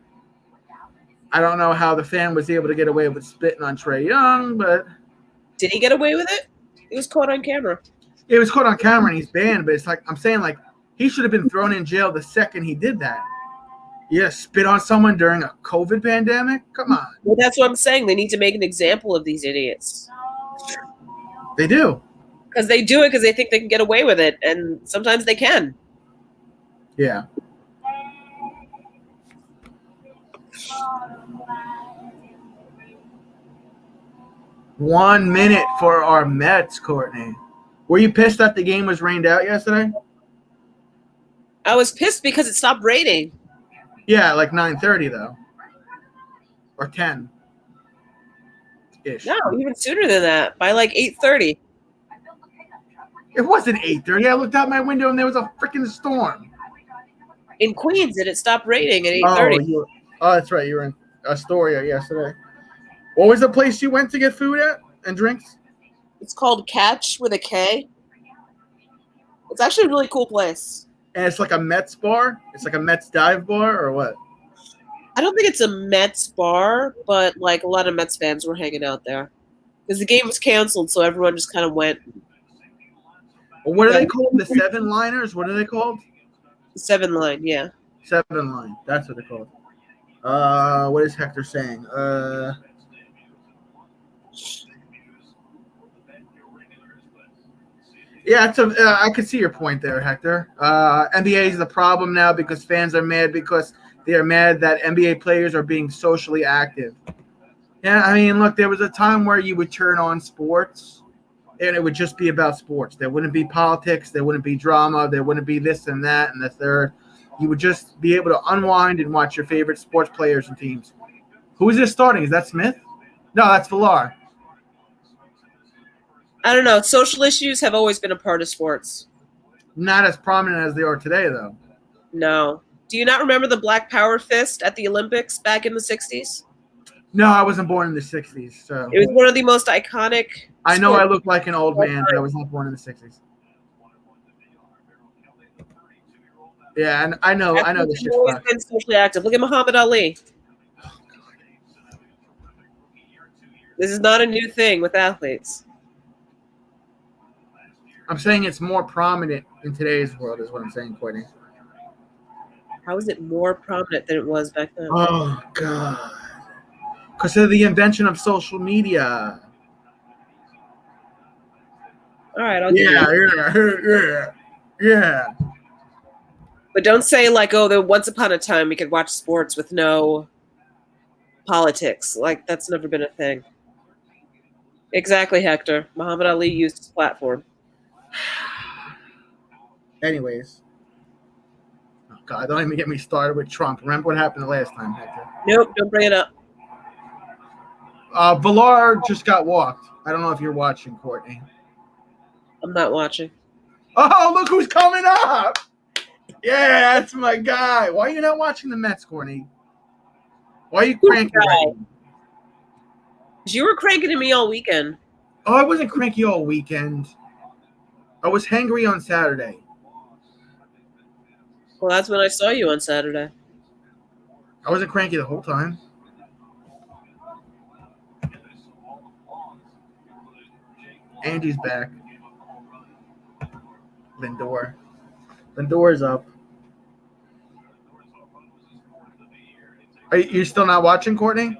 I don't know how the fan was able to get away with spitting on Trae Young, but Did he get away with it? He was caught on camera. it was caught on camera and he's banned. But it's like I'm saying, like he should have been thrown in jail the second he did that. Yeah, spit on someone during a COVID pandemic? Come on. Well, that's what I'm saying. They need to make an example of these idiots. They do. Because they do it because they think they can get away with it, and sometimes they can. Yeah. One minute for our Mets, Courtney. Were you pissed that the game was rained out yesterday? I was pissed because it stopped raining. Yeah, like 9:30 though, or 10 ish. No, even sooner than that. By like 8:30. It wasn't 8:30. I looked out my window and there was a freaking storm. In Queens, and it stopped raining at 8:30. Oh, that's right. You were in Astoria yesterday. What was the place you went to get food at and drinks? It's called Catch with a K. It's actually a really cool place. And it's like a Mets bar? It's like a Mets dive bar or what? I don't think it's a Mets bar, but like a lot of Mets fans were hanging out there. Because the game was canceled, so everyone just kind of went. Well, what are they called? The 7-liners? What are they called? 7 line, yeah. 7-line. That's what they're called. What is Hector saying? Yeah, I could see your point there, Hector. NBA is the problem now because fans are mad because they are mad that NBA players are being socially active. Yeah, I mean, look, there was a time where you would turn on sports and it would just be about sports. There wouldn't be politics. There wouldn't be drama. There wouldn't be this and that and the third. You would just be able to unwind and watch your favorite sports players and teams. Who is this starting? Is that Smith? No, that's Villar. I don't know. Social issues have always been a part of sports. Not as prominent as they are today, though. No. Do you not remember the Black Power fist at the Olympics back in the 60s? No, I wasn't born in the 60s. So it was one of the most iconic. I know I look like an old man, but I was not born in the 60s. Yeah, and I know this shit's always been socially active. Look at Muhammad Ali. This is not a new thing with athletes. I'm saying it's more prominent in today's world, is what I'm saying, Courtney. How is it more prominent than it was back then? Oh, God. Because of the invention of social media. All right, I'll give you. Yeah. But don't say like, oh, once upon a time we could watch sports with no politics. Like, that's never been a thing. Exactly, Hector. Muhammad Ali used his platform. Anyways. Oh, God, don't even get me started with Trump. Remember what happened the last time, Hector? Nope, don't bring it up. Villar just got walked. I don't know if you're watching, Courtney. I'm not watching. Oh, look who's coming up! Yeah, that's my guy. Why are you not watching the Mets, Courtney? Why are you cranky? You were cranking at me all weekend. Oh, I wasn't cranky all weekend. I was hangry on Saturday. Well, that's when I saw you on Saturday. I wasn't cranky the whole time. Andy's back. Lindor. Lindor's up. Are you still not watching, Courtney?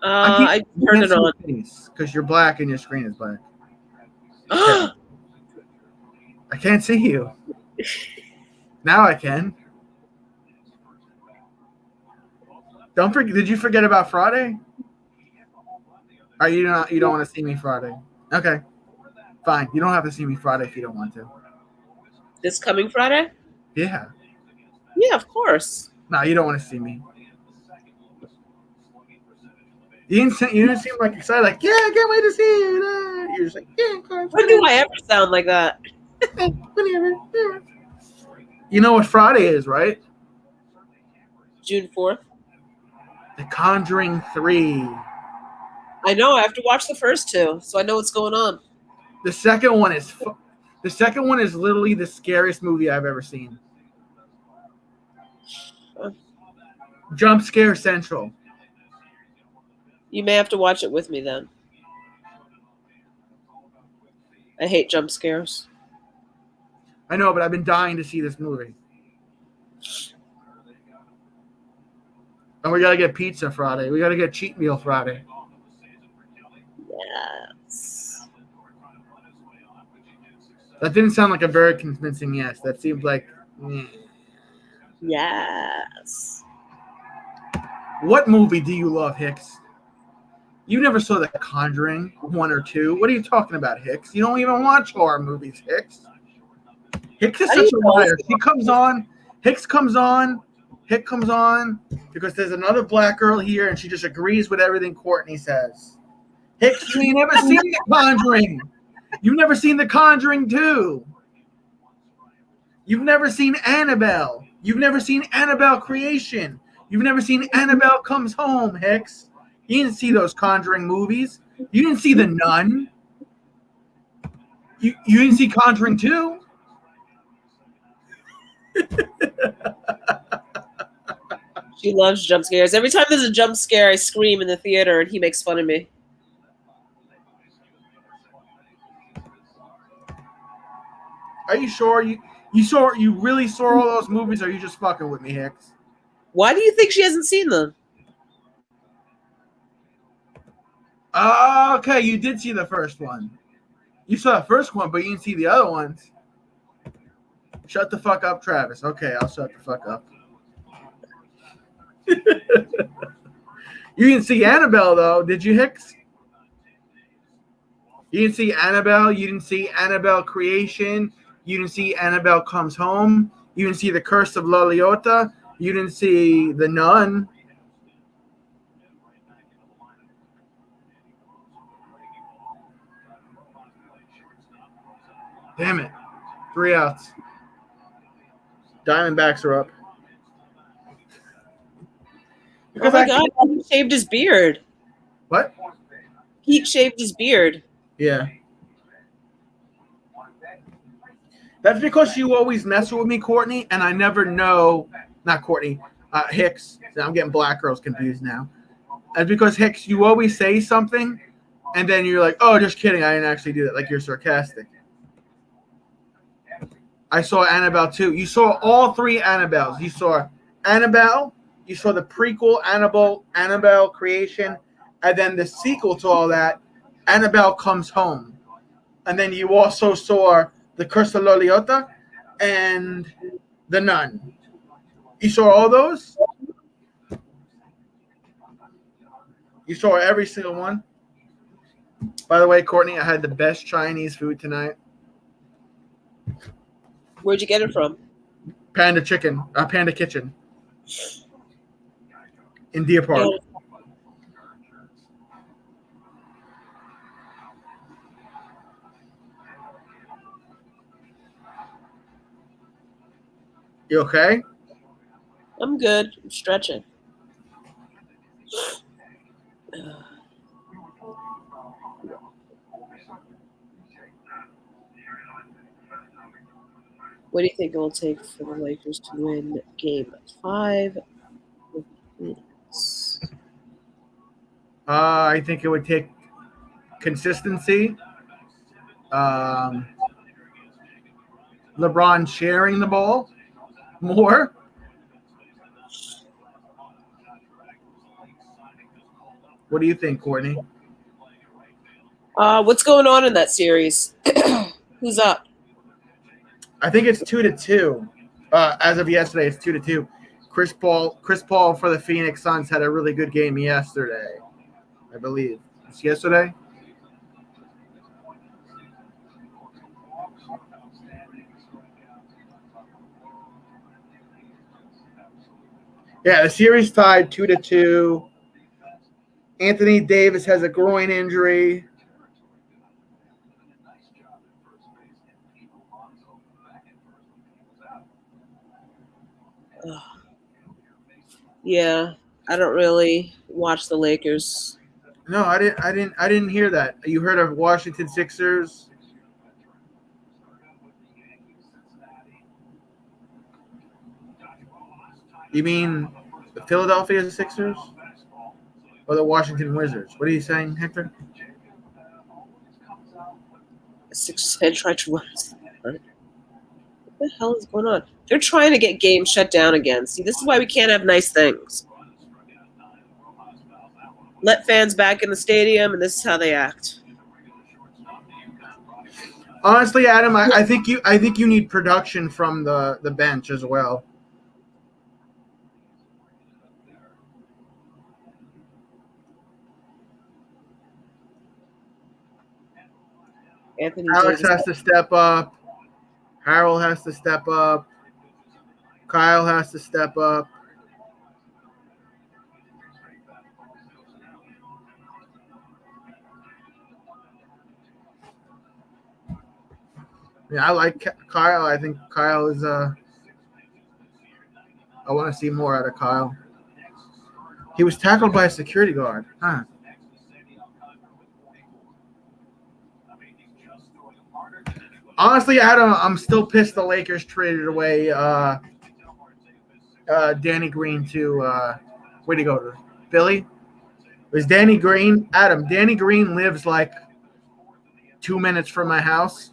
I turned it on. Because you're black and your screen is black. I can't see you. Now I can. Don't forget. Did you forget about Friday? Are you not? You don't want to see me Friday? Okay, fine. You don't have to see me Friday if you don't want to. This coming Friday? Yeah. Yeah, of course. No, you don't want to see me. You didn't seem like excited. Like, yeah, I can't wait to see you. You're just like, yeah. When do I ever sound like that? Whatever. Yeah. You know what Friday is, right? June 4th. The Conjuring 3. I know. I have to watch the first two, so I know what's going on. The second one is literally the scariest movie I've ever seen. Jump scare central. You may have to watch it with me then. I hate jump scares. I know, but I've been dying to see this movie. And we gotta get pizza Friday. We gotta get cheat meal Friday. Yes. That didn't sound like a very convincing yes. That seemed like. Yes. What movie do you love, Hicks? You never saw The Conjuring 1 or 2. What are you talking about, Hicks? You don't even watch horror movies, Hicks. Hicks is such a liar. Hicks comes on because there's another black girl here and she just agrees with everything Courtney says. Hicks, you ain't never seen The Conjuring. You've never seen The Conjuring 2. You've never seen Annabelle. You've never seen Annabelle Creation. You've never seen Annabelle Comes Home, Hicks. You didn't see those Conjuring movies. You didn't see The Nun. You didn't see Conjuring 2. She loves jump scares. Every time there's a jump scare, I scream in the theater, and he makes fun of me. Are you sure you really saw all those movies? Or are you just fucking with me, Hicks? Why do you think she hasn't seen them? Okay, you did see the first one. You saw the first one, but you didn't see the other ones. Shut the fuck up, Travis. Okay, I'll shut the fuck up. You didn't see Annabelle, though, did you, Hicks? You didn't see Annabelle. You didn't see Annabelle Creation. You didn't see Annabelle Comes Home. You didn't see The Curse of La Liotta. You didn't see The Nun. Damn it. 3 outs. Diamondbacks are up. Oh my God, he shaved his beard. What? Pete shaved his beard. Yeah. That's because you always mess with me, Courtney, and I never know. Not Courtney, Hicks. I'm getting black girls confused now. That's because, Hicks, you always say something, and then you're like, oh, just kidding. I didn't actually do that. Like, you're sarcastic. I saw Annabelle, too. You saw all 3 Annabelles. You saw Annabelle. You saw the prequel, Annabelle Creation, and then the sequel to all that, Annabelle Comes Home. And then you also saw The Curse of La Liotta and The Nun. You saw all those? You saw every single one? By the way, Courtney, I had the best Chinese food tonight. Where'd you get it from? Panda Kitchen. In Deer Park. Yeah. You okay? I'm good. I'm stretching. What do you think it will take for the Lakers to win Game 5? I think it would take consistency. LeBron sharing the ball more. What do you think, Courtney? What's going on in that series? Who's up? I think it's 2-2. As of yesterday, it's 2-2. Chris Paul for the Phoenix Suns had a really good game yesterday, I believe. It's yesterday? Yeah, the series tied 2-2. Anthony Davis has a groin injury. Yeah. I don't really watch the Lakers. No, I didn't hear that. You heard of Washington Sixers? You mean the Philadelphia Sixers or the Washington Wizards? What are you saying, Hector? Sixers head tried to run. What the hell is going on? They're trying to get games shut down again. See, this is why we can't have nice things. Let fans back in the stadium, and this is how they act. Honestly, Adam, I think you need production from the bench as well. Anthony Alex Davis. has to step up. Harold has to step up. Kyle has to step up. Yeah, I like Kyle. I think Kyle is I want to see more out of Kyle. He was tackled by a security guard. Huh. Honestly, Adam, I'm still pissed the Lakers traded away Danny Green to where'd he go to? Philly? It was Danny Green? Adam, Danny Green lives like 2 minutes from my house.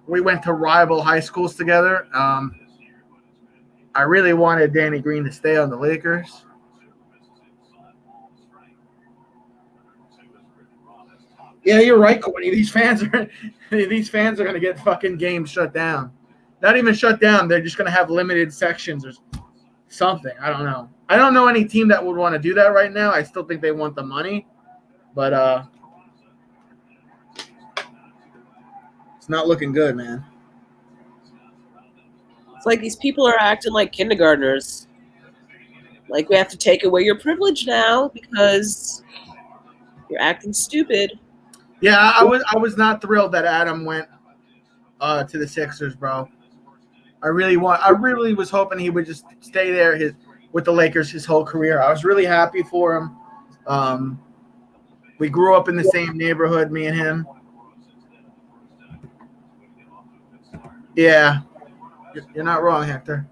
We went to rival high schools together. I really wanted Danny Green to stay on the Lakers. Yeah, you're right, Courtney. These fans are going to get fucking games shut down. Not even shut down. They're just going to have limited sections or something. I don't know. I don't know any team that would want to do that right now. I still think they want the money, but it's not looking good, man. It's like these people are acting like kindergartners. Like we have to take away your privilege now because you're acting stupid. Yeah, I was not thrilled that Adam went to the Sixers, bro. I really was hoping he would just stay there with the Lakers his whole career. I was really happy for him. We grew up in the same neighborhood, me and him. Yeah, you're not wrong, Hector.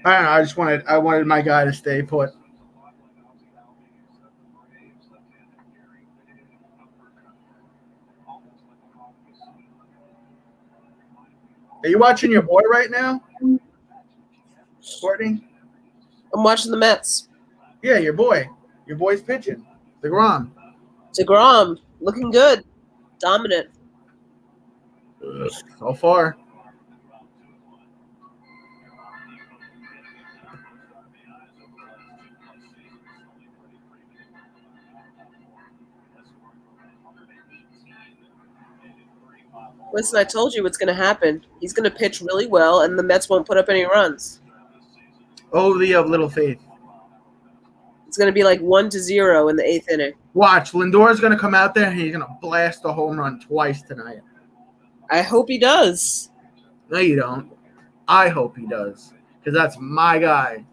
I don't know. I wanted my guy to stay put. Are you watching your boy right now, Courtney? I'm watching the Mets. Yeah, your boy. Your boy's pitching. DeGrom. DeGrom, looking good. Dominant. So far. Listen, I told you what's going to happen. He's going to pitch really well, and the Mets won't put up any runs. Oh, the of little faith. It's going to be like 1-0 in the 8th inning. Watch, Lindor's going to come out there and he's going to blast a home run twice tonight. I hope he does. No, you don't. I hope he does, because that's my guy.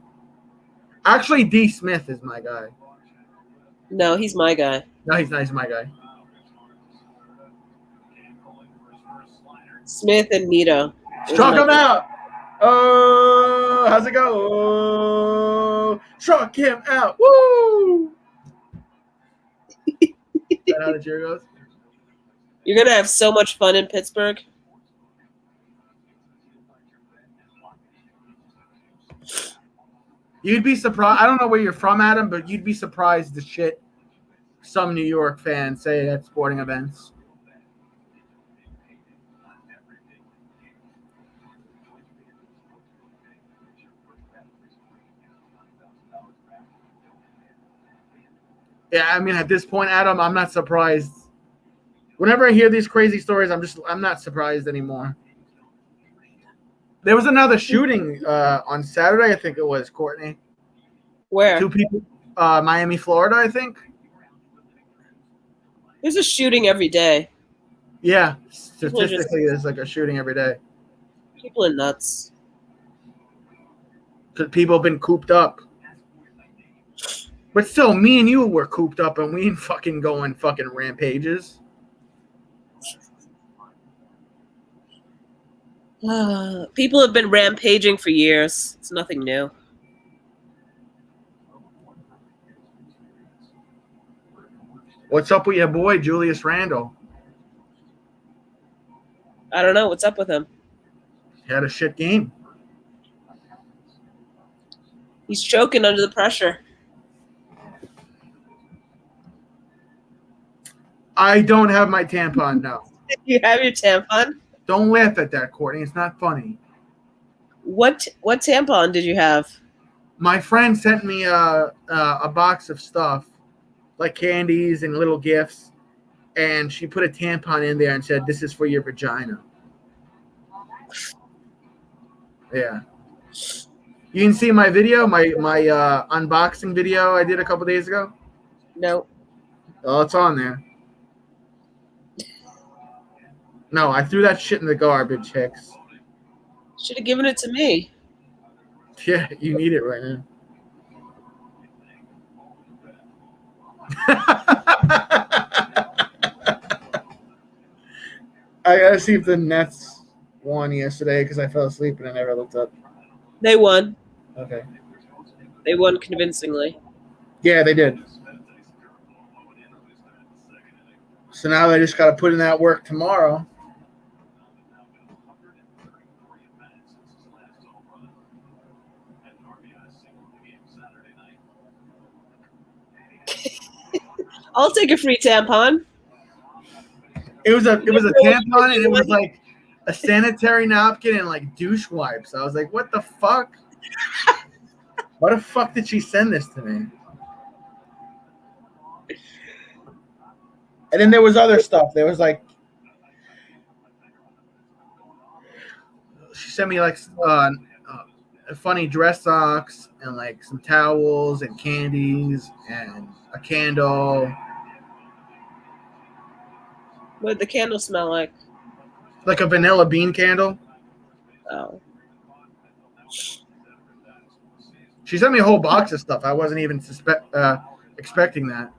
Actually, D. Smith is my guy. No, he's my guy. No, he's not. He's my guy. Smith and Nito. Struck him out. Oh, how's it go? Oh, struck him out. Woo! Is that how the cheer goes? You're going to have so much fun in Pittsburgh. You'd be surprised. I don't know where you're from, Adam, but you'd be surprised the shit some New York fans say at sporting events. Yeah, I mean, at this point, Adam, I'm not surprised. Whenever I hear these crazy stories, I'm not surprised anymore. There was another shooting on Saturday, I think it was, Courtney. Where? 2 people, Miami, Florida, I think. There's a shooting every day. Yeah, statistically, there's like a shooting every day. People are nuts. because people have been cooped up. But still, me and you were cooped up, and we ain't fucking going fucking rampages. People have been rampaging for years. It's nothing new. What's up with your boy, Julius Randle? I don't know. What's up with him? He had a shit game. He's choking under the pressure. I don't have my tampon, no. You have your tampon? Don't laugh at that, Courtney. It's not funny. What tampon did you have? My friend sent me a box of stuff, like candies and little gifts, and she put a tampon in there and said, "This is for your vagina." Yeah. You can see my video, my unboxing video I did a couple days ago? No. Oh, it's on there. No, I threw that shit in the garbage, Hicks. Should have given it to me. Yeah, you need it right now. I gotta see if the Nets won yesterday because I fell asleep and I never looked up. They won. Okay. They won convincingly. Yeah, they did. So now they just gotta put in that work tomorrow. I'll take a free tampon. It was a tampon and it was like a sanitary napkin and like douche wipes. I was like, what the fuck? Why the fuck did she send this to me? And then there was other stuff. There was like she sent me like funny dress socks and like some towels and candies and a candle. What did the candle smell like? Like a vanilla bean candle. Oh. She sent me a whole box of stuff. I wasn't even expecting that.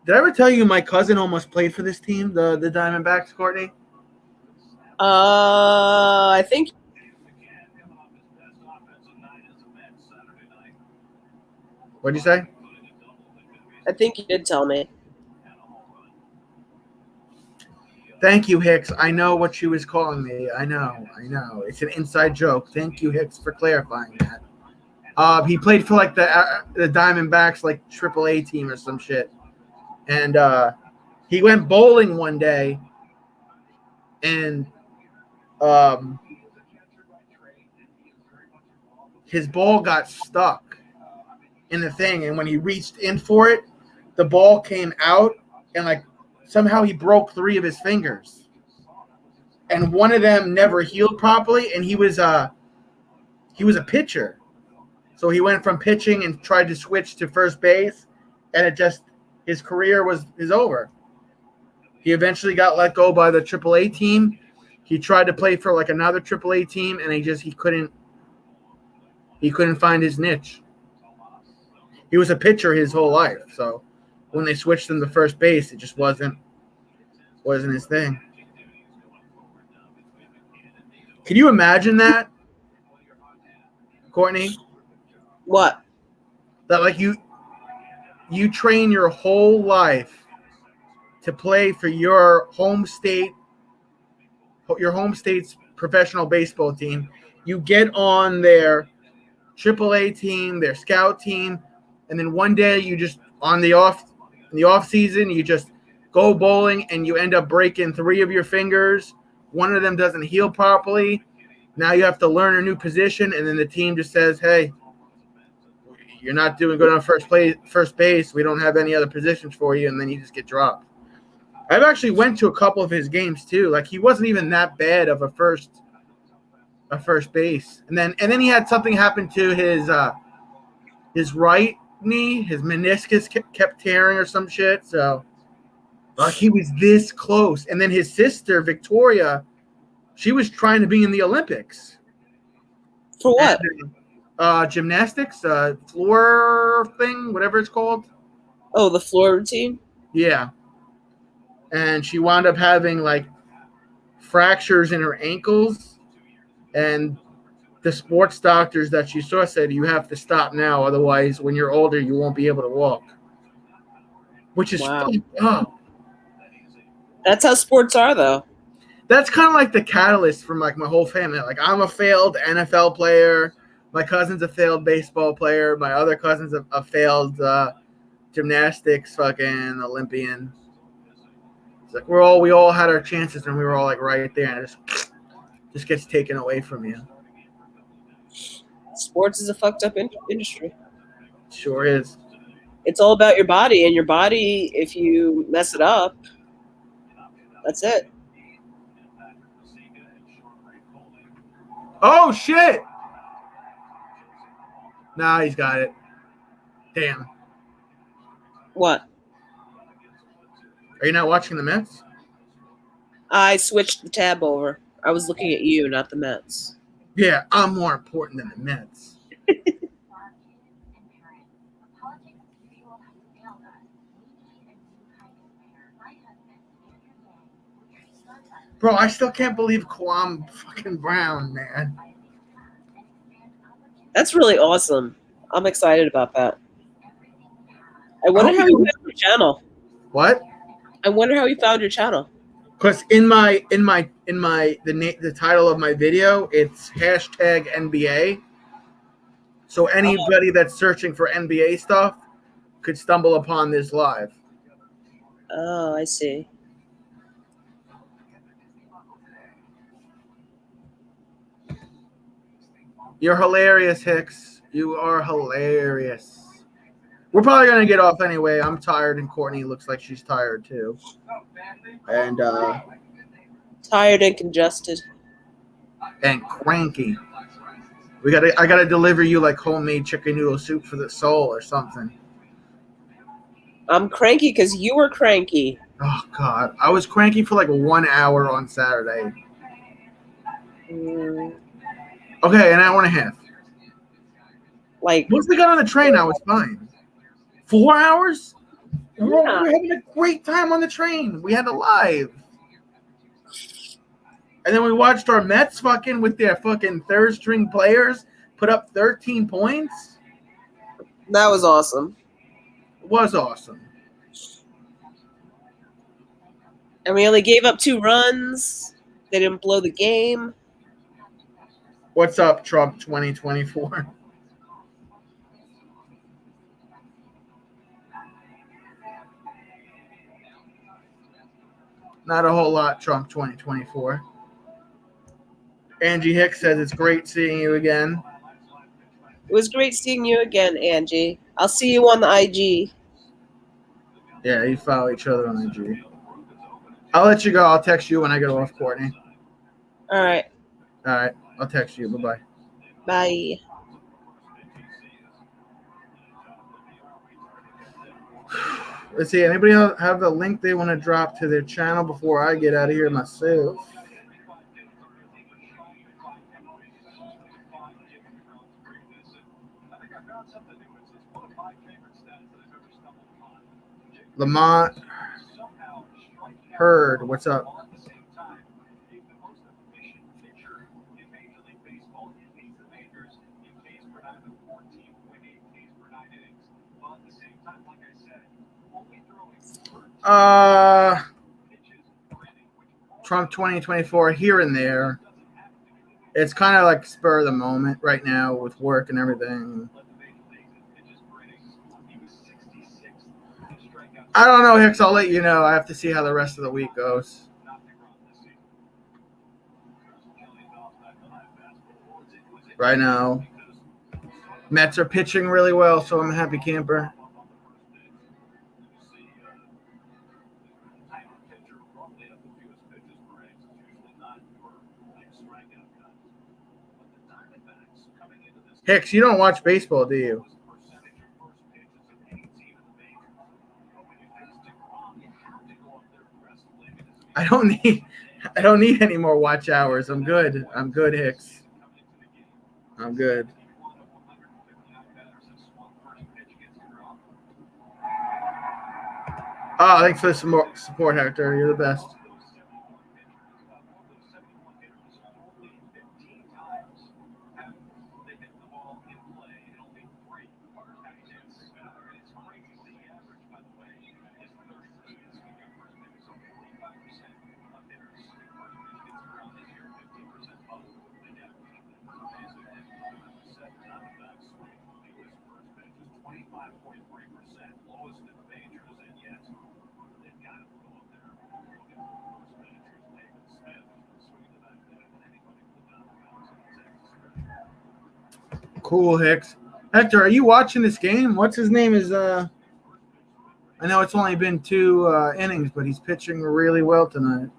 Did I ever tell you my cousin almost played for this team, the Diamondbacks, Courtney? I think. What'd you say? I think you did tell me. Thank you, Hicks. I know what she was calling me. I know. It's an inside joke. Thank you, Hicks, for clarifying that. He played for like the Diamondbacks, like AAA team or some shit. And he went bowling one day, and his ball got stuck in the thing. And when he reached in for it, the ball came out, and like somehow he broke 3 of his fingers. And one of them never healed properly, and he was a pitcher. So he went from pitching and tried to switch to first base, and his career is over. He eventually got let go by the AAA team. He tried to play for like another AAA team, and he couldn't find his niche. He was a pitcher his whole life, so when they switched him to first base, it just wasn't his thing. Can you imagine that, Courtney? What? That like you train your whole life to play for your home state's professional baseball team. You get on their AAA team, their scout team, and then one day you just in the off season you just go bowling and you end up breaking 3 of your fingers. One of them doesn't heal properly. Now you have to learn a new position, and then the team just says, "Hey, you're not doing good on first base. We don't have any other positions for you," and then you just get dropped. I've actually went to a couple of his games too. Like he wasn't even that bad of a first base, and then he had something happen to his right, knee. His meniscus kept tearing or some shit. So, like, he was this close. And then his sister, Victoria, she was trying to be in the Olympics. For what? And, gymnastics, floor thing, whatever it's called. Oh, the floor routine? Yeah. And she wound up having, like, fractures in her ankles. And the sports doctors that she saw said, you have to stop now. Otherwise, when you're older, you won't be able to walk. Which is Wow. fucked up. That's how sports are, though. That's kind of like the catalyst for, like, my whole family. Like, I'm a failed NFL player. My cousin's a failed baseball player. My other cousin's a failed gymnastics fucking Olympian. It's like we all had our chances and we were all like right there, and it just gets taken away from you. Sports is a fucked up industry. Sure is. It's all about your body, and your body, if you mess it up, that's it. Oh shit! Nah, he's got it. Damn. What? Are you not watching the Mets? I switched the tab over. I was looking at you, not the Mets. Yeah, I'm more important than the Mets. Bro, I still can't believe Kwame fucking Brown, man. That's really awesome. I'm excited about that. I wonder how you found your channel. What? I wonder how you found your channel. Because the title of my video, it's hashtag NBA. So anybody that's searching for NBA stuff could stumble upon this live. Oh, I see. You're hilarious, Hicks. You are hilarious. We're probably going to get off anyway. I'm tired, and Courtney looks like she's tired too. And tired and congested. And cranky. I gotta deliver you like homemade chicken noodle soup for the soul or something. I'm cranky because you were cranky. Oh God, I was cranky for like 1 hour on Saturday. Okay, an hour and a half. Like once we got on the train, I was fine. 4 hours? Yeah. We were having a great time on the train. We had it live. And then we watched our Mets fucking with their fucking third string players put up 13 points. That was awesome. It was awesome. And we only gave up 2 runs. They didn't blow the game. What's up, Trump 2024? Not a whole lot, Trump 2024. Angie Hicks says it's great seeing you again. It was great seeing you again, Angie. I'll see you on the IG. Yeah, you follow each other on IG. I'll let you go. I'll text you when I get off, Courtney. All right. All right. I'll text you. Bye-bye. Bye. Let's see. Anybody have the link they want to drop to their channel before I get out of here myself? Lamont Heard, what's up? Trump 2024 here and there. It's kind of like spur of the moment right now with work and everything. I don't know, Hicks. I'll let you know. I have to see how the rest of the week goes. Right now, Mets are pitching really well, so I'm a happy camper. Hicks, you don't watch baseball, do you? I don't need any more watch hours. I'm good. I'm good, Hicks. I'm good. Oh, thanks for the support, Hector. You're the best. Cool, Hicks. Hector, are you watching this game? What's his name? I know it's only been 2 innings, but he's pitching really well tonight.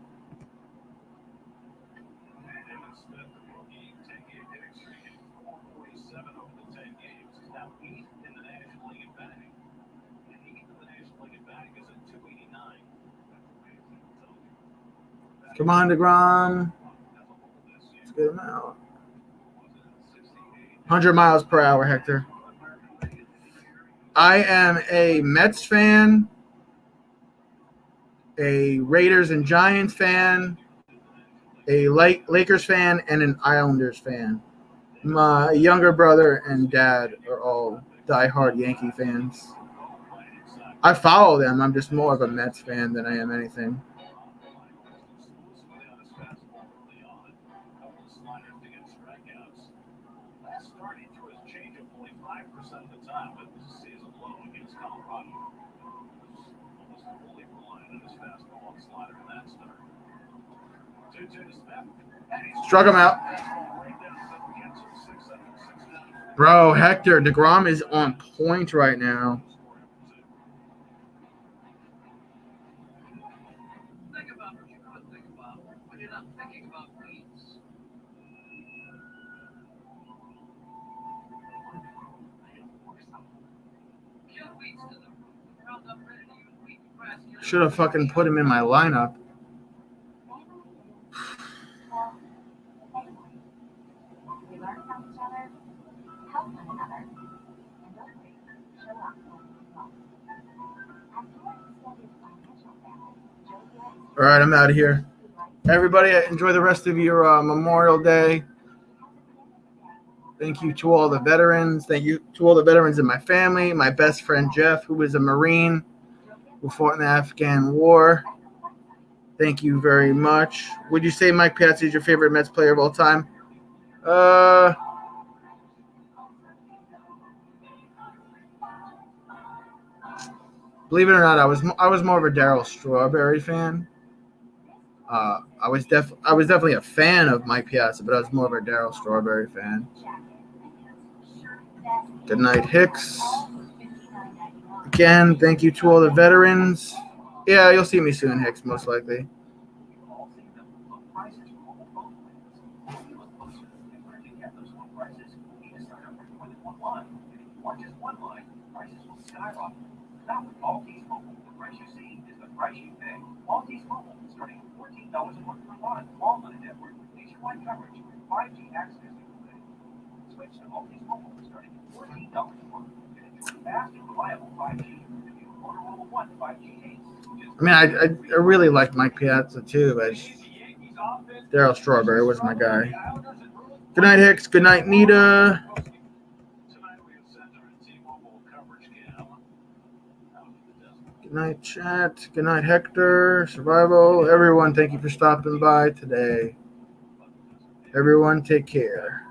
Come on, DeGrom. Let's get him out. 100 miles per hour, Hector. I am a Mets fan, a Raiders and Giants fan, a Lakers fan, and an Islanders fan. My younger brother and dad are all diehard Yankee fans. I follow them. I'm just more of a Mets fan than I am anything. Struck him out. Bro, Hector, DeGrom is on point right now. Should have fucking put him in my lineup. All right, I'm out of here. Everybody, enjoy the rest of your Memorial Day. Thank you to all the veterans. Thank you to all the veterans in my family. My best friend, Jeff, who is a Marine who fought in the Afghan War. Thank you very much. Would you say Mike Piazza is your favorite Mets player of all time? Believe it or not, I was more of a Darryl Strawberry fan. I was definitely a fan of Mike Piazza, but I was more of a Darryl Strawberry fan. Good night, Hicks. Again, thank you to all the veterans. Yeah, you'll see me soon, Hicks, most likely. I mean, I really like Mike Piazza too, but Darryl Strawberry was my guy. Good night, Hicks. Good night, Nita. Good night, chat. Good night, Hector. Survival. Everyone, thank you for stopping by today. Everyone, take care.